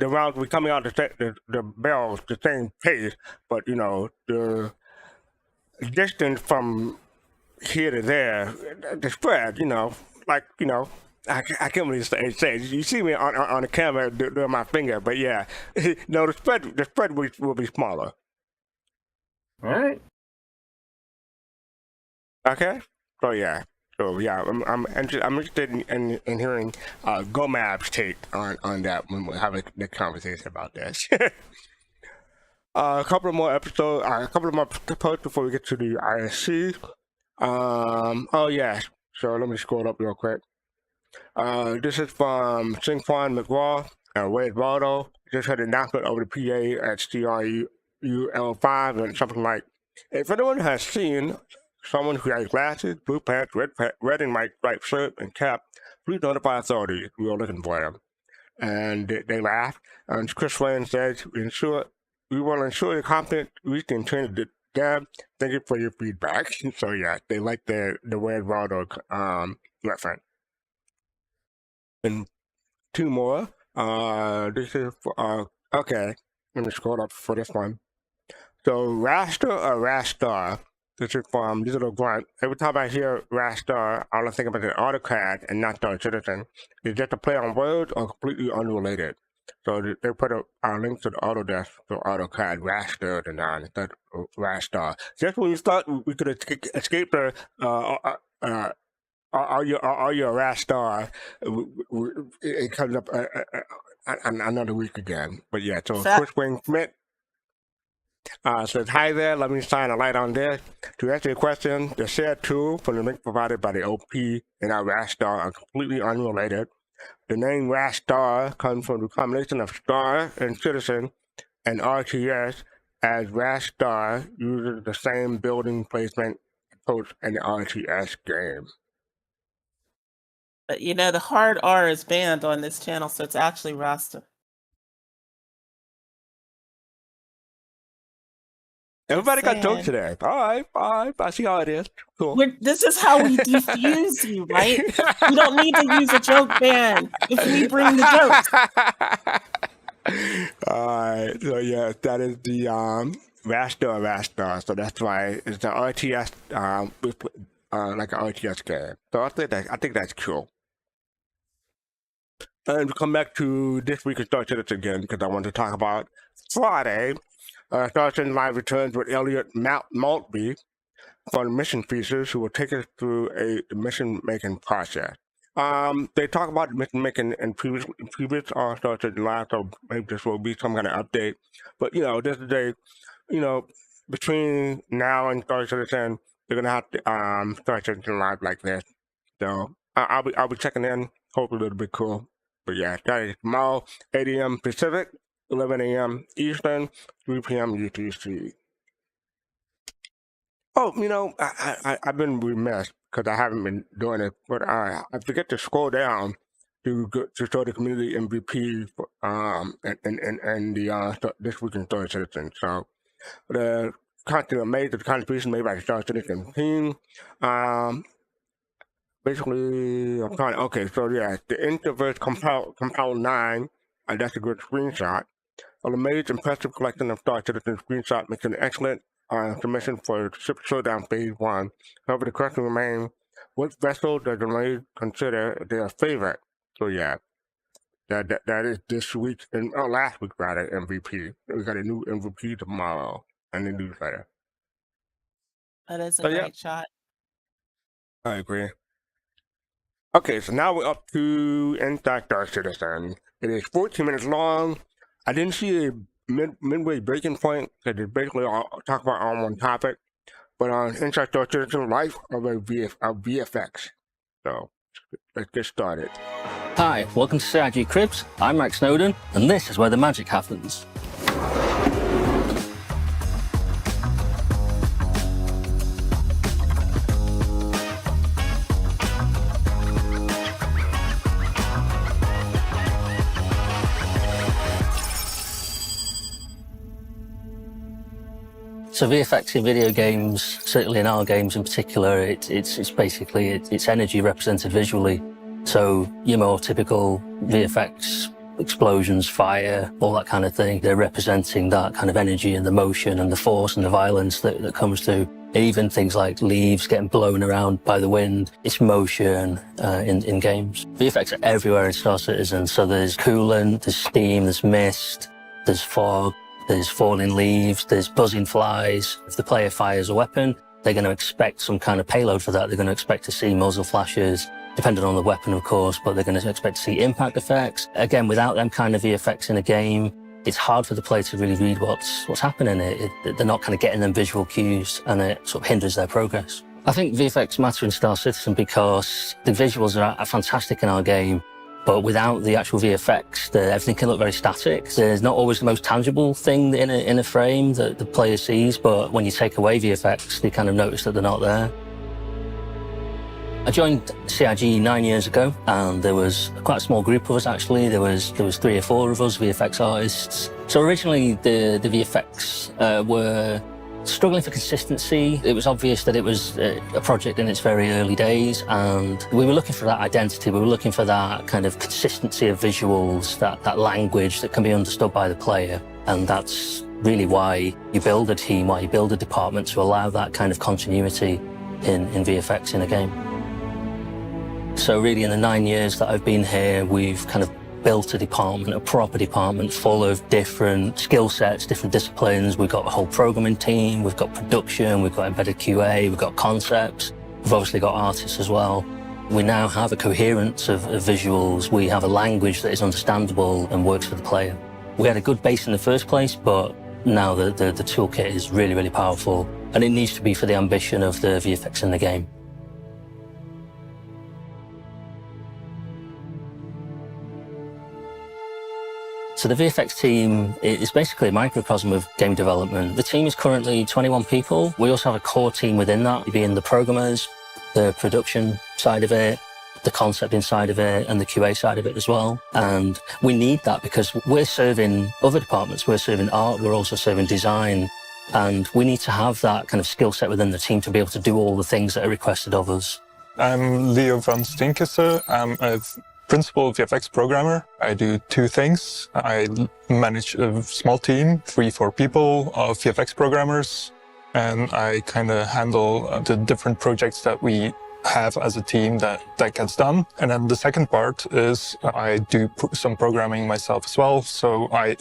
Speaker 2: rounds will be coming out the barrels the same pace, but the distance from here to there, the spread, I can't really say it. You see me on the camera doing my finger, but yeah, no, the spread will be smaller.
Speaker 3: All right.
Speaker 2: Okay. So yeah. I'm interested in hearing Gomab's take on that when we have the conversation about this. A couple of more episodes, a couple of more posts before we get to the ISC. Oh yeah. So let me scroll up real quick. This is from Singquan McGraw and Wade Waldo. Just had an announcement over the PA at CRUL5 and something like, if anyone has seen someone who has glasses, blue pants, red and white striped shirt and cap, please notify authorities. We are looking for them. And they laughed. And Chris Wayne says, we will ensure your content reach the intended deb. Thank you for your feedback. So yeah, they like the Wade Waldo reference. And two more. This is for, okay. Let me scroll up for this one. So Raster or Rastar. This is from Digital Grunt. Every time I hear Rastar, I don't think about an AutoCAD and not Star Citizen. It's just a play on words or completely unrelated. So they put a link to the Autodesk for AutoCAD Raster and instead of Rastar. Just when you thought we could escape the are you a Rastar? It comes up another week again. But yeah, so Chris Wayne Smith says, hi there, let me shine a light on this. To answer your question, the shared tool from the link provided by the OP and our Rastar are completely unrelated. The name Rastar comes from the combination of star and citizen and RTS, as Rastar uses the same building placement approach in the RTS game.
Speaker 6: But the hard R is banned on this channel, so it's actually Rasta.
Speaker 2: Everybody got jokes today. All right. I see how it is. Cool.
Speaker 6: This is how we defuse you, right? You don't need to use a joke ban if we bring the jokes.
Speaker 2: All right. So yeah, that is the Rastar. So that's why it's the RTS like an RTS game. So I think that's cool. And we come back to this week of Star Citizen again because I want to talk about Friday. Star Citizen Live returns with Elliot Maltby from Mission Features, who will take us through the mission making process. They talk about mission making in previous Star Citizen Live, so maybe this will be some kind of update. But this is between now and Star Citizen, they're gonna have to Star Citizen Live like this. So I'll be checking in. Hopefully it'll be cool. But yeah, that is tomorrow, 8 a.m. Pacific, 11 a.m. Eastern, 3 p.m. UTC. Oh, I've been remiss because I haven't been doing it, but I forget to scroll down to show the community MVP and the this week in Star Citizen. So the contribution made by the Star Citizen team. Basically, I'm trying. Okay, so yeah, the Interverse Compile 9. That's a good screenshot. An amazing, impressive collection of Star Citizen screenshots makes an excellent submission for Ship Showdown Phase 1. However, the question remains, what vessel does the Marines consider their favorite? So yeah, that is this week, last week rather, MVP. We got a new MVP tomorrow in the newsletter.
Speaker 6: That is a
Speaker 2: So, yeah.
Speaker 6: great shot.
Speaker 2: I agree. Okay, so now we're up to Inside Star Citizen. It is 14 minutes long. I didn't see a midway breaking point because it's basically all talk about on one topic. But on Inside Star Citizen, life of a VFX. So let's get started.
Speaker 7: Hi, welcome to CIG Cribs. I'm Max Snowden, and this is where the magic happens. So VFX in video games, certainly in our games in particular, it's basically it's energy represented visually. So your more typical VFX explosions, fire, all that kind of thing, they're representing that kind of energy and the motion and the force and the violence that comes through. Even things like leaves getting blown around by the wind, it's motion in games. VFX are everywhere in Star Citizen, so there's coolant, there's steam, there's mist, there's fog, there's falling leaves, there's buzzing flies. If the player fires a weapon, they're going to expect some kind of payload for that. They're going to expect to see muzzle flashes, depending on the weapon, of course, but they're going to expect to see impact effects. Again, without them kind of VFX in a game, it's hard for the player to really read what's happening. They're not kind of getting them visual cues, and it sort of hinders their progress. I think VFX matter in Star Citizen because the visuals are fantastic in our game, but without the actual VFX, everything can look very static. There's not always the most tangible thing in a frame that the player sees, but when you take away VFX, they kind of notice that they're not there. I joined CIG 9 years ago, and there was quite a small group of us actually. There was 3 or 4 of us VFX artists. So originally the VFX were struggling for consistency. It was obvious that it was a project in its very early days, and we were looking for that identity. We were looking for that kind of consistency of visuals, that language that can be understood by the player. And that's really why you build a team, why you build a department, to allow that kind of continuity in VFX in a game. So really in the 9 years that I've been here, we've kind of built a department, a proper department full of different skill sets, different disciplines. We've got a whole programming team, we've got production, we've got embedded QA, we've got concepts. We've obviously got artists as well. We now have a coherence of visuals. We have a language that is understandable and works for the player. We had a good base in the first place, but now the toolkit is really, really powerful, and it needs to be for the ambition of the VFX in the game. So the VFX team is basically a microcosm of game development. The team is currently 21 people. We also have a core team within that, being the programmers, the production side of it, the concept inside of it, and the QA side of it as well. And we need that because we're serving other departments. We're serving art, we're also serving design. And we need to have that kind of skill set within the team to be able to do all the things that are requested of us.
Speaker 8: I'm Leo van Stinkesse. I'm a principal VFX programmer. I do 2 things. I manage a small team, 3-4 people of VFX programmers, and I kind of handle the different projects that we have as a team that gets done. And then the second part is I do some programming myself as well. So I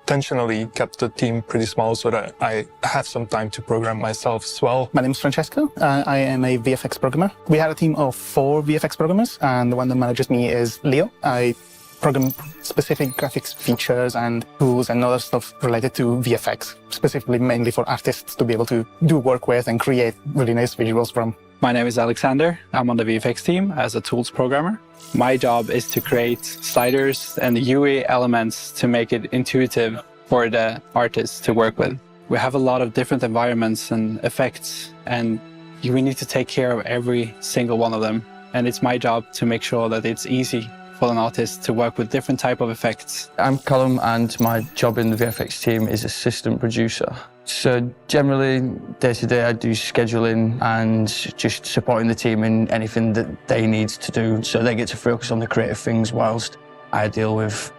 Speaker 8: intentionally kept the team pretty small so that I have some time to program myself as well.
Speaker 9: My name is Francesco. I am a VFX programmer. We had a team of 4 VFX programmers, and the one that manages me is Leo. I program specific graphics features and tools and other stuff related to VFX, specifically mainly for artists to be able to do work with and create really nice visuals from.
Speaker 10: My name is Alexander. I'm on the VFX team as a tools programmer. My job is to create sliders and UI elements to make it intuitive for the artists to work with. We have a lot of different environments and effects, and we need to take care of every single one of them. And it's my job to make sure that it's easy for an artist to work with different type of effects.
Speaker 11: I'm Callum, and my job in the VFX team is assistant producer. So generally, day to day, I do scheduling and just supporting the team in anything that they need to do. So they get to focus on the creative things whilst I deal with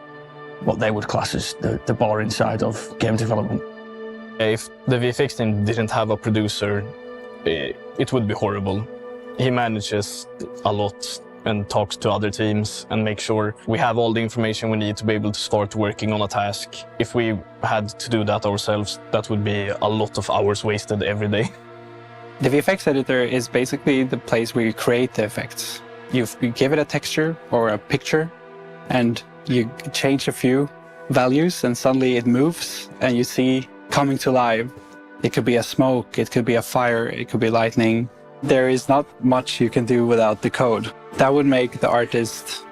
Speaker 11: what they would class as the boring side of game development.
Speaker 12: If the VFX team didn't have a producer, it would be horrible. He manages a lot and talks to other teams and make sure we have all the information we need to be able to start working on a task. If we had to do that ourselves, that would be a lot of hours wasted every day.
Speaker 10: The VFX editor is basically the place where you create the effects. You give it a texture or a picture, and you change a few values, and suddenly it moves, and you see coming to life. It could be a smoke, it could be a fire, it could be lightning. There is not much you can do without the code. That would make the artist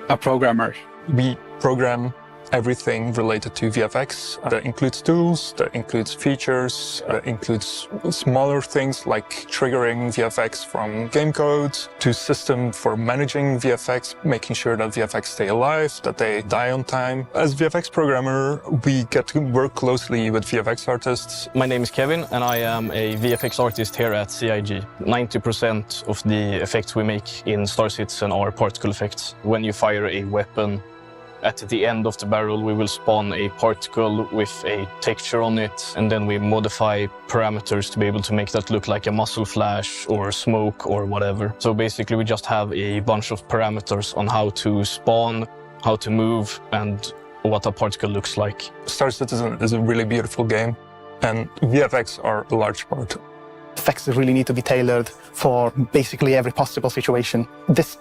Speaker 10: a programmer.
Speaker 8: We program everything related to VFX. That includes tools, that includes features, that includes smaller things like triggering VFX from game code to system for managing VFX, making sure that VFX stay alive, that they die on time. As VFX programmer, we get to work closely with VFX artists.
Speaker 12: My name is Kevin, and I am a VFX artist here at CIG. 90% of the effects we make in Star Citizen are particle effects. When you fire a weapon, at the end of the barrel, we will spawn a particle with a texture on it, and then we modify parameters to be able to make that look like a muzzle flash or smoke or whatever. So basically, we just have a bunch of parameters on how to spawn, how to move, and what a particle looks like.
Speaker 8: Star Citizen is a really beautiful game, and VFX are a large part.
Speaker 9: Effects really need to be tailored for basically every possible situation. This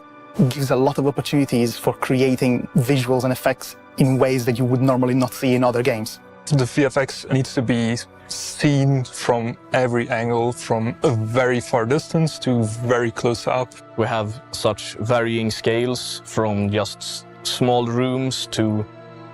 Speaker 9: gives a lot of opportunities for creating visuals and effects in ways that you would normally not see in other games.
Speaker 8: The VFX needs to be seen from every angle, from a very far distance to very close up.
Speaker 12: We have such varying scales, from just small rooms to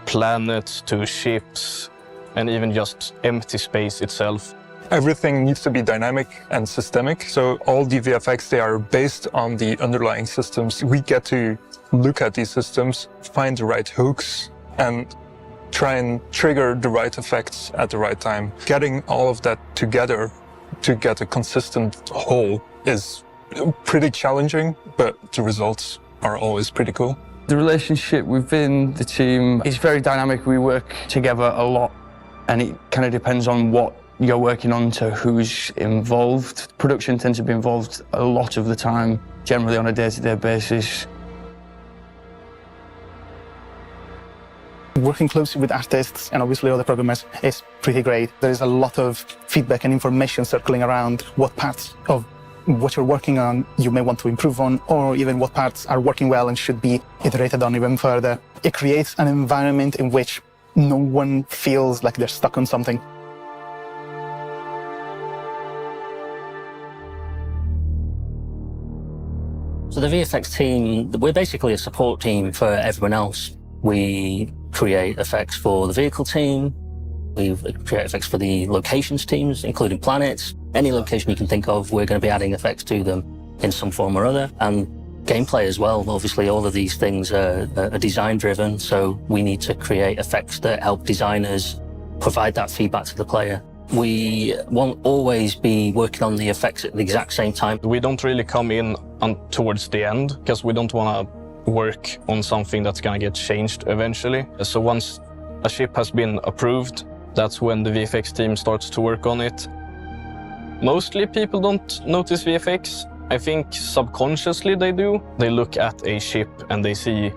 Speaker 12: planets to ships, and even just empty space itself.
Speaker 8: Everything needs to be dynamic and systemic, so all the VFX, they are based on the underlying systems. We get to look at these systems, find the right hooks, and try and trigger the right effects at the right time. Getting all of that together to get a consistent whole is pretty challenging, but the results are always pretty cool.
Speaker 11: The relationship within the team is very dynamic. We work together a lot, and it kind of depends on what you're working on to who's involved. Production tends to be involved a lot of the time, generally on a day-to-day basis.
Speaker 9: Working closely with artists and obviously other programmers is pretty great. There is a lot of feedback and information circling around what parts of what you're working on you may want to improve on, or even what parts are working well and should be iterated on even further. It creates an environment in which no one feels like they're stuck on something.
Speaker 7: So the VFX team, we're basically a support team for everyone else. We create effects for the vehicle team. We create effects for the locations teams, including planets. Any location you can think of, we're going to be adding effects to them in some form or other. And gameplay as well. Obviously, all of these things are design-driven, so we need to create effects that help designers provide that feedback to the player. We won't always be working on the effects at the exact same time.
Speaker 12: We don't really come in towards the end, because we don't want to work on something that's going to get changed eventually. So once a ship has been approved, that's when the VFX team starts to work on it. Mostly people don't notice VFX. I think subconsciously they do. They look at a ship and they see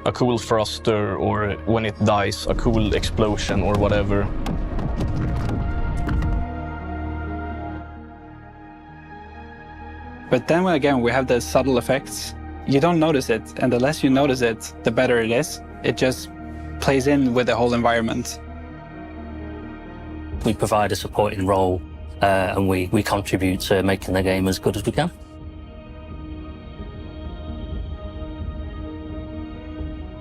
Speaker 12: a cool thruster, or when it dies, a cool explosion or whatever.
Speaker 10: But then again, we have the subtle effects. You don't notice it, and the less you notice it, the better it is. It just plays in with the whole environment.
Speaker 7: We provide a supporting role, and we contribute to making the game as good as we can.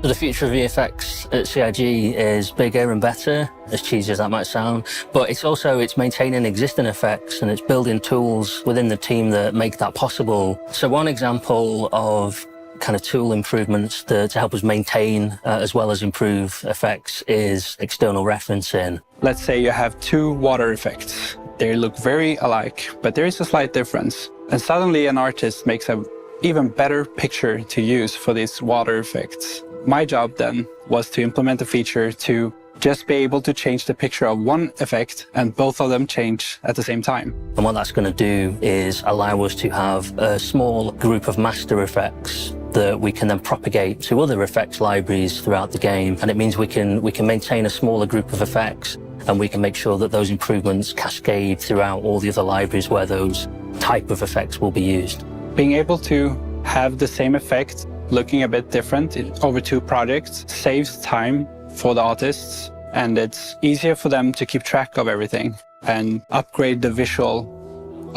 Speaker 7: So the future of VFX at CIG is bigger and better, as cheesy as that might sound, but it's maintaining existing effects, and it's building tools within the team that make that possible. So one example of kind of tool improvements to help us maintain as well as improve effects is external referencing.
Speaker 10: Let's say you have two water effects. They look very alike, but there is a slight difference. And suddenly an artist makes an even better picture to use for these water effects. My job then was to implement a feature to just be able to change the picture of one effect and both of them change at the same time.
Speaker 7: And what that's going to do is allow us to have a small group of master effects that we can then propagate to other effects libraries throughout the game. And it means we can maintain a smaller group of effects, and we can make sure that those improvements cascade throughout all the other libraries where those type of effects will be used.
Speaker 10: Being able to have the same effect looking a bit different over 2 projects saves time for the artists, and it's easier for them to keep track of everything and upgrade the visual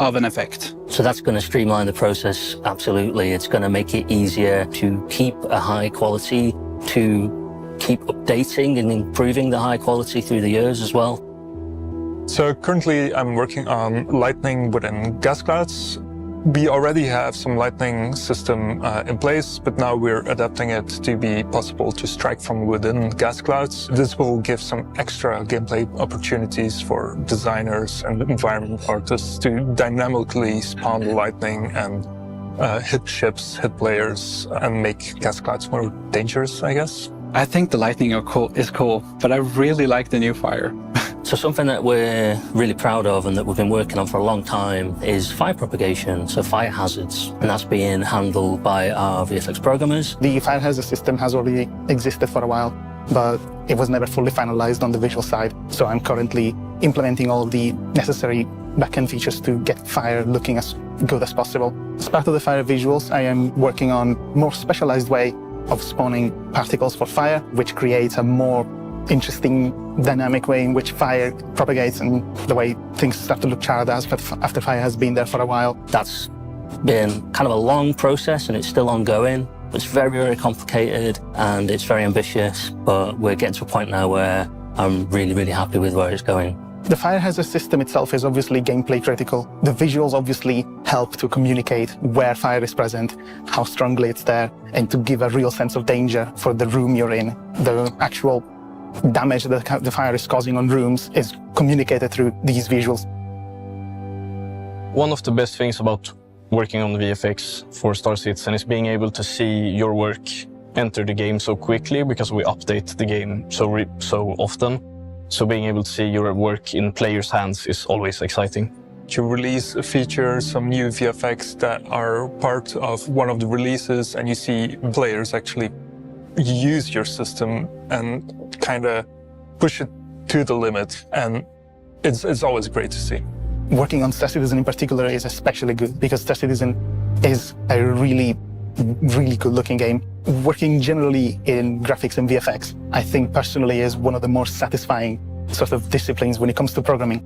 Speaker 10: of an effect.
Speaker 7: So that's going to streamline the process, absolutely. It's going to make it easier to keep a high quality, to keep updating and improving the high quality through the years as well.
Speaker 8: So currently I'm working on lighting within gas clouds. We already have some lighting system in place, but now we're adapting it to be possible to strike from within gas clouds. This will give some extra gameplay opportunities for designers and environment artists to dynamically spawn lightning and hit ships, hit players, and make gas clouds more dangerous, I guess.
Speaker 10: I think the lightning is cool, but I really like the new fire.
Speaker 7: So something that we're really proud of and that we've been working on for a long time is fire propagation, so fire hazards, and that's being handled by our VFX programmers.
Speaker 9: The fire hazard system has already existed for a while, but it was never fully finalized on the visual side. So I'm currently implementing all of the necessary backend features to get fire looking as good as possible. As part of the fire visuals, I am working on a more specialized way of spawning particles for fire, which creates a more interesting dynamic way in which fire propagates and the way things start to look charred after fire has been there for a while.
Speaker 7: That's been kind of a long process and it's still ongoing. It's very, very complicated and it's very ambitious, but we're getting to a point now where I'm really, really happy with where it's going.
Speaker 9: The fire hazard system itself is obviously gameplay critical. The visuals obviously help to communicate where fire is present, how strongly it's there, and to give a real sense of danger for the room you're in. The actual damage that the fire is causing on rooms is communicated through these visuals.
Speaker 12: One of the best things about working on VFX for Star Citizen is being able to see your work enter the game so quickly because we update the game so often. So being able to see your work in players' hands is always exciting.
Speaker 8: To release a feature, some new VFX that are part of one of the releases, and you see players actually use your system and kind of push it to the limit, and it's always great to see.
Speaker 9: Working on Star Citizen in particular is especially good because Star Citizen is a really, really good looking game. Working generally in graphics and VFX, I think personally is one of the more satisfying sort of disciplines when it comes to programming.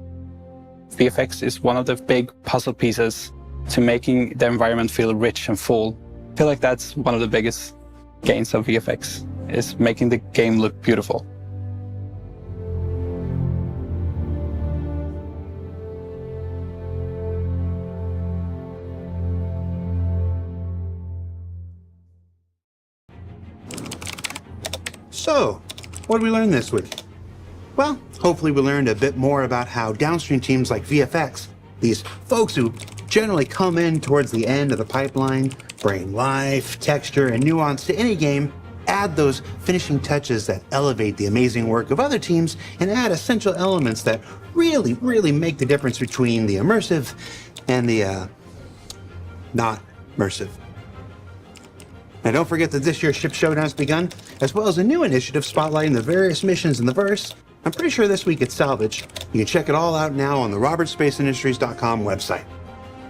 Speaker 10: VFX is one of the big puzzle pieces to making the environment feel rich and full. I feel like that's one of the biggest gains of VFX, is making the game look beautiful.
Speaker 13: So, what did we learn this week? Well, hopefully we learned a bit more about how downstream teams like VFX, these folks who generally come in towards the end of the pipeline, bring life, texture, and nuance to any game, add those finishing touches that elevate the amazing work of other teams, and add essential elements that really, really make the difference between the immersive and the, not immersive. Now don't forget that this year's Ship Showdown has begun, as well as a new initiative spotlighting the various missions in the verse. I'm pretty sure this week it's salvaged. You can check it all out now on the robertsspaceindustries.com website.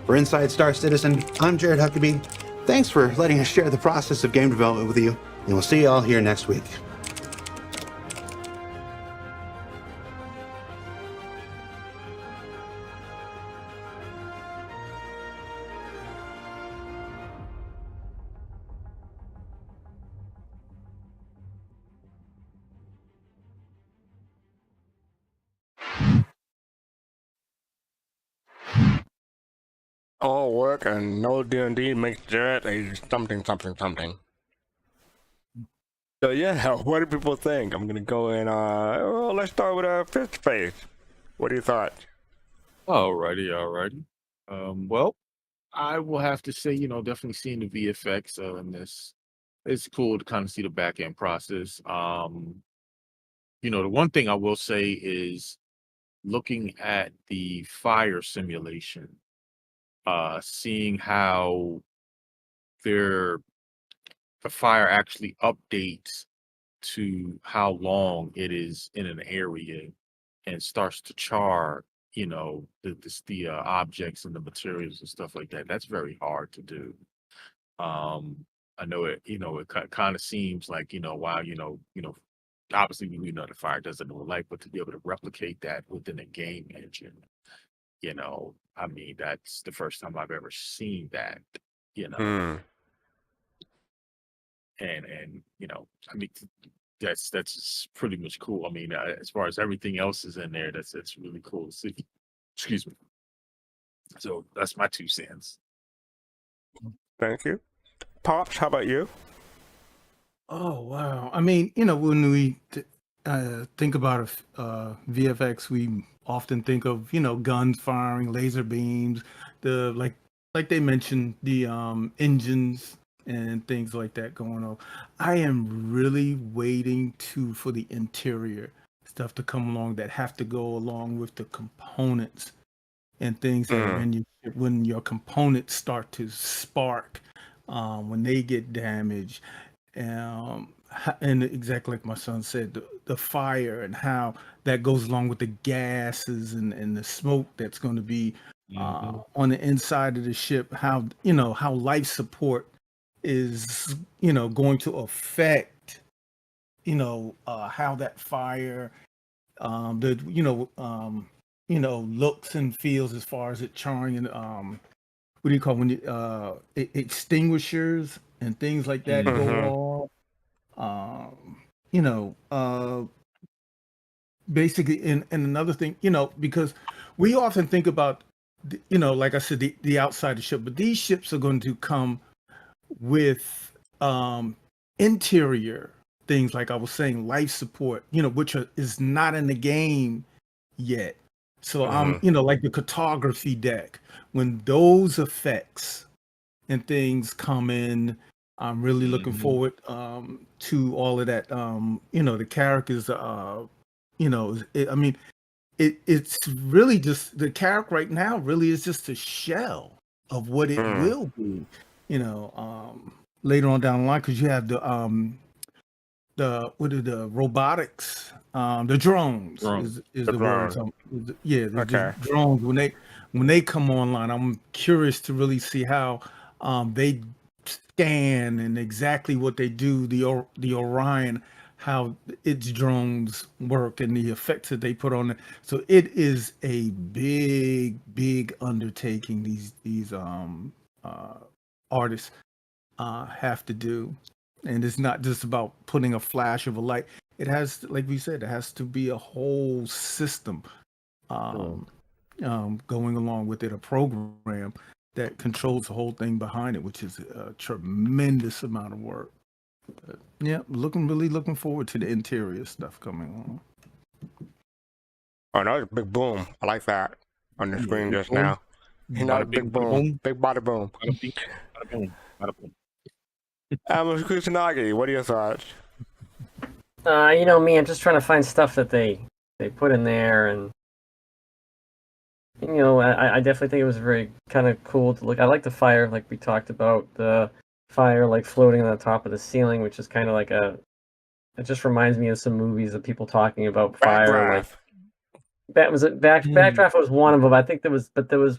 Speaker 13: For Inside Star Citizen, I'm Jared Huckabee. Thanks for letting us share the process of game development with you, and we'll see you all here next week.
Speaker 2: All work and no D&D makes Jared a something. So yeah, what do people think? I'm gonna go in, well, let's start with Fifth Phase. What do you thought?
Speaker 4: Alrighty. Well, I will have to say, definitely seeing the VFX in this, it's cool to kind of see the back end process. The one thing I will say is looking at the fire simulation, seeing how the fire actually updates to how long it is in an area and starts to char, the objects and the materials and stuff like that. That's very hard to do. I know it, it kind of seems like, while, obviously we know the fire doesn't know light, but to be able to replicate that within a game engine, I mean, that's the first time I've ever seen that,
Speaker 2: Mm.
Speaker 4: and I mean, that's pretty much cool. I mean, as far as everything else is in there, that's really cool to see. Excuse me. So that's my 2 cents.
Speaker 2: Thank you. Pops, how about you?
Speaker 5: Oh wow! I mean, when we think about VFX, we often think of guns firing, laser beams, the like they mentioned the engines and things like that going on. I am really waiting for the interior stuff to come along that have to go along with the components and things that are in you when your components start to spark, when they get damaged. And exactly like my son said, the fire and how that goes along with the gases and the smoke that's going to be on the inside of the ship, how how life support is going to affect how that fire the looks and feels as far as it charring and what do you call when extinguishers and things like that go off. Basically, and another thing, because we often think about, like I said, the outside of the ship, but these ships are going to come with interior things, like I was saying, life support, which is not in the game yet. So like the cartography deck, when those effects and things come in, I'm really looking forward to all of that. The characters, it's really just the character right now really is just a shell of what it will be, later on down the line, because you have the robotics, the drones is the word. The drones, when they come online, I'm curious to really see how they scan and exactly what they do, the Orion, how its drones work and the effects that they put on it. So it is a big undertaking these artists have to do. And it's not just about putting a flash of a light. It has, like we said, it has to be a whole system going along with it, a program that controls the whole thing behind it, which is a tremendous amount of work. But, yeah, really looking forward to the interior stuff coming on.
Speaker 2: Oh, that was a big boom. I like that on the screen just
Speaker 4: boom.
Speaker 2: now. Big boom. Big body boom.
Speaker 4: Bada boom. Bada boom.
Speaker 2: Kusanagi, what are your thoughts?
Speaker 3: Me, I'm just trying to find stuff that they put in there, and I definitely think it was very kind of cool to look. I like the fire, like we talked about, the fire like floating on the top of the ceiling, which is kind of like it just reminds me of some movies of people talking about fire. Backdraft was one of them. I think there was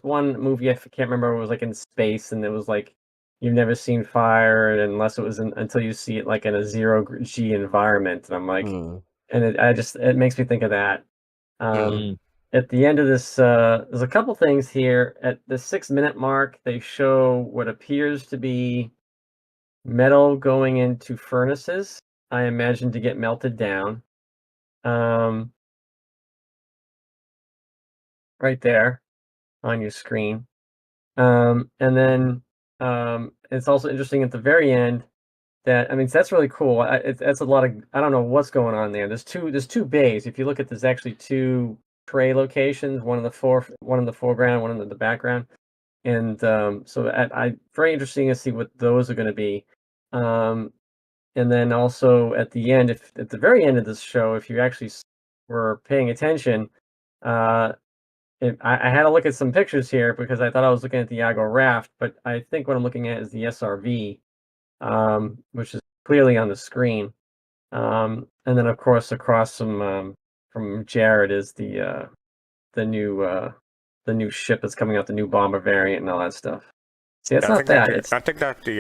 Speaker 3: one movie, I can't remember, it was like in space, and it was like you've never seen fire unless it was until you see it like in a 0G environment, and I'm like, and it makes me think of that. At the end of this, there's a couple things here. At the 6-minute mark, they show what appears to be metal going into furnaces, I imagine, to get melted down. Right there on your screen. And then it's also interesting at the very end that, I mean, that's really cool. That's a lot of, I don't know what's going on there. There's two bays. If you look at, there's actually 2 tray locations, one in the foreground, one in the background. And so I very interesting to see what those are going to be. And then also at the end, at the very end of this show, if you actually were paying attention, I had to look at some pictures here because I thought I was looking at the Iago raft, but I think what I'm looking at is the SRV, which is clearly on the screen. And then, of course, across from Jared is the the new ship that's coming out, the new bomber variant and all that stuff. See, it's
Speaker 2: I
Speaker 3: not
Speaker 2: think
Speaker 3: bad.
Speaker 2: I think that's the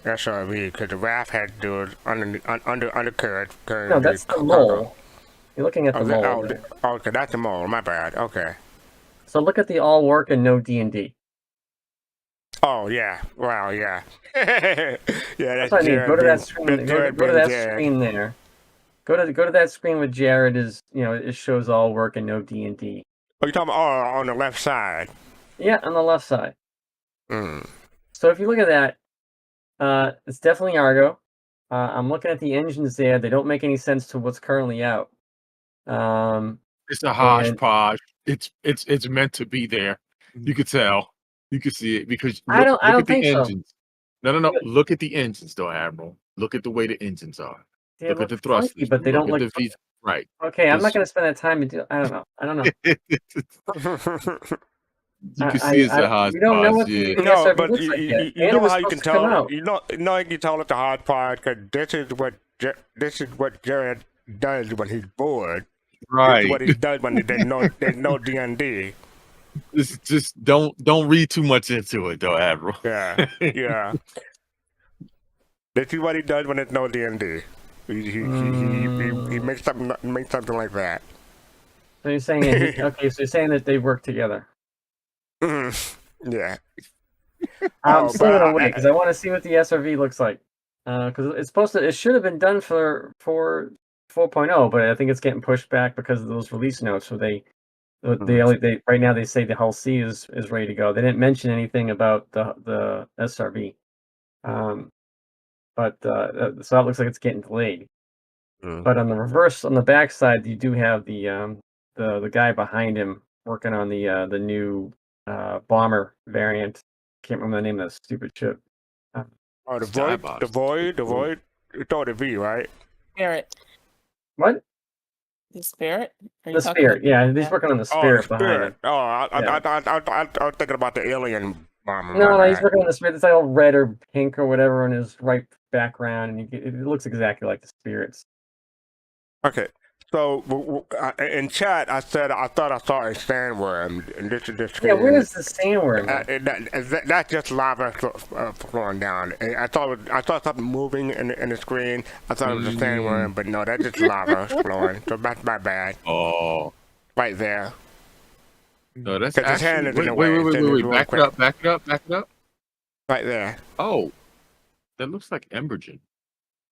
Speaker 2: SRV because the RAF had to do it undercurrent.
Speaker 3: No, that's the mole. You're looking at the mole.
Speaker 2: Okay, that's the mole. My bad. Okay.
Speaker 3: So look at the all work and no D&D.
Speaker 2: Oh yeah. Wow. Yeah. Yeah.
Speaker 3: That's what I mean. Go to that screen. Go to that screen there. Go to that screen with Jared. It shows all work and no D&D.
Speaker 2: Oh, you're talking about on the left side?
Speaker 3: Yeah, on the left side.
Speaker 2: Mm.
Speaker 3: So if you look at that, it's definitely Argo. I'm looking at the engines there. They don't make any sense to what's currently out.
Speaker 4: It's a hodgepodge. It's meant to be there. You could tell. You could see it because
Speaker 3: I don't think
Speaker 4: the
Speaker 3: so.
Speaker 4: engines. No. Look at the engines, though, Admiral. Look at the way the engines are.
Speaker 3: They
Speaker 4: Look at
Speaker 3: look
Speaker 4: the thrusters.
Speaker 3: funky, but they don't look
Speaker 4: right.
Speaker 3: Okay, I'm not going to spend that time to do. I don't know.
Speaker 4: You can see it's a hodgepodge.
Speaker 3: We don't know what the SRV looks like yet.
Speaker 2: You know how you can tell. You know you can tell it's a hodgepodge because this is what Jared does when he's bored.
Speaker 4: Right.
Speaker 2: This is what he does when there's no D&D.
Speaker 4: Just don't read too much into it, though, Admiral.
Speaker 2: Yeah. This is what he does when there's no D&D. He makes something like that.
Speaker 3: So you're saying okay? So you're saying that they work together?
Speaker 2: Yeah.
Speaker 3: I'm still gonna wait because I want to see what the SRV looks like. Because it should have been done for 4.0, but I think it's getting pushed back because of those release notes. So they right now they say the Hull C is ready to go. They didn't mention anything about the SRV. So that looks like it's getting delayed. But on the back side, you do have the guy behind him working on the new bomber variant. Can't remember the name of that stupid ship.
Speaker 2: The void. You thought the V, right?
Speaker 6: Spirit.
Speaker 3: What?
Speaker 6: The Spirit?
Speaker 3: The Spirit, yeah. He's working on the Spirit behind him.
Speaker 2: Oh, I was thinking about the alien bomber.
Speaker 3: No, he's working on the Spirit. It's like all red or pink or whatever on his right background, and it looks exactly like the Spirits.
Speaker 2: Okay, so in chat, I said I thought I saw a sandworm, and this is the screen.
Speaker 3: Yeah, where is the sandworm?
Speaker 2: That's just lava flowing down. And I saw something moving in the screen. I thought it was a sandworm, but no, that's just lava flowing. So that's my bad.
Speaker 4: Oh,
Speaker 2: right there.
Speaker 4: No, that's
Speaker 2: his hand is in the
Speaker 4: wait.
Speaker 2: way.
Speaker 4: Back it up.
Speaker 2: Right there.
Speaker 4: Oh, that looks like Embergen.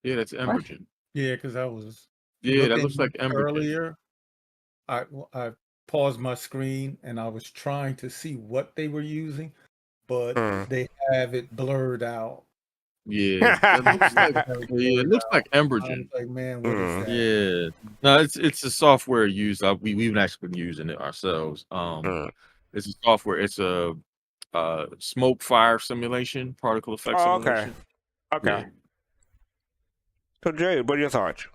Speaker 4: Yeah, that's Embergen.
Speaker 5: Yeah, because I was.
Speaker 4: Yeah, that looks like Embergen.
Speaker 5: Earlier, I paused my screen and I was trying to see what they were using, but they have it blurred out.
Speaker 4: Yeah, it looks like Embergen.
Speaker 5: Like, man, what is that?
Speaker 4: Yeah, no, it's a software used. We've actually been using it ourselves. It's a software. It's a smoke fire simulation, particle effect simulation.
Speaker 2: Okay.
Speaker 4: Yeah.
Speaker 2: So Jay, what are your thoughts?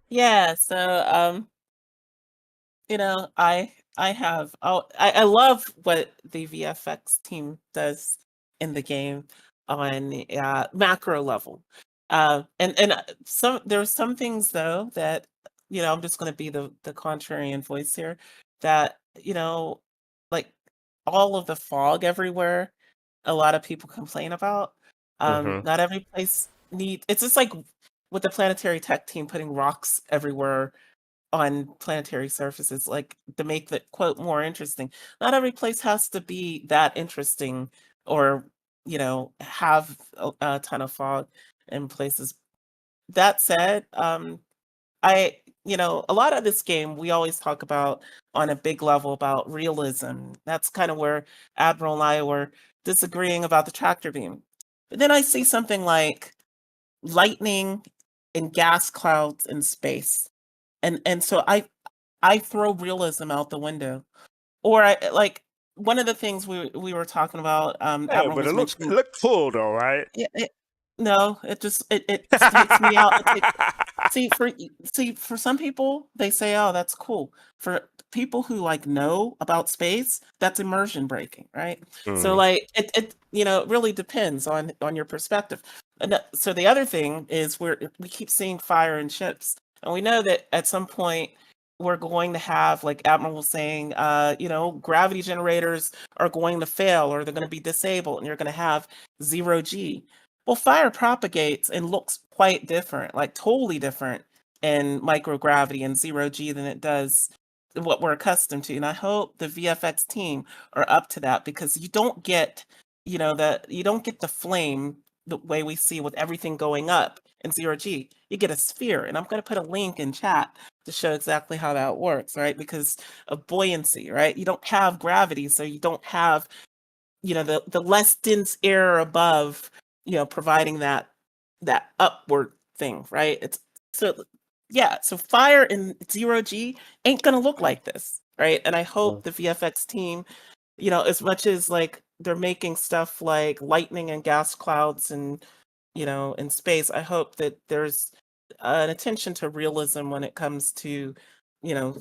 Speaker 6: Yeah, so I love what the VFX team does in the game on macro level. And there's some things though that I'm just going to be the contrarian voice here that like all of the fog everywhere a lot of people complain about. Not every place it's just like with the planetary tech team putting rocks everywhere on planetary surfaces, like to make the quote more interesting. Not every place has to be that interesting or have a ton of fog in places. That said, a lot of this game we always talk about on a big level about realism. That's kind of where Admiral and I were disagreeing about the tractor beam. But then I see something like lightning and gas clouds in space, and so I throw realism out the window. Or I like one of the things we were talking about.
Speaker 2: Yeah, but it looks cool though, right?
Speaker 6: No, it takes me out. For some people, they say, "Oh, that's cool." For people who know about space, that's immersion breaking, right? So it really depends on your perspective. And so the other thing is we keep seeing fire in ships, and we know that at some point we're going to have, like Admiral was saying, gravity generators are going to fail or they're going to be disabled and you're going to have 0G. Well, fire propagates and looks quite different, like totally different in microgravity and 0G than it does what we're accustomed to. And I hope the VFX team are up to that, because you don't get, you don't get the flame the way we see with everything going up in 0G. You get a sphere, and I'm going to put a link in chat to show exactly how that works, right? Because of buoyancy, right? You don't have gravity, so you don't have, the less dense air above, providing that upward thing, right? So fire in 0G ain't gonna look like this, right? And I hope the VFX team, as much as like they're making stuff like lightning and gas clouds and in space, I hope that there's an attention to realism when it comes to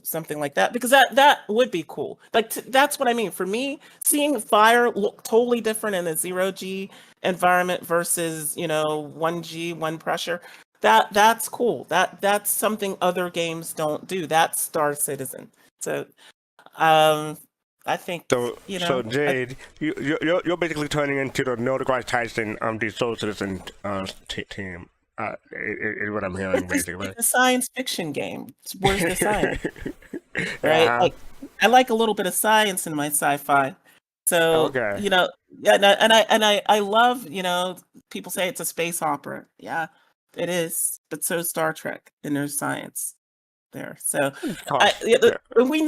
Speaker 6: something like that, because that would be cool. Like that's what I mean. For me, seeing fire look totally different in a 0G environment versus 1G, one pressure, that's cool. That's something other games don't do. That's Star Citizen. So I think
Speaker 2: So Jade, you're basically turning into the Neil deGrasse Tyson the Soul Citizen team. Is what I'm hearing, basically.
Speaker 6: It's a science fiction game. Where's the science? Right? Like, I like a little bit of science in my sci-fi. So I love, people say it's a space opera. Yeah, it is. But so is Star Trek, and there's science there. So we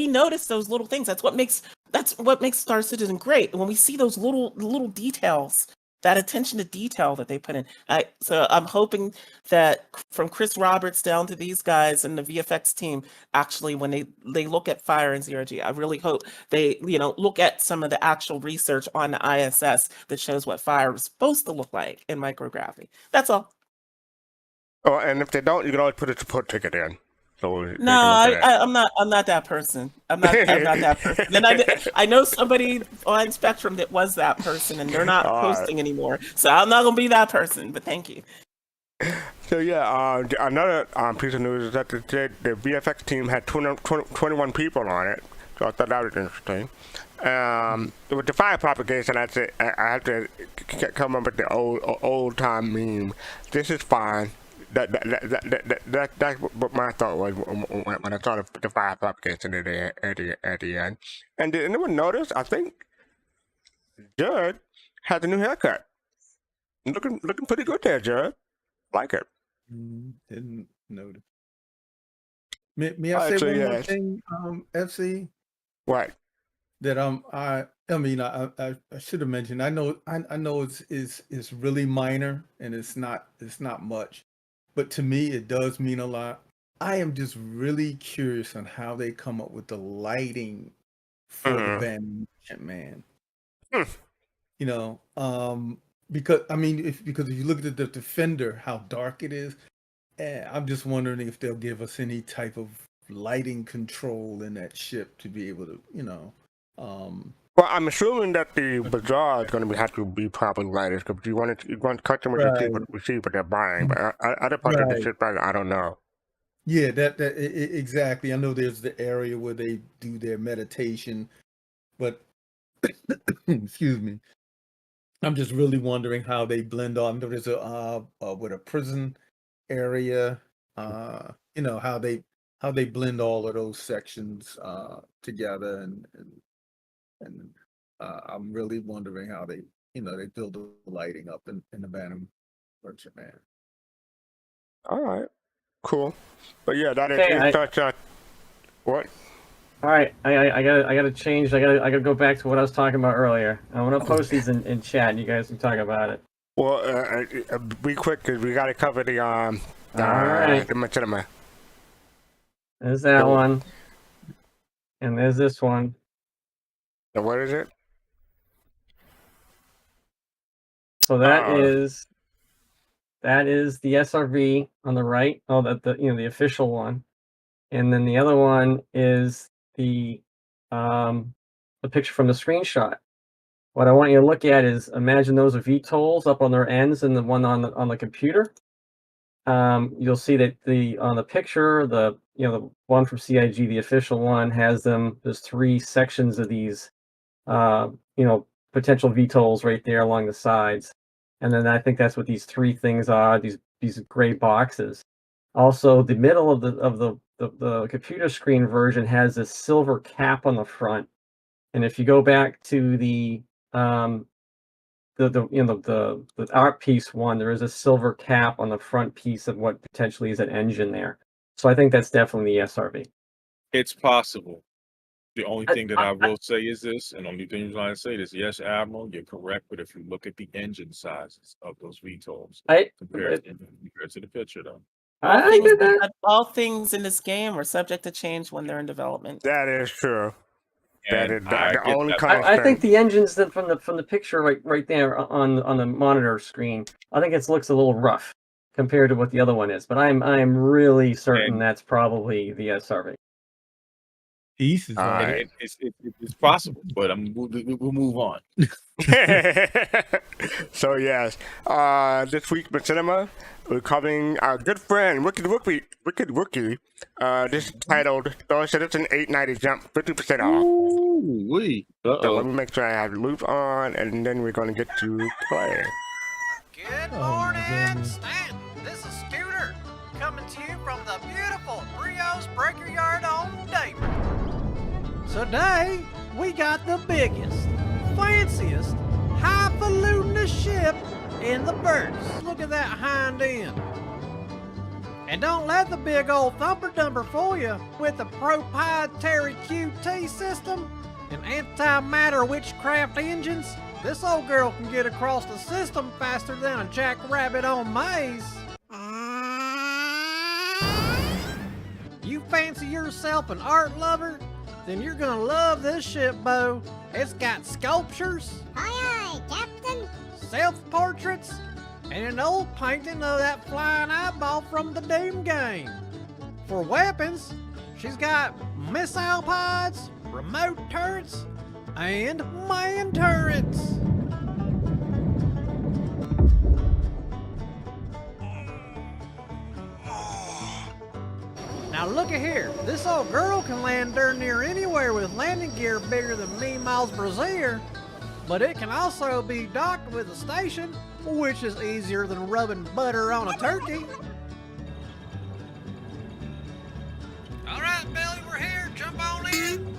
Speaker 6: notice those little things. That's what makes Star Citizen great. And when we see those little details, that attention to detail that they put in. So I'm hoping that from Chris Roberts down to these guys and the VFX team, actually, when they look at fire and 0G, I really hope they, look at some of the actual research on the ISS that shows what fire is supposed to look like in microgravity. That's all.
Speaker 2: Oh, and if they don't, you can always put a support ticket in. So
Speaker 6: no, I'm not that person. I'm not that person. And I know somebody on Spectrum that was that person, and they're not posting anymore. So I'm not gonna be that person. But thank you.
Speaker 2: So yeah, another piece of news is that the VFX team had 21 people on it. So I thought that was interesting. With the fire propagation, I have to come up with the old time meme. This is fine. That's what my thought was when I saw the fire propagation at the end. And did anyone notice? I think Judd has a new haircut. Looking pretty good there, Judd. Like it.
Speaker 5: Didn't notice. May I say one more thing, FC?
Speaker 2: What?
Speaker 5: That I should have mentioned. I know it's really minor and it's not much. But to me, it does mean a lot. I am just really curious on how they come up with the lighting for the Van Man. Because if you look at the Defender, how dark it is, I'm just wondering if they'll give us any type of lighting control in that ship to be able to,
Speaker 2: Well, I'm assuming that the bazaar is going to have to be properly lighted, because you want customers to see what they're buying. But other parts of the ship, I don't know.
Speaker 5: Yeah, exactly. I know there's the area where they do their meditation, but excuse me, I'm just really wondering how they blend on. There's with a prison area, how they blend all of those sections together, and I'm really wondering how they build the lighting up in the Bantam Merchantman.
Speaker 2: All right, cool. But yeah, that is what?
Speaker 3: All right, I gotta change. I gotta go back to what I was talking about earlier. I want to post these in chat, and you guys can talk about it.
Speaker 2: Well, be quick, because we gotta cover the Machinima.
Speaker 3: There's that one, and there's this one.
Speaker 2: So what is it?
Speaker 3: So that is the SRV on the right. Oh, the official one, and then the other one is the picture from the screenshot. What I want you to look at is, imagine those are VTOLs up on their ends, and the one on the computer. You'll see that on the picture, the one from CIG, the official one, has them. There's 3 sections of these, potential VTOLs right there along the sides, and then I think that's what these 3 things are. These gray boxes. Also, the middle of the computer screen version has this silver cap on the front, and if you go back to the art piece one, there is a silver cap on the front piece of what potentially is an engine there. So I think that's definitely the SRV.
Speaker 4: It's possible. The only thing that I will say is this, and the only thing I say is, yes, Admiral, you're correct, but if you look at the engine sizes of those VTOLs compared to the picture, though.
Speaker 6: All things in this game are subject to change when they're in development.
Speaker 2: That is true. That is
Speaker 4: I
Speaker 2: the
Speaker 4: get
Speaker 2: only
Speaker 4: that.
Speaker 2: constant.
Speaker 3: I think the engines that from the picture right there on the monitor screen, I think it looks a little rough compared to what the other one is. But I'm really certain that's probably the SRV.
Speaker 5: Pieces.
Speaker 2: Right.
Speaker 4: It's possible, but we'll move on.
Speaker 2: So yes, this week Machinima, we're covering our good friend Wicked Wookie. This is titled Star Citizen 890 Jump 50% off.
Speaker 4: Ooh-wee.
Speaker 2: So let me make sure I have the loop on, and then we're gonna get to play.
Speaker 14: Good morning, Stanton. This is Scooter, coming to you from the beautiful Brios Breaker Yard on Daybreak. Today, we got the biggest, fanciest, highfalutin ship in the berths. Look at that hind end. And don't let the big old thumper-dumper fool you with the proprietary QT system and antimatter witchcraft engines. This old girl can get across the system faster than a jackrabbit on maize. You fancy yourself an art lover? Then you're gonna love this ship, Bo. It's got sculptures.
Speaker 15: Aye, aye, Captain.
Speaker 14: Self-portraits, and an old painting of that flying eyeball from the Doom game. For weapons, she's got missile pods, remote turrets, and man turrets. Now look at here, this old girl can land darn near anywhere with landing gear bigger than Meemaw's brassiere, but it can also be docked with a station, which is easier than rubbing butter on a turkey. Alright, Billy, we're here, jump on in.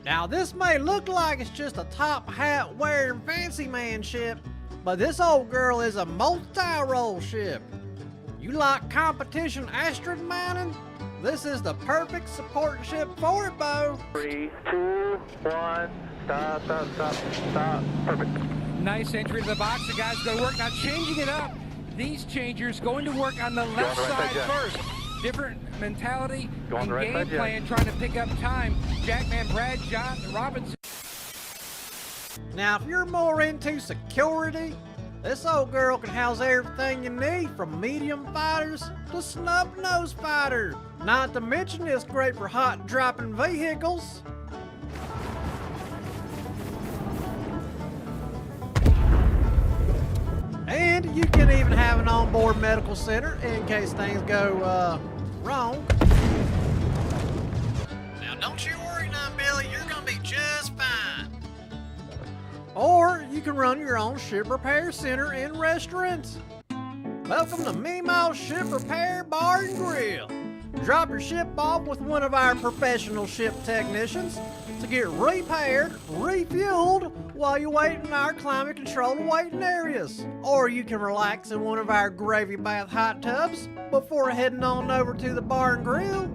Speaker 14: Now this may look like it's just a top hat wearing fancy man ship, but this old girl is a multi-role ship. You like competition asteroid mining? This is the perfect support ship for it, Bo.
Speaker 16: 3, 2, 1, stop. Perfect.
Speaker 17: Nice entry to the box. The guys go to work now changing it up. These changers going to work on the left side first. Different mentality and game plan, trying to pick up time. Jackman, Brad, John, Robinson.
Speaker 14: Now, if you're more into security, this old girl can house everything you need from medium fighters to snub-nose fighters. Not to mention it's great for hot dropping vehicles. And you can even have an onboard medical center in case things go wrong. Now don't you worry now, Billy, you're gonna be just fine. Or you can run your own ship repair center and restaurants. Welcome to Meemaw's Ship Repair Bar and Grill. Drop your ship off with one of our professional ship technicians to get repaired, refueled while you wait in our climate controlled waiting areas. Or you can relax in one of our gravy bath hot tubs before heading on over to the bar and grill.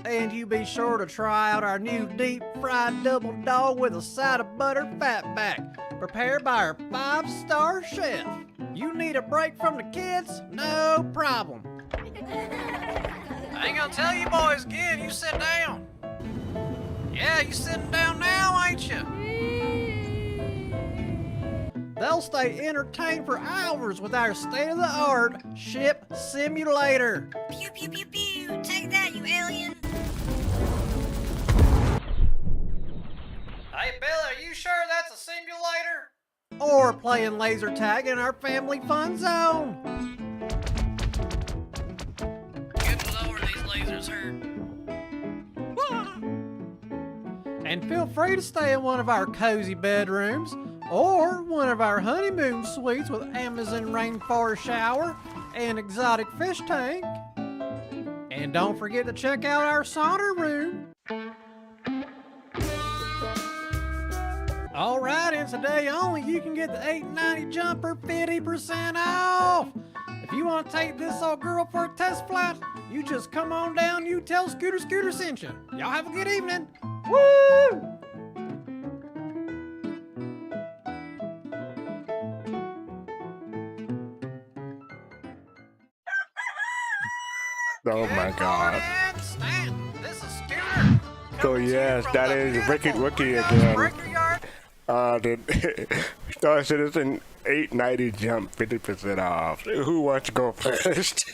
Speaker 14: And you be sure to try out our new deep fried double dog with a side of butter fatback, prepared by our 5-star chef. You need a break from the kids? No problem. I ain't gonna tell you boys again, you sit down. Yeah, you sitting down now, ain't you? They'll stay entertained for hours with our state-of-the-art ship simulator.
Speaker 15: Pew, pew, pew, pew. Take that, you alien.
Speaker 14: Hey, Billy, are you sure that's a simulator? Or playing laser tag in our family fun zone. Good Lord,
Speaker 15: shoulders hurt.
Speaker 14: And feel free to stay in one of our cozy bedrooms or one of our honeymoon suites with Amazon rainforest shower and exotic fish tank. And don't forget to check out our sauna room. Alright, and today only you can get the $8.90 jumper 50% off. If you want to take this old girl for a test flight, you just come on down, you tell Scooter sent you. Y'all have a good evening. Woo!
Speaker 2: Oh my god.
Speaker 14: This is Scooter.
Speaker 2: So yes, that is Wicked Wookie again. The Star Citizen 890 jump 50% off. Who wants to go first?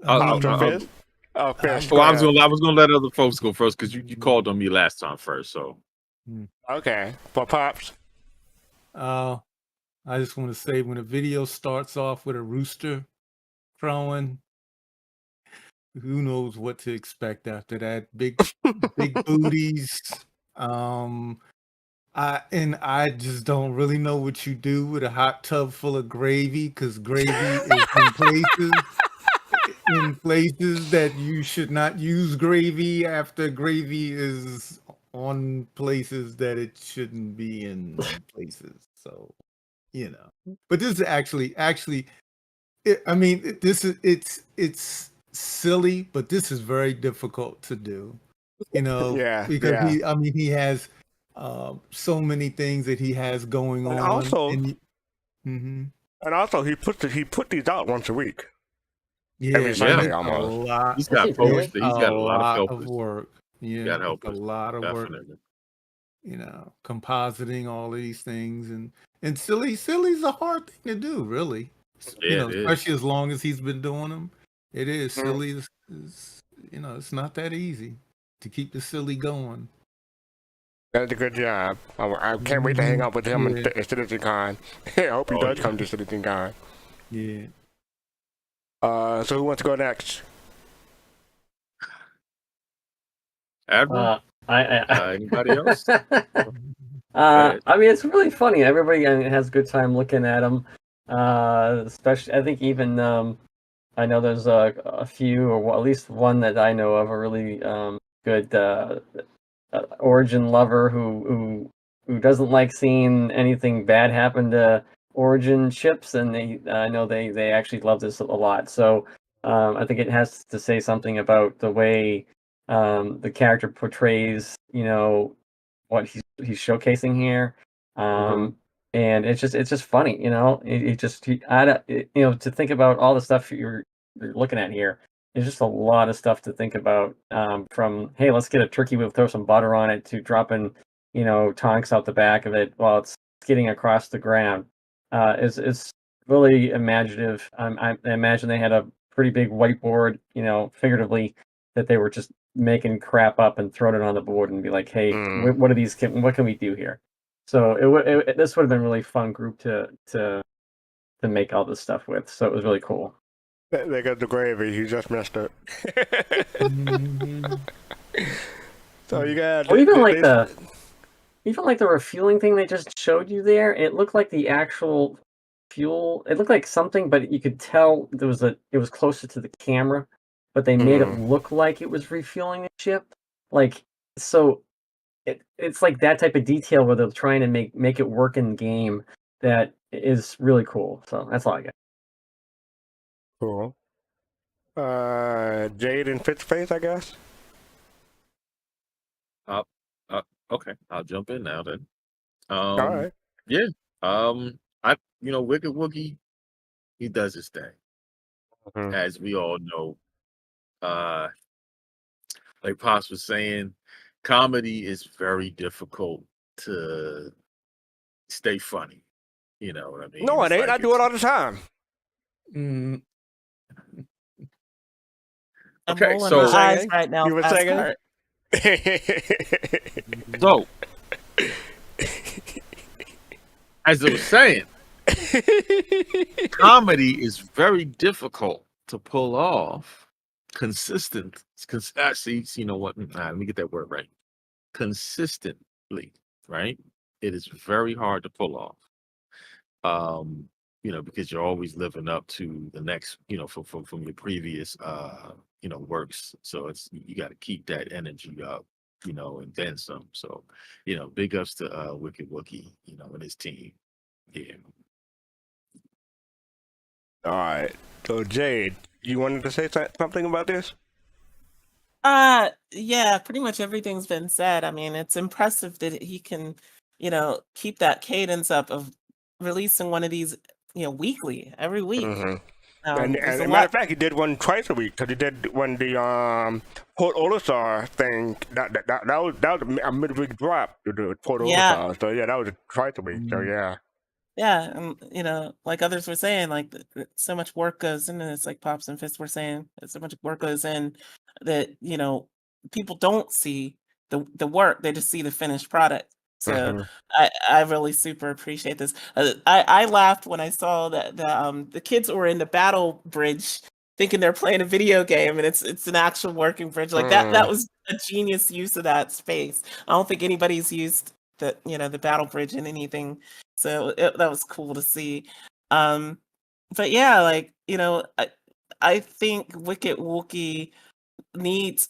Speaker 4: I was gonna let other folks go first because you called on me last time first. So
Speaker 2: okay, for Pops.
Speaker 5: I just want to say when a video starts off with a rooster crowing, who knows what to expect after that? Big booties. I just don't really know what you do with a hot tub full of gravy, because gravy is in places that you should not use gravy after gravy is on places that it shouldn't be in places. So, but this is actually it's silly, but this is very difficult to do, because he has so many things that he has going on.
Speaker 2: And also he put these out once a week.
Speaker 5: Every
Speaker 2: Sunday almost.
Speaker 4: He's got posted. He's got a lot
Speaker 5: of work. Yeah, a lot of work. Compositing all of these things, and silly's a hard thing to do, really. Especially as long as he's been doing them. It is silly. It's not that easy to keep the silly going.
Speaker 2: That's a good job. I can't wait to hang out with him at CitizenCon. I hope he does come to CitizenCon.
Speaker 5: Yeah.
Speaker 2: So who wants to go next?
Speaker 4: Admiral? Anybody else?
Speaker 3: I mean, it's really funny. Everybody has a good time looking at them. Especially, I think even I know there's a few, or at least one that I know of, a really good Origin lover who doesn't like seeing anything bad happen to Origin ships, and I know they actually love this a lot. So I think it has to say something about the way the character portrays, what he's showcasing here, and it's just funny, to think about all the stuff you're looking at here. There's just a lot of stuff to think about, from hey, let's get a turkey, we'll throw some butter on it, to dropping tonks out the back of it while it's skidding across the ground. It's really imaginative. I imagine they had a pretty big whiteboard, figuratively, that they were just making crap up and throwing it on the board and be like, hey, what are these? What can we do here? So this would have been a really fun group to make all this stuff with. So it was really cool.
Speaker 2: They got the gravy. You just messed up. So you got.
Speaker 3: Or even like the refueling thing they just showed you there. It looked like the actual fuel. It looked like something, but you could tell it was closer to the camera. But they made it look like it was refueling the ship. It's like that type of detail where they're trying to make it work in the game. That is really cool. So that's all I got.
Speaker 2: Cool. Jade and Fitzface, I guess.
Speaker 4: Okay, I'll jump in now then.
Speaker 2: All right.
Speaker 4: Yeah. Wicked Wookie, he does his thing. As we all know. Like Pops was saying, comedy is very difficult to stay funny. You know what I mean?
Speaker 2: No, it ain't. I do it all the time.
Speaker 4: Okay, so
Speaker 6: eyes right now.
Speaker 2: You were saying?
Speaker 4: So, as I was saying, comedy is very difficult to pull off consistent. See, you know what? Let me get that word right. Consistently, right? It is very hard to pull off. Because you're always living up to the next, from your previous, works. So you got to keep that energy up, and then some. So, big ups to Wicked Wookie, and his team. Yeah.
Speaker 2: All right. So Jade, you wanted to say something about this?
Speaker 6: Yeah, pretty much everything's been said. I mean, it's impressive that he can, keep that cadence up of releasing one of these, weekly, every week.
Speaker 2: And
Speaker 6: There's a
Speaker 2: matter
Speaker 6: lot.
Speaker 2: of fact, he did one twice a week because he did when the Port Olisar thing. That was a midweek drop to do Port
Speaker 6: Yeah.
Speaker 2: Olisar. So yeah, that was twice a week. So yeah.
Speaker 6: Yeah, and like others were saying, like so much work goes into this. Like Pops and Fist were saying, that so much work goes in that people don't see the work; they just see the finished product. So
Speaker 2: Mhm.
Speaker 6: I really super appreciate this. I laughed when I saw that the kids were in the battle bridge thinking they're playing a video game, and it's an actual working bridge. Like that was a genius use of that space. I don't think anybody's used the battle bridge in anything. So that was cool to see. But yeah, like, I think Wicked Wookie needs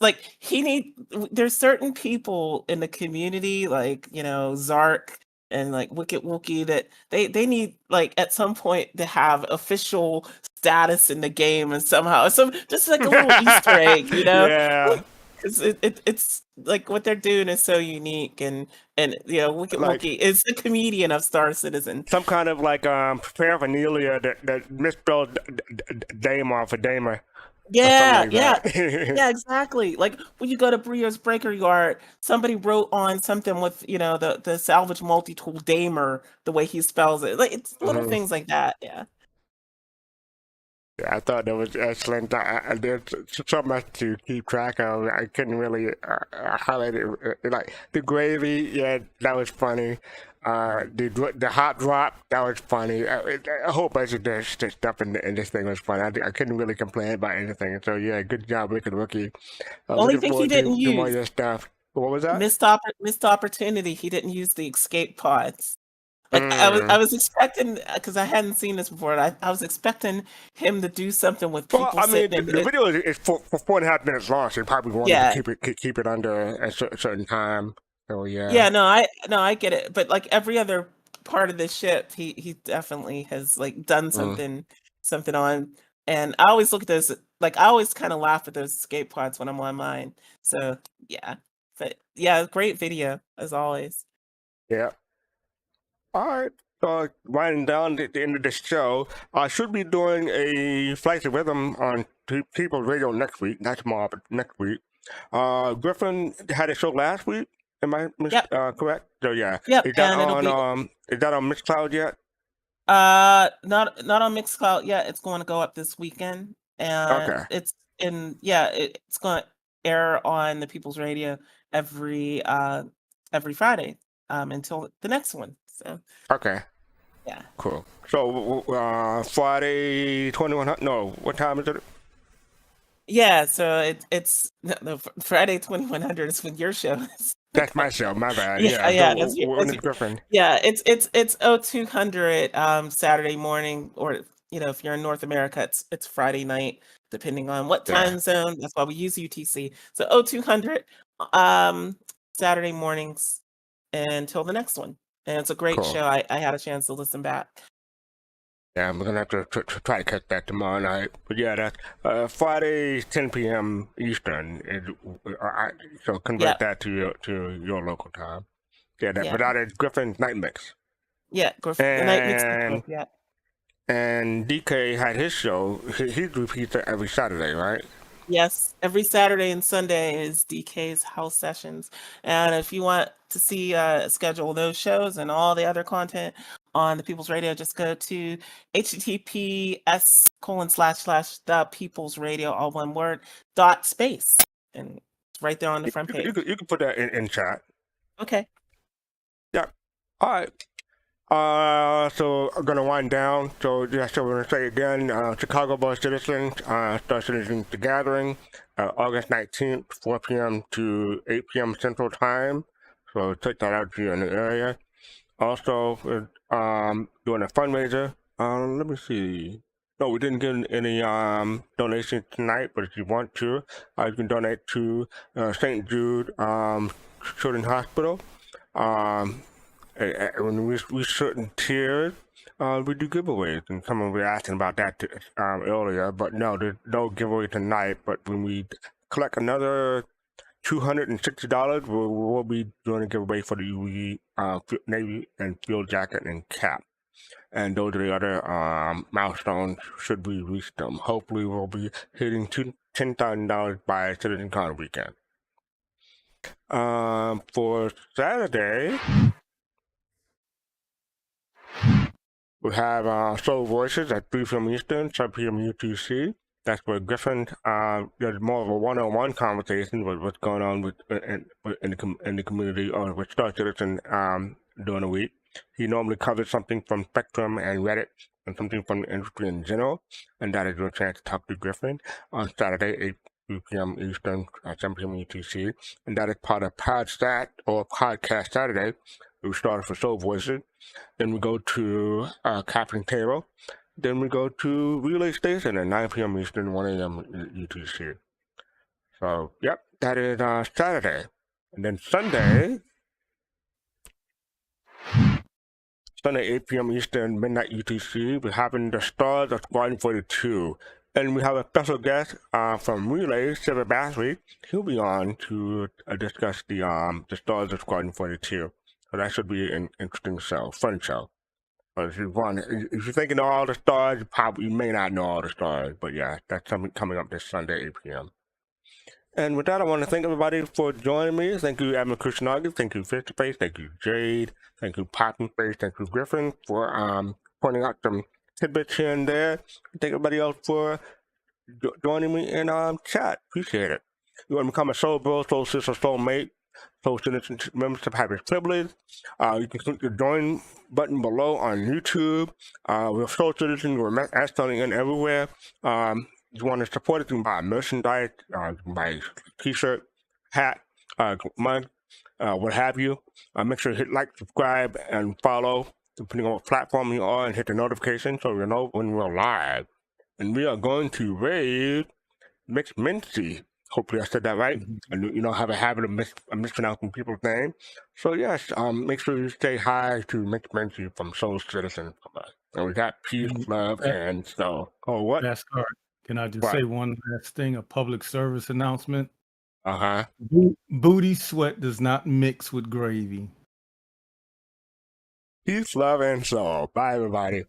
Speaker 6: there's certain people in the community, like, Zark and like Wicked Wookie, that they need, like, at some point to have official status in the game, and somehow just like a little Easter egg,
Speaker 2: Yeah.
Speaker 6: because it's like what they're doing is so unique, and Wicked
Speaker 2: Like-
Speaker 6: Wookie is the comedian of Star Citizen.
Speaker 2: Some kind of like paraphernalia that misspelled Damer for Damer.
Speaker 6: Yeah,
Speaker 2: like
Speaker 6: yeah,
Speaker 2: that.
Speaker 6: yeah, exactly. Like when you go to Brio's Breaker Yard, somebody wrote on something with the salvage multi-tool Damer, the way he spells it. Like it's little
Speaker 2: Mhm.
Speaker 6: things like that. Yeah.
Speaker 2: Yeah, I thought that was excellent. There's so much to keep track of. I couldn't really highlight it. Like the gravy, yeah, that was funny. The hot drop, that was funny. A whole bunch of this stuff in this thing was funny. I couldn't really complain about anything. So yeah, good job, Wicked Rookie.
Speaker 6: Only
Speaker 2: Looking
Speaker 6: thing he
Speaker 2: forward
Speaker 6: didn't
Speaker 2: to more of
Speaker 6: use
Speaker 2: your stuff. What was that?
Speaker 6: missed opportunity. He didn't use the escape pods. Like I was expecting, because I hadn't seen this before. And I was expecting him to do something with people
Speaker 2: Well, I mean,
Speaker 6: sitting.
Speaker 2: the video is for 4.5 minutes long, so you probably wanted
Speaker 6: Yeah.
Speaker 2: to keep it under a certain time. So yeah.
Speaker 6: Yeah, no, I get it. But like every other part of the ship, he definitely has like done something on. And I always look at those, like I always kind of laugh at those escape pods when I'm on mine. So yeah, but yeah, great video as always.
Speaker 2: Yeah. All right. So winding down at the end of the show, I should be doing a Flight of Rhythm on People's Radio next week, not tomorrow, but next week. Griffin had a show last week. Am I correct? So yeah.
Speaker 6: Yep,
Speaker 2: Is that
Speaker 6: and it'll
Speaker 2: on is that on Mixcloud yet?
Speaker 6: Not on Mixcloud yet. It's going to go up this weekend, and
Speaker 2: Okay.
Speaker 6: it's it's going to air on the People's Radio every Friday until the next one. So
Speaker 2: Okay.
Speaker 6: yeah.
Speaker 2: Cool. So Friday 2100. No, what time is it?
Speaker 6: Yeah, so it's no, Friday 2100 is when your show is.
Speaker 2: That's my show. My bad.
Speaker 6: Yeah,
Speaker 2: Yeah.
Speaker 6: yeah,
Speaker 2: So when is Griffin?
Speaker 6: Yeah, it's 0200 Saturday morning, or if you're in North America, it's Friday night, depending on what
Speaker 2: Yeah.
Speaker 6: time zone. That's why we use UTC. So 0200 Saturday mornings until the next one. And it's a great
Speaker 2: Cool.
Speaker 6: show. I had a chance to listen back.
Speaker 2: Yeah, I'm gonna have to try to catch that tomorrow night. But yeah, that's Friday 10 p.m. Eastern. So convert that to your local time. Yeah,
Speaker 6: Yeah.
Speaker 2: but that is Griffin's Night Mix.
Speaker 6: Yeah, the night mix.
Speaker 2: And
Speaker 6: Yeah.
Speaker 2: and DK had his show. He repeats it every Saturday, right?
Speaker 6: Yes, every Saturday and Sunday is DK's house sessions. And if you want to see schedule those shows and all the other content on the People's Radio, just go to https://thepeoplesradio, all one word, .space. And it's right there on the front page.
Speaker 2: You can put that in chat.
Speaker 6: Okay.
Speaker 2: Yeah. All right. So I'm gonna wind down. So just I'm gonna say again, Chicago Boy Citizens, Star Citizens The Gathering, August 19th, 4 p.m. to 8 p.m. Central Time. So check that out if you're in the area. Also, doing a fundraiser. Let me see. No, we didn't get any donations tonight, but if you want to, you can donate to St. Jude Children's Hospital. When we certain tiers, we do giveaways, and someone was asking about that earlier. But no, there's no giveaway tonight. But when we collect another $260, we'll be doing a giveaway for the UE Navy and Field Jacket and Cap. And those are the other milestones should we reach them. Hopefully, we'll be hitting $10,000 by CitizenCon weekend. For Saturday, we have Soul Voices at 3 p.m. Eastern, 7 p.m. UTC. That's where Griffin, there's more of a one-on-one conversation with what's going on in the community or with Star Citizen during the week. He normally covers something from Spectrum and Reddit and something from the industry in general, and that is your chance to talk to Griffin on Saturday, 8 p.m. Eastern, 7 p.m. UTC, and that is part of PodSat or Podcast Saturday. We started for Soul Voices, then we go to Captain Table, then we go to Relay Station at 9 p.m. Eastern, 1 a.m. UTC. So, yep, that is Saturday. And then Sunday, 8 p.m. Eastern, midnight UTC, we're having the Stars of Squadron 42. And we have a special guest from Relay, Silver Battery. He'll be on to discuss the Stars of Squadron 42. So that should be an interesting show, fun show. But if you're thinking of all the stars, you may not know all the stars. But yeah, that's something coming up this Sunday, 8 p.m. And with that, I want to thank everybody for joining me. Thank you, Admiral Krishnagi. Thank you, Face. Thank you, Jade. Thank you, Popping Face. Thank you, Griffin, for pointing out some tidbits here and there. Thank everybody else for joining me in chat. Appreciate it. You want to become a soul bro, soul sister, soul mate, soul citizen membership have its privilege. You can click the join button below on YouTube. We're soul citizens. We're installing in everywhere. You want to support it, you can buy merchandise, you can buy t-shirt, hat, mug, what have you. Make sure to hit like, subscribe, and follow, depending on what platform you are, and hit the notification so you know when we're live. And we are going to raid Mixed Mincy. Hopefully I said that right. And have a habit of mispronouncing people's name. So yes, make sure you say hi to Mixed Mincy from Soul Citizen. And we got peace, love, and so. Oh, what?
Speaker 5: Fastcart. Can I just say one last thing? A public service announcement. Booty sweat does not mix with gravy.
Speaker 2: Peace, love, and soul. Bye, everybody.